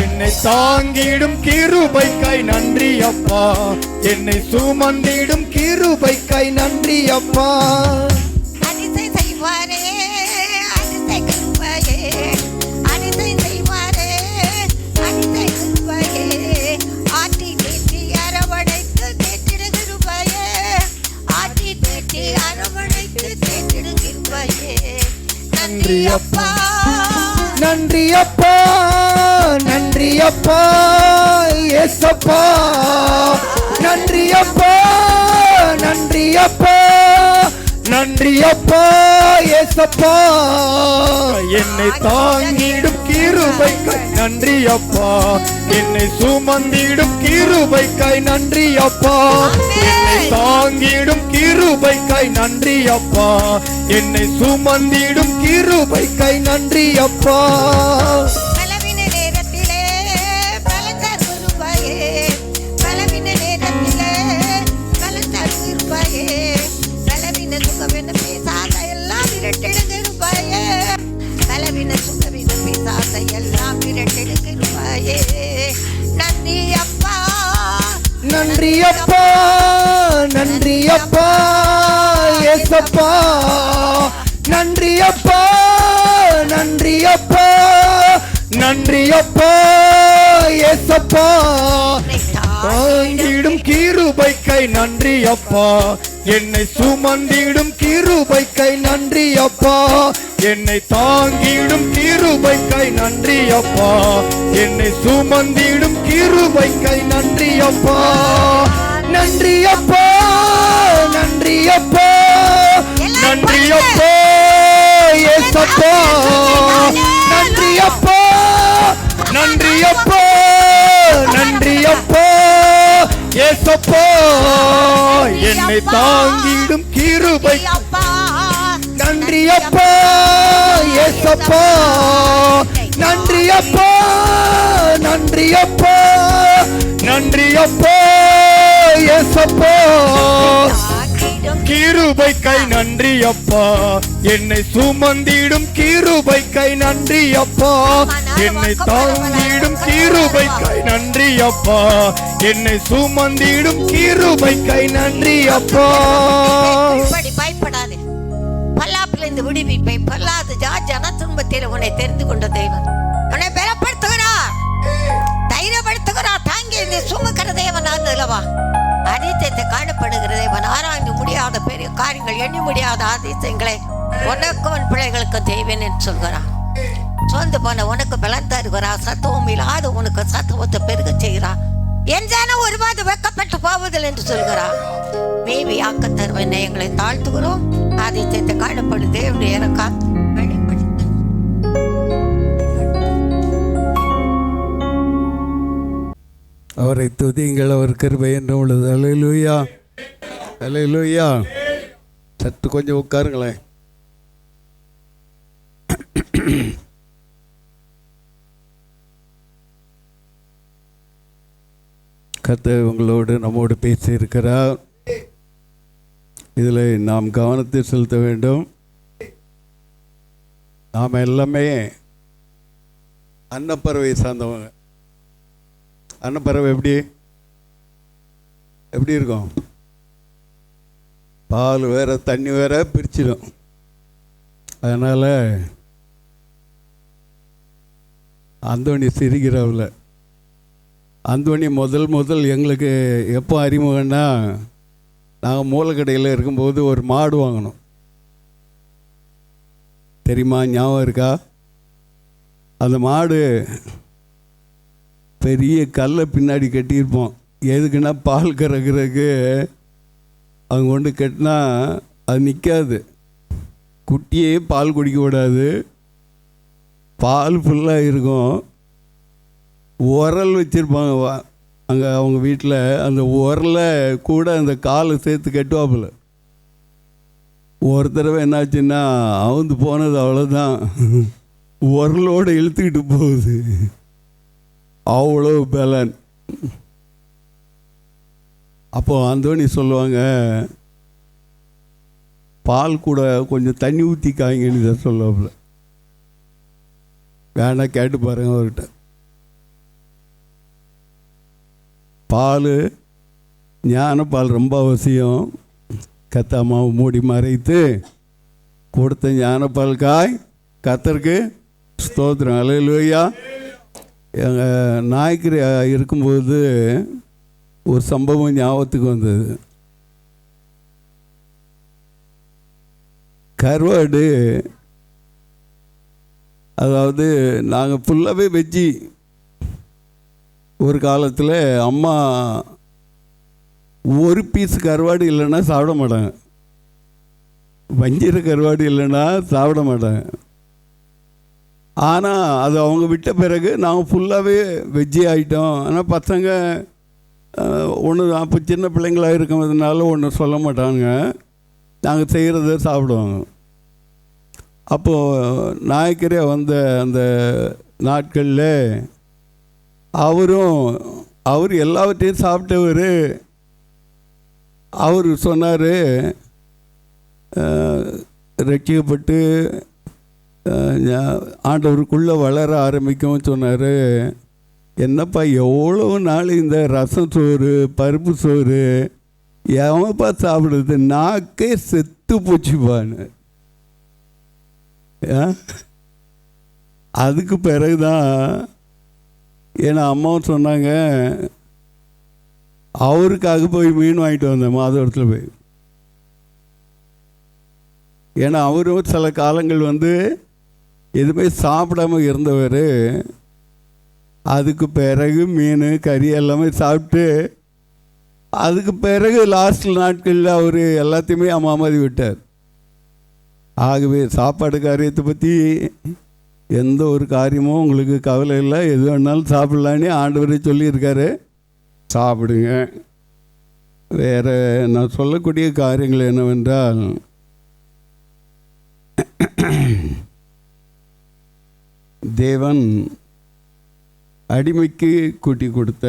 என்னை தாங்கிடும் கிருபைக்காய் நன்றி அப்பா. என்னை சுமந்திடும் கிருபைக்காய் நன்றி அப்பா. அதிசை செய்வாரே, அதிசை கிருபையே. அதிசை செய்வாரே, அதிசை கிருபையே. ஆட்டி தேற்றி அரவணைத்து தேற்றிடு கிருபையே. ஆட்டி தேற்றி அரவணைத்து தேற்றிடு கிருபையே. நன்றி அப்பா, நன்றி அப்பா, நன்றி அப்பா ஏசப்பா. நன்றி அப்பா, நன்றி அப்பா, நன்றி அப்பா ஏசப்பா. என்னை தாங்கிடும் கிருபைக்காய் நன்றி அப்பா. என்னை சுமந்திடும் கிருபைக்காய் நன்றி அப்பா. என்னை தாங்கிடும் கிருபைக்காய் நன்றி அப்பா. என்னை சுமந்திடும் கிருபைக்காய் நன்றி அப்பா. பலவின நேரத்திலே பலத்த கிருபையே. பலவின நேரத்திலே பலத்த கிருபையே. பலவின சுகவின பேசாத எல்லாம் விரட்டிடு கிருபையே. பலவின சுகவின பேசாத எல்லாம் விரட்டிடு கிருபையே. நன்றி அப்பா, நன்றி அப்பா, நன்றி அப்பா ஏசப்பா. நன்றி அப்பா, நன்றி அப்பா, நன்றி அப்பா ஏசப்பா. தாங்கிடும் கிருபைக்காய் நன்றி அப்பா. என்னை சுமந்திடும் கிருபைக்காய் நன்றி அப்பா. என்னை தாங்கிடும் கிருபைக்காய் நன்றி அப்பா. என்னை சுமந்திடும் கிருபைக்காய் நன்றி அப்பா. நன்றி அப்பா, நன்றி அப்பா, நன்றி அப்பா ஏசப்பா. நன்றி அப்பா, நன்றி அப்பா, நன்றி அப்பா ஏசப்பா. என்னை தாங்கிடும் கிருபை அப்பா. நன்றி அப்பா ஏசப்பா. நன்றி அப்பா, நன்றி அப்பா, நன்றி அப்பா ஏசப்பா. கிருபைக்காய் நன்றி அப்பா. என்னை சுமந்திடும் கிருபைக்காய் நன்றி அப்பா. என்னை தாங்கிடும் கிருபைக்காய் நன்றி அப்பா. என்னை சுமந்திடும் கிருபைக்காய் நன்றி அப்பா. பயப்படாதே, பல்லாப்பிலிருந்து விடுவிப்பை. பொல்லாத ஜன துன்பத்தில் உன்னை தெரிந்து கொண்ட தெய்வம் உன்னை பலப்படுத்துகிறார், தைரியப்படுத்துகிறார். தாங்கி இந்த சுமக்கிற தேவன் அல்லவா. அதிசயத்தை காணப்படுகிற தேவன். ஆராய்ந்து முடியாத பெரிய காரியங்கள், எண்ணி முடியாத அதிசயங்களை உனக்கும் உன் பிள்ளைகளுக்கு தேவன் என்று சொல்கிறான். சோர்ந்து போன உனக்கு பலன் தருகிறா. சத்துவம் இல்லாத உனக்கு சத்துவத்தை பெருக செய்கிறா. என்றான ஒருவாது வெக்கப்பட்டு போவதில்லை என்று சொல்கிறா. மேவி ஆக்க தருவனை எங்களை தாழ்த்துகிறோம். அதிசயத்தை காணப்படும் தேவனுடைய இறக்கா வெளிப்படும். அவரை துதியுங்கள், அவர் கிருபை என்று உள்ளது. அல்லேலூயா, அல்லேலூயா. சற்று கொஞ்சம் உட்காருங்களேன். கர்த்தர் உங்களோடு நம்மோடு பேசியிருக்கிறார். இதில் நாம் கவனத்தை செலுத்த வேண்டும். நாம் எல்லாமே அன்னப்பறவை சார்ந்தவங்க. அன்னப்பறவை எப்படி இருக்கும்? பால் வேற தண்ணி வேற பிரிச்சிடும். அதனால் அந்தோணி சிரிக்கிறவள. அந்தோணி முதல் எங்களுக்கு எப்போ அறிமுகம்னா, நாங்கள் மூலக்கடையில் இருக்கும்போது ஒரு மாடு வாங்கினோம். தெரியுமா? ஞாபகம் இருக்கா? அந்த மாடு பெரிய கல்லை பின்னாடி கட்டியிருப்போம். எதுக்குன்னா பால் கறக்கிறதுக்கு. அவங்க கொண்டு கட்டினா அது நிற்காது. குட்டியே பால் குடிக்க விடாது. பால் ஃபுல்லாக இருக்கும். உரல் வச்சுருப்பாங்க அங்கே அவங்க வீட்டில். அந்த உரலை கூட அந்த காலை சேர்த்து கட்டுவாப்பில். ஒரு தடவை என்னாச்சுன்னா அவுந்து போனது அவ்வளோதான். உரலோடு இழுத்துக்கிட்டு போகுது. அவ்வளோ பலன். அப்போது அந்தோணி சொல்லுவாங்க, பால் கூட கொஞ்சம் தண்ணி ஊற்றி காய்ங்கன்னு தான் சொல்லுவாப்புல. வேணா கேட்டு பாருங்க அவர்கிட்ட. பால், ஞான பால் ரொம்ப அவசியம். கத்தாமாவை மூடி மறைத்து கொடுத்த ஞானப்பால் காய் கர்த்தருக்கு ஸ்தோத்திரம். அல்லேலூயா. எங்கள் நாய்க்கரை இருக்கும்போது ஒரு சம்பவம் ஞாபகத்துக்கு வந்தது. கருவாடு, அதாவது நாங்கள் ஃபுல்லாகவே வெஜ்ஜி. ஒரு காலத்தில் அம்மா ஒரு பீஸ் கருவாடு இல்லைன்னா சாப்பிட மாட்டாங்க. வஞ்சிர கருவாடு இல்லைன்னா சாப்பிட மாட்டாங்க. ஆனால் அது அவங்க விட்ட பிறகு நாங்கள் ஃபுல்லாகவே வெஜ்ஜி ஆகிட்டோம். ஆனால் பசங்க ஒன்று அப்போ சின்ன பிள்ளைங்களாக இருக்கிறதுனால ஒன்று சொல்ல மாட்டாங்க. நாங்கள் செய்கிறத சாப்பிடுவாங்க. அப்போது நாயக்கரே வந்த அந்த நாட்களில் அவர் எல்லாவற்றையும் சாப்பிட்டவர். அவர் சொன்னார், ரட்சிக்கப்பட்டு ஆண்டவருக்குள்ளே வளர ஆரம்பிக்கவும் சொன்னார். என்னப்பா எவ்வளோ நாள் இந்த ரசம் சோறு பருப்பு சோறு எவன்ப்பா சாப்பிடுறது? நாக்கே செத்து போச்சுப்பான்னு. அதுக்கு பிறகுதான் ஏன்னா அம்மாவும் சொன்னாங்க, அவருக்காக போய் மீன் வாங்கிட்டு வந்தேன் மாதவரத்தில் போய். ஏன்னா அவரும் சில காலங்கள் எதுவுமே சாப்பிடாம இருந்தவர். அதுக்கு பிறகு மீன் கறி எல்லாமே சாப்பிட்டு அதுக்கு பிறகு லாஸ்ட் நாட்களில் அவர் எல்லாத்தையுமே அம்மாதி விட்டார். ஆகவே சாப்பாடு காரியத்தை பற்றி எந்த ஒரு காரியமும் உங்களுக்கு கவலை இல்லை. எது வேணாலும் சாப்பிட்லான்னு ஆண்டவரே சொல்லியிருக்காரு. சாப்பிடுங்க. வேறு நான் சொல்லக்கூடிய காரியங்கள் என்னவென்றால், தேவன் அடிமைக்கு கூட்டி கொடுத்த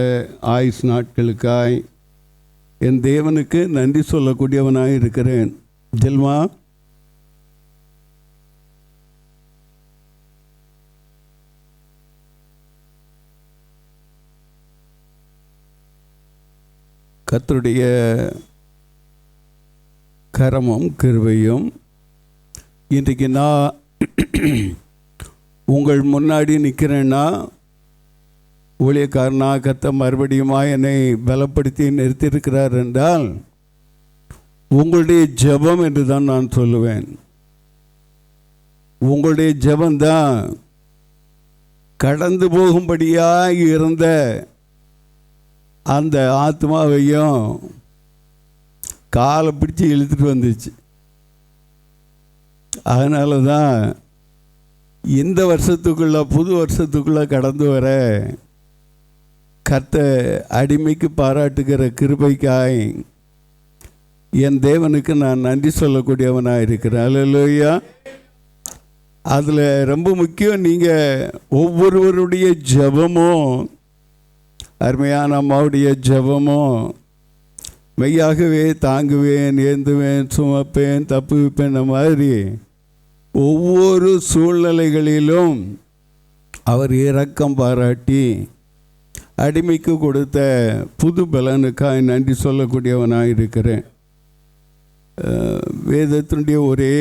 ஆயுஷ் நாட்களுக்காய் என் தேவனுக்கு நன்றி சொல்லக்கூடியவனாக இருக்கிறேன். ஜெல்மா, கர்த்தருடைய கரமும் கிருபையும் இன்றைக்கு நான் உங்கள் முன்னாடி நிற்கிறேன்னா ஊழியக்காரனாக கர்த்தர் மறுபடியும் என்னை பலப்படுத்தி நிறுத்தியிருக்கிறார் என்றால் உங்களுடைய ஜெபம் என்று தான் நான் சொல்லுவேன். உங்களுடைய ஜெபம்தான் கடந்து போகும்படியாக இருந்த அந்த ஆத்மாவையும் காலை பிடிச்சி இழுத்துட்டு வந்துச்சு. அதனால தான் இந்த வருஷத்துக்குள்ளே புது வருஷத்துக்குள்ளே கடந்து வர கர்த்தர் அடிமைக்கு பாராட்டுகிற கிருபைக்காய் என் தேவனுக்கு நான் நன்றி சொல்லக்கூடியவனாக இருக்கிறேன். அல்லேலூயா. அதில் ரொம்ப முக்கியம், நீங்கள் ஒவ்வொருவருடைய ஜெபமும், அருமையான அம்மாவுடைய ஜெபமும் மெய்யாகவே தாங்குவேன், ஏந்துவேன், சுமப்பேன், தப்புவிப்பேன் மாதிரி ஒவ்வொரு சூழ்நிலைகளிலும் அவர் இரக்கம் பாராட்டி அடிமைக்கு கொடுத்த புது பலனுக்காக நன்றி சொல்லக்கூடியவனாக இருக்கிறேன். வேதத்தினுடைய ஒரே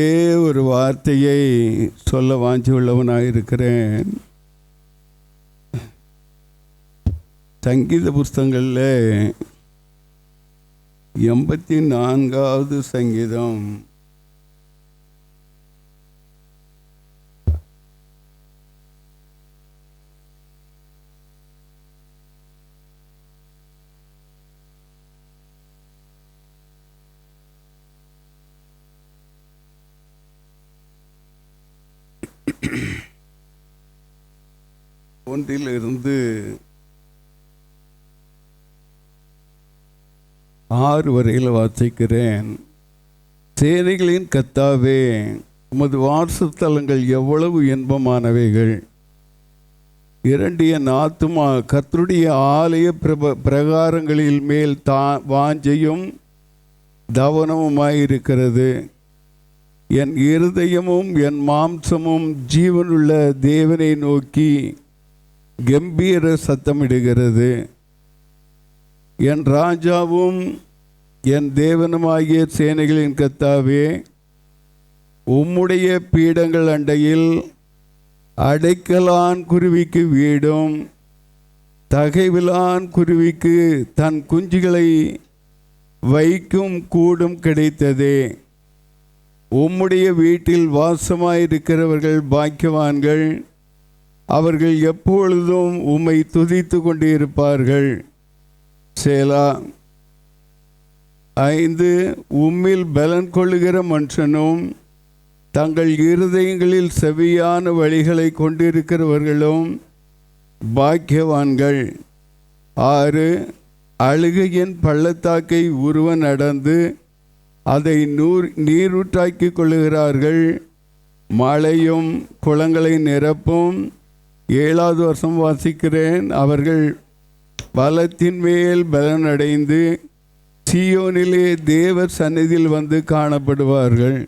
ஒரு வார்த்தையை சொல்ல வாஞ்சி உள்ளவனாக இருக்கிறேன். சங்கீத புஸ்தகங்களில் 84வது சங்கீதம் 1-6 வரையில் வாசிக்கிறேன். சேனைகளின் கர்த்தாவே, உமது வாசஸ்தலங்கள் எவ்வளவு இன்பமானவைகள். என் ஆத்துமா கர்த்தருடைய ஆலய பிரகாரங்களில் மேல் வாஞ்சையும் தவனமுமாயிருக்கிறது. என் இருதயமும் என் மாம்சமும் ஜீவனுள்ள தேவனை நோக்கி கம்பீர சத்தமிடுகிறது. என் ராஜாவும் என் தேவனுமாகிய சேனைகளின் கர்த்தாவே, உம்முடைய பீடங்கள் அண்டையில் அடைக்கலான் குருவிக்கு வீடும் தகைவிலான் குருவிக்கு தன் குஞ்சுகளை வைக்கும் கூடும் கிடைத்ததே. உம்முடைய வீட்டில் வாசமாயிருக்கிறவர்கள் பாக்கியவான்கள், அவர்கள் எப்பொழுதும் உம்மை துதித்து கொண்டிருப்பார்கள். சேலா. 5 உம்மில் பலன் கொள்ளுகிற மனுஷனும் தங்கள் இருதயங்களில் செவியான வழிகளை கொண்டிருக்கிறவர்களும் பாக்கியவான்கள். 6 அழுகையின் பள்ளத்தாக்கை உருவ நடந்து அதை நீரூற்றாக்கி கொள்ளுகிறார்கள். மழையும் குளங்களை நிரப்பும். 7வது வருஷம் வாசிக்கிறேன். அவர்கள் பலத்தின் மேல் பலனடைந்து சீயோனிலே தேவர் சந்நிதியில் வந்து காணப்படுவார்கள்.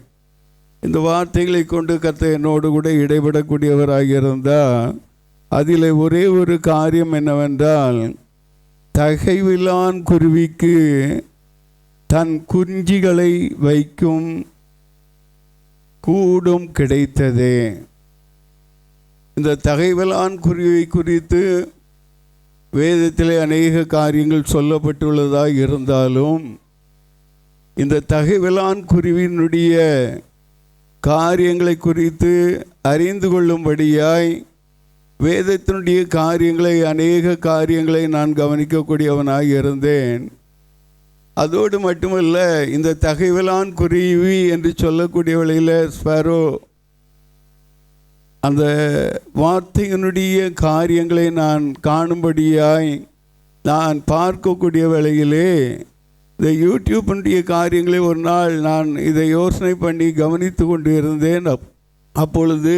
இந்த வார்த்தைகளை கொண்டு கர்த்தர் என்னோடு கூட இடைபடக்கூடியவராக இருந்தால் அதில் ஒரே ஒரு காரியம் என்னவென்றால், தகைவிலான் குருவிக்கு தன் குஞ்சுகளை வைக்கும் கூடும் கிடைத்ததே. இந்த தகைவிலான் குருவியை குறித்து வேதத்திலே அநேக காரியங்கள் சொல்லப்பட்டுள்ளதாக இருந்தாலும், இந்த தகைவிலான் குருவினுடைய காரியங்களை குறித்து அறிந்து கொள்ளும்படியாய் வேதத்தினுடைய காரியங்களை, அநேக காரியங்களை நான் கவனிக்கக்கூடியவனாக இருந்தேன். அதோடு மட்டுமல்ல, இந்த தகைவிலான் குருவி என்று சொல்லக்கூடிய வழியில் ஸ்பேரோ, அந்த வார்த்தையினுடைய காரியங்களை நான் காணும்படியாய் நான் பார்க்கக்கூடிய வேளையிலே இந்த யூடியூப்பினுடைய காரியங்களை ஒரு நாள் நான் இதை யோசனை பண்ணி கவனித்து கொண்டு இருந்தேன். அப்பொழுது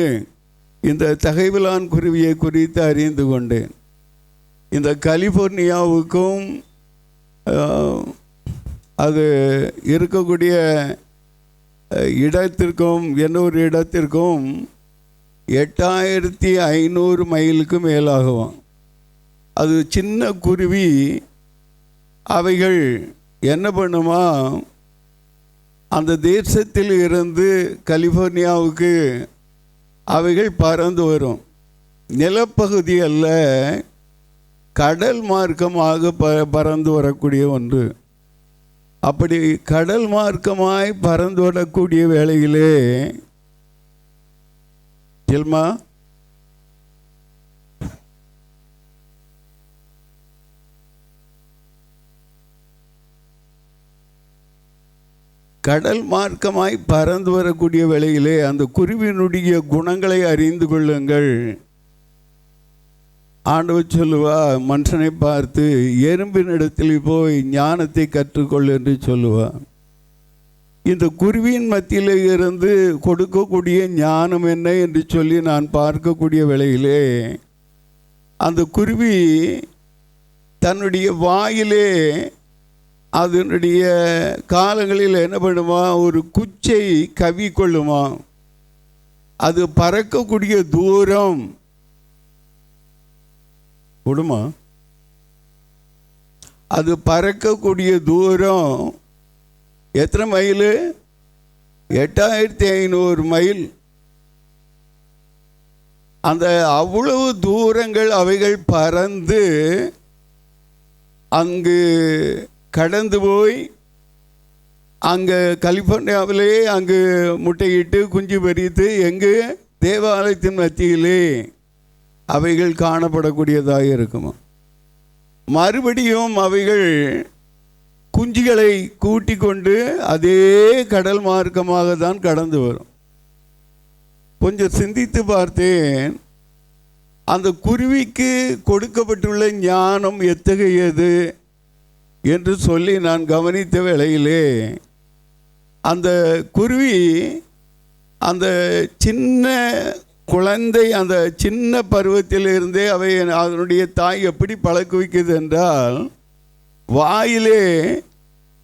இந்த தகைவிலான் குருவியை குறித்து அறிந்து கொண்டேன். இந்த கலிஃபோர்னியாவுக்கும் அது இருக்கக்கூடிய இடத்திற்கும் இன்னொரு இடத்திற்கும் 8500 மைலுக்கு மேலாகும். அது சின்ன குருவி. அவைகள் என்ன பண்ணுமா, அந்த தேசத்தில் இருந்து கலிஃபோர்னியாவுக்கு அவைகள் பறந்து வரும். நிலப்பகுதி அல்ல, கடல் மார்க்கமாக பறந்து வரக்கூடிய ஒன்று. அப்படி கடல் மார்க்கமாய் பறந்து வரக்கூடிய வேளையிலே ஜெல்மா கடல் மார்க்கமாய் பறந்து வரக்கூடிய வேளையிலே அந்த குருவினுடைய குணங்களை அறிந்து கொள்ளுங்கள். ஆண்டவர் சொல்லுவா, மனுஷனை பார்த்து எறும்பினிடத்தில் போய் ஞானத்தை கற்றுக்கொள் என்று சொல்லுவா. இந்த குருவியின் மத்தியில் இருந்து கொடுக்கக்கூடிய ஞானம் என்ன என்று சொல்லி நான் பார்க்கக்கூடிய வேளையிலே, அந்த குருவி தன்னுடைய வாயிலே அதனுடைய காலங்களில் என்ன பண்ணுமா, ஒரு குச்சை கவி கொள்ளுமா. அது பறக்கக்கூடிய தூரம் விடுமா, அது பறக்கக்கூடிய தூரம் எத்தனை மைல்? 8500 மைல். அந்த அவ்வளவு தூரங்கள் அவைகள் பறந்து அங்கு கடந்து போய் அங்கே கலிஃபோர்னியாவிலே அங்கு முட்டையிட்டு குஞ்சு பறித்து எங்கு தேவாலயத்தின் மத்தியிலே அவைகள் காணப்படக்கூடியதாக இருக்குமா. மறுபடியும் அவைகள் குஞ்சுகளை கூட்டி கொண்டு அதே கடல் மார்க்கமாக தான் கடந்து வரும். கொஞ்சம் சிந்தித்து பார்த்தேன், அந்த குருவிக்கு கொடுக்கப்பட்டுள்ள ஞானம் எத்தகையது என்று சொல்லி நான் கவனித்த வேளையிலே, அந்த குருவி அந்த சின்ன குழந்தை அந்த சின்ன பருவத்திலிருந்தே அவை அதனுடைய தாய் எப்படி பழக்குவிக்குது என்றால், வாயிலே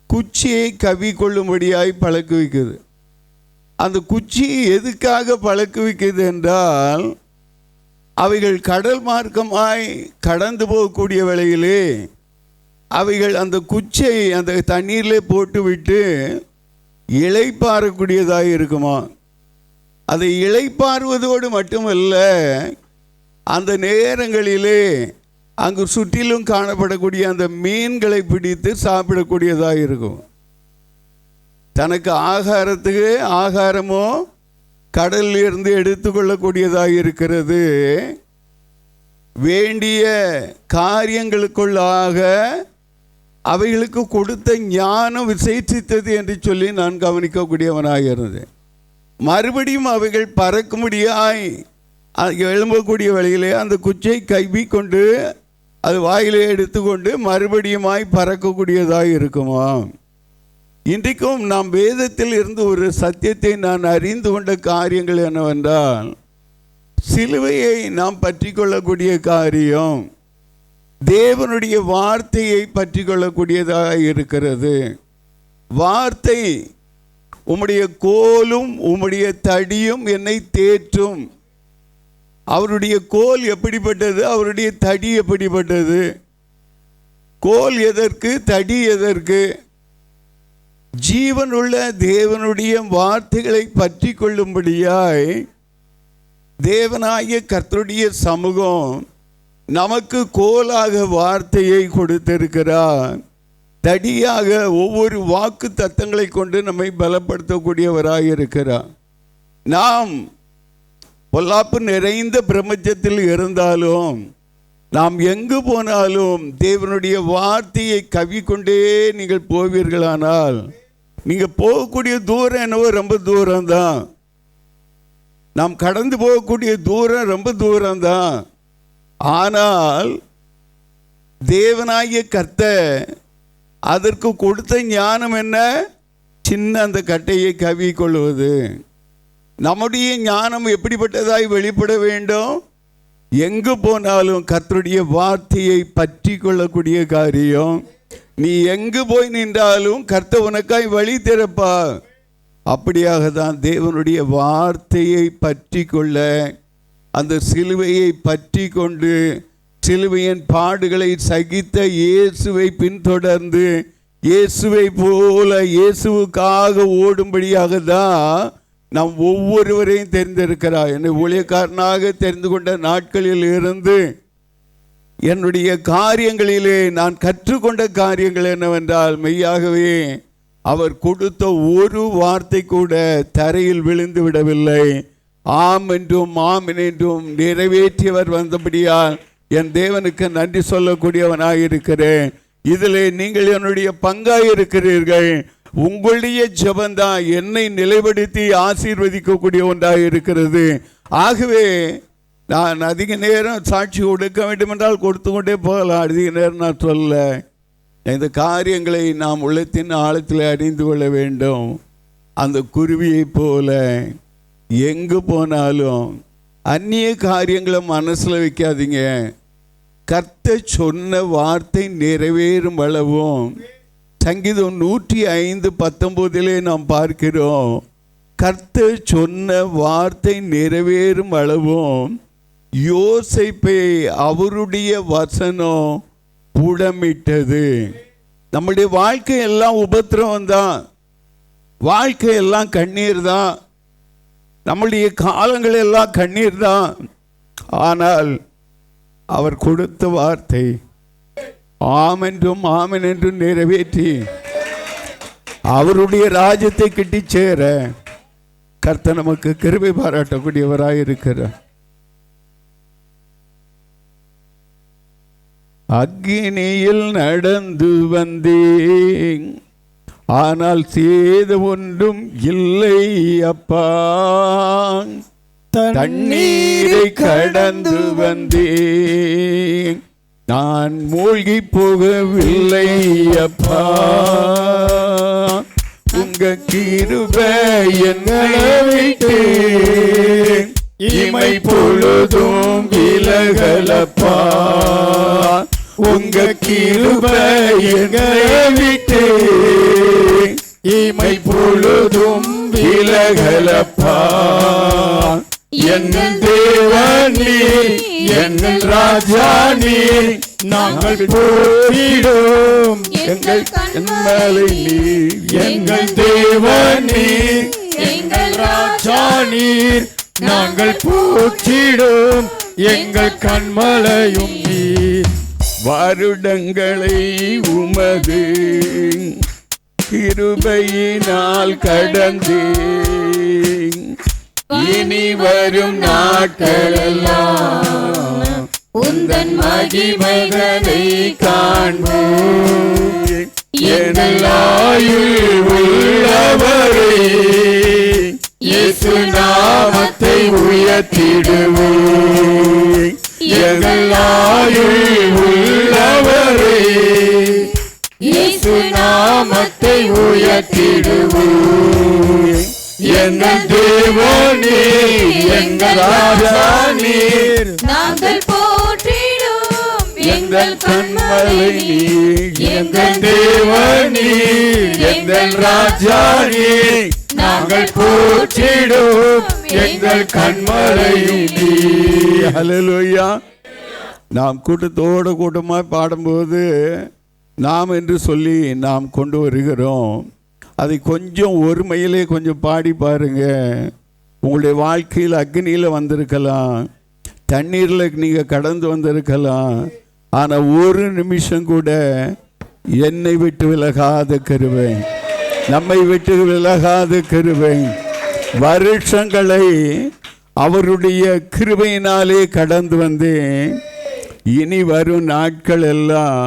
குச்சியை கவி கொள்ளும்படியாய் பழக்குவிக்குது. அந்த குச்சி எதுக்காக பழக்குவிக்குது என்றால், அவைகள் கடல் மார்க்கமாய் கடந்து போகக்கூடிய வேளையிலே அவைகள் அந்த குச்சை அந்த தண்ணீரிலே போட்டுவிட்டு இளைப்பாறக்கூடியதாக இருக்குமா. அதை இளைப்பாறுவதோடு மட்டுமல்ல, அந்த நேரங்களிலே அங்கு சுற்றிலும் காணப்படக்கூடிய அந்த மீன்களை பிடித்து சாப்பிடக்கூடியதாக இருக்கும். தனக்கு ஆகாரத்துக்கு ஆகாரமோ கடலில் இருந்து எடுத்துக்கொள்ளக்கூடியதாக இருக்கிறது. வேண்டிய காரியங்களுக்குள்ளாக அவைகளுக்கு கொடுத்த ஞானம் விசேஷித்தது என்று சொல்லி நான் கவனிக்கக்கூடியவனாக இருந்தேன். மறுபடியும் அவைகள் பறக்கும்படியாய் எழும்பக்கூடிய வழியிலே அந்த குச்சை கைவி கொண்டு அது வாயிலே எடுத்துக்கொண்டு மறுபடியுமாய் பறக்கக்கூடியதாக இருக்குமா. இன்றைக்கும் நாம் வேதத்தில் இருந்து ஒரு சத்தியத்தை நான் அறிந்து கொண்ட காரியங்கள் என்னவென்றால், சிலுவையை நாம் பற்றி கொள்ளக்கூடிய காரியம் தேவனுடைய வார்த்தையை பற்றி கொள்ளக்கூடியதாக இருக்கிறது. வார்த்தை, உம்முடைய கோலும் உம்முடைய தடியும் என்னை தேற்றும். அவருடைய கோல் எப்படிப்பட்டது, அவருடைய தடி எப்படிப்பட்டது? கோல் எதற்கு, தடி எதற்கு? ஜீவனுள்ள தேவனுடைய வார்த்தைகளை பற்றி கொள்ளும்படியாய் தேவனாகிய கர்த்தருடைய சமூகம் நமக்கு கோலாக வார்த்தையை கொடுத்திருக்கிறார். தடியாக ஒவ்வொரு வாக்கு தத்தங்களை கொண்டு நம்மை பலப்படுத்தக்கூடியவராக இருக்கிறார். நாம் பொல்லாப்பு நிறைந்த பிரபஞ்சத்தில் இருந்தாலும், நாம் எங்கு போனாலும் தேவனுடைய வார்த்தையை கவி கொண்டே நீங்கள் போவீர்களானால், நீங்கள் போகக்கூடிய தூரம் என்னவோ ரொம்ப தூரம்தான், நாம் கடந்து போகக்கூடிய தூரம் ரொம்ப தூரம்தான். ஆனால் தேவனாகிய கர்த்தர் அதற்கு கொடுத்த ஞானம் என்ன? சின்ன அந்த கட்டையை கவி கொள்வது. நம்முடைய ஞானம் எப்படிப்பட்டதாய் வெளிப்பட வேண்டும்? எங்கு போனாலும் கர்த்தருடைய வார்த்தையை பற்றி கொள்ளக்கூடிய காரியம். நீ எங்கு போய் நின்றாலும் கர்த்தர் உனக்காய் வழி திறப்பா. அப்படியாக தான் தேவனுடைய வார்த்தையை பற்றி கொள்ள, அந்த சிலுவையை பற்றி கொண்டு சிலுவையின் பாடுகளை சகித்த இயேசுவை பின்தொடர்ந்து இயேசுவை போல இயேசுவுக்காக ஓடும்படியாக தான் நாம் ஒவ்வொருவரையும் தெரிந்திருக்கிறார். என்னை ஊழியக்காரனாக தெரிந்து கொண்ட நாட்களில் இருந்து என்னுடைய காரியங்களிலே நான் கற்றுக்கொண்ட காரியங்கள் என்னவென்றால், மெய்யாகவே அவர் கொடுத்த ஒரு வார்த்தை கூட தரையில் விழுந்து விடவில்லை. ஆம் என்றும் ஆமென் என்றும் நிறைவேற்றியவர் வந்தபடியால் என் தேவனுக்கு நன்றி சொல்லக்கூடியவனாக இருக்கிறேன். இதில் நீங்கள் என்னுடைய பங்காக இருக்கிறீர்கள். உங்களுடைய ஜெபந்தான் என்னை நிலைப்படுத்தி ஆசீர்வதிக்கக்கூடிய ஒன்றாக இருக்கிறது. ஆகவே நான் அதிக நேரம் சாட்சி கொடுக்க வேண்டும் என்றால் கொடுத்து கொண்டே போகலாம். அதிக நேரம் நான் சொல்ல, இந்த காரியங்களை நாம் உள்ளத்தின் ஆழத்தில் அறிந்து கொள்ள வேண்டும். அந்த குருவியைப் போல எங்கு போனாலும் அந்நிய காரியங்களை மனசில் வைக்காதீங்க. கர்த்தர் சொன்ன வார்த்தை நிறைவேறும் அளவும், சங்கீதம் 105:19 நாம் பார்க்கிறோம், கர்த்தர் சொன்ன வார்த்தை நிறைவேறும் அளவும் யோசேப்பை அவருடைய வசனம் புடமிட்டது. நம்முடைய வாழ்க்கை எல்லாம் உபத்திரவம் தான், வாழ்க்கை எல்லாம் கண்ணீர் தான், நம்முடைய காலங்கள் எல்லாம் கண்ணீர் தான். ஆனால் அவர் கொடுத்த வார்த்தை ஆமென்றும் ஆமென் என்றும் நிறைவேற்றி அவருடைய ராஜ்யத்தை கிட்டி சேர கர்த்தர் நமக்கு கிருபை பாராட்டக்கூடியவராய் இருக்கிறார். அக்கினியில் நடந்து வந்தேன், ஆனால் சேதம் ஒன்றும் இல்லை அப்பா. தண்ணீரை கடந்து வந்தேன், நான் மூழ்கி போகவில்லை அப்பா. உங்க கிருபை என்னை விட்டு இமை பொழுதும் விலகலப்பா. உங்க கிருபை என்னை விட்டு இமை பொழுதும் விலகலப்பா. எங்கள் தேவன் நீர், எங்கள் ராஜா நீர், நாங்கள் போற்றிடும் எங்கள் கண்மலை நீர். எங்கள் தேவன் நீர், எங்கள் ராஜா நீர், நாங்கள் போற்றிடும் எங்கள் கண்மலையும் நீர். வருடங்களை உமது கிருபையினால் கடந்தேன், இனி வரும் நாட்களெல்லாம் உந்தன் மகிமைகளை காண்பேன். எனலாயுள் உள்ளவரே, இயேசு நாமத்தை உயர்த்திடுவேன். எனலாயுள் உள்ளவரே, இயேசு நாமத்தை உயர்த்திடுவேன். எங்கள் தேவனே, எங்கள் ராஜா நீர், நாங்கள் போற்றிடும் எங்கள் கண்மலை நீர். எங்கள் தேவனே, எங்கள் ராஜா நீர், நாங்கள் போற்றிடும் எங்கள் கண்மலை நீர். ஹல்லேலூயா. நாம் கூட்டத்தோடு கூட்டமாக பாடும்போது நாம் என்று சொல்லி நாம் கொண்டு வருகிறோம். அதை கொஞ்சம் ஒருமையிலே கொஞ்சம் பாடி பாருங்க. உங்களுடைய வாழ்க்கையில் அக்னியில் வந்திருக்கலாம், தண்ணீரில் நீங்கள் கடந்து வந்திருக்கலாம். ஆனால் ஒரு நிமிஷம் கூட என்னை விட்டு விலகாத கிருபை, நம்மை விட்டு விலகாத கிருபை, வருஷங்களை அவருடைய கிருபையினாலே கடந்து வந்தேன். இனி வரும் நாட்கள் எல்லாம்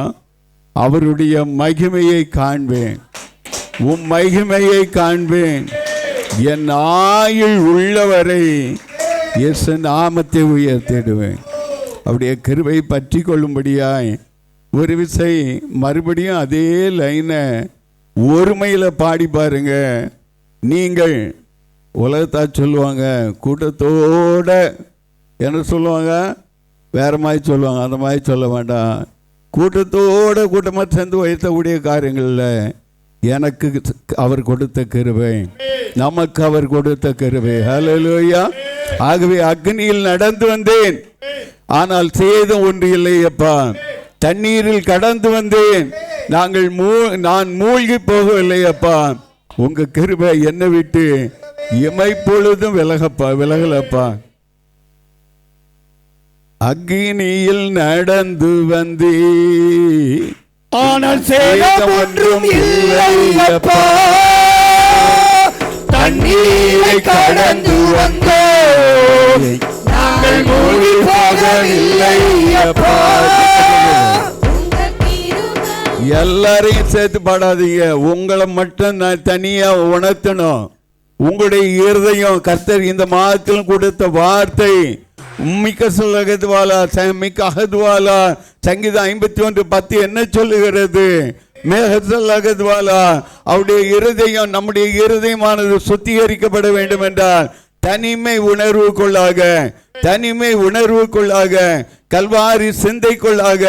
அவருடைய மகிமையை காண்பேன், உம் மகிமையை காண்பேன். என் ஆயுள் உள்ளவரை இயேசு நாமத்தை உயர்த்திடுவேன். அவருடைய கிருபை பற்றி கொள்ளும்படியாய் ஒரு விசை மறுபடியும் அதே லைனை ஒருமையில் பாடி பாருங்க. நீங்கள் உலகத்தா சொல்லுவாங்க, கூட்டத்தோட என்ன சொல்லுவாங்க, வேற மாதிரி சொல்லுவாங்க. அந்த மாதிரி சொல்ல வேண்டாம். கூட்டத்தோட கூட்டமாக சேர்ந்து உயர்த்தக்கூடிய காரியங்களில் எனக்கு அவர் கொடுத்த கிருபை, நமக்கு அவர் கொடுத்த கிருபை. ஹல்லேலூயா. ஆகவே அக்னியில் நடந்து வந்தேன், ஆனால் சேதம் ஒன்று இல்லை அப்பா. தண்ணீரில் கடந்து வந்தேன், நான் மூழ்கி போகவில்லை அப்பா. உங்க கிருபை என்னை விட்டு இமைப்பொழுதும் விலகலப்பா. அக்னியில் நடந்து வந்தே, ஆனால் சேதம் ஒன்றும் இல்லை அப்பா. தண்ணீரை கடந்து வந்தே, நாங்கள் மூழ்கி போகவில்லை அப்பா. எல்லாரையும் சேர்த்து பாடாதீங்க, உங்களை மட்டும் நான் தனியா உணர்த்தணும். உங்களுடைய இருதயம் கர்த்தர் இந்த மாதத்திலும் கொடுத்த வார்த்தை மிக்க அகத்வாலா. சங்கீதம் 51:10 என்ன சொல்லுகிறது? மேகசல்லகத்வாலா, அவருடைய இருதயம், நம்முடைய இருதயமானது சுத்திகரிக்கப்பட வேண்டும் என்றால் தனிமை உணர்வுக்குள்ளாக, தனிமை உணர்வுக்குள்ளாக, கல்வாரி சிந்தைக்குள்ளாக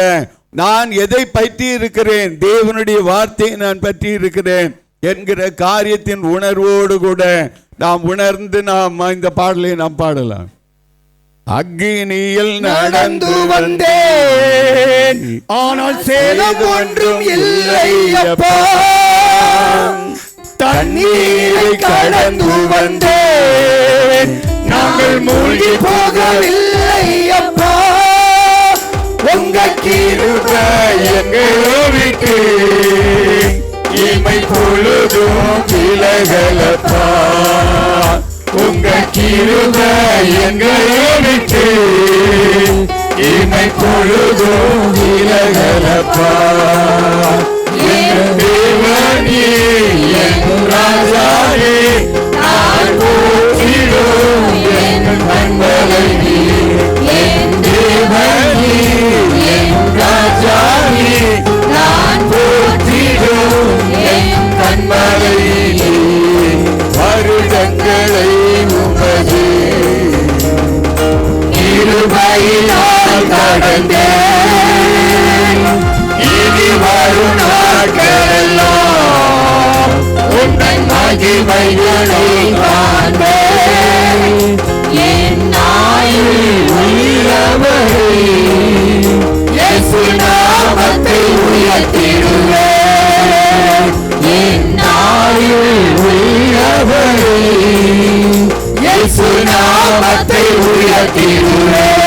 நான் எதை பற்றி இருக்கிறேன், தேவனுடைய வார்த்தையை நான் பற்றி இருக்கிறேன் என்கிற காரியத்தின் உணர்வோடு கூட நாம் உணர்ந்து நாம் இந்த பாடலை நாம் பாடலாம். அக்கினியில் நடந்து வந்தேன், ஆனால் சேதம் ஒன்றும் இல்லை அப்பா. தண்ணீரை கடந்து வந்தேன், நாங்கள் மூழ்கி போகவில்லை அப்பா. உங்க கிருபை எங்களை விட்டு இமை பொழுதும் விலகலப்பா. உங்க கிருபை எங்களை விட்டு இமை பொழுதும் விலகலப்பா. என் தேவனே, என் ராஜாவே, நான் போற்றிடும் என் கண்களை நீ. என் தேவனே, என் ராஜாவே, நான் போற்றிடும் என் கண்களை நீ. வருடங்களை உமது கிருபையினால் கடந்தேன், இனி வரும் நாட்களெல்லாம் உந்தன் மகிமைகளை காண்பேன். என் ஆயுள் உள்ளவரை இயேசு நாமத்தை உயர்த்திடுவேன். என் ஆயுள் உள்ளவரை இயேசு நாமத்தை உயர்த்திடுவேன்.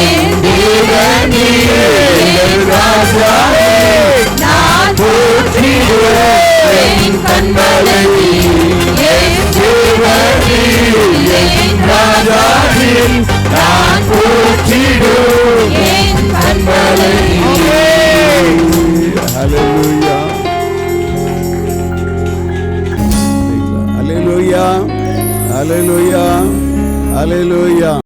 என் தேவனே, என் ராஜாவே, நான் போற்றிடுவேன் என் கண்களை நீ. என் தேவனே, என் ராஜாவே, நான் போற்றிடுவேன் என் கண்களை நீ. ஹல்லேலூயா, ஹல்லேலூயா, ஹல்லேலூயா, ஹல்லேலூயா.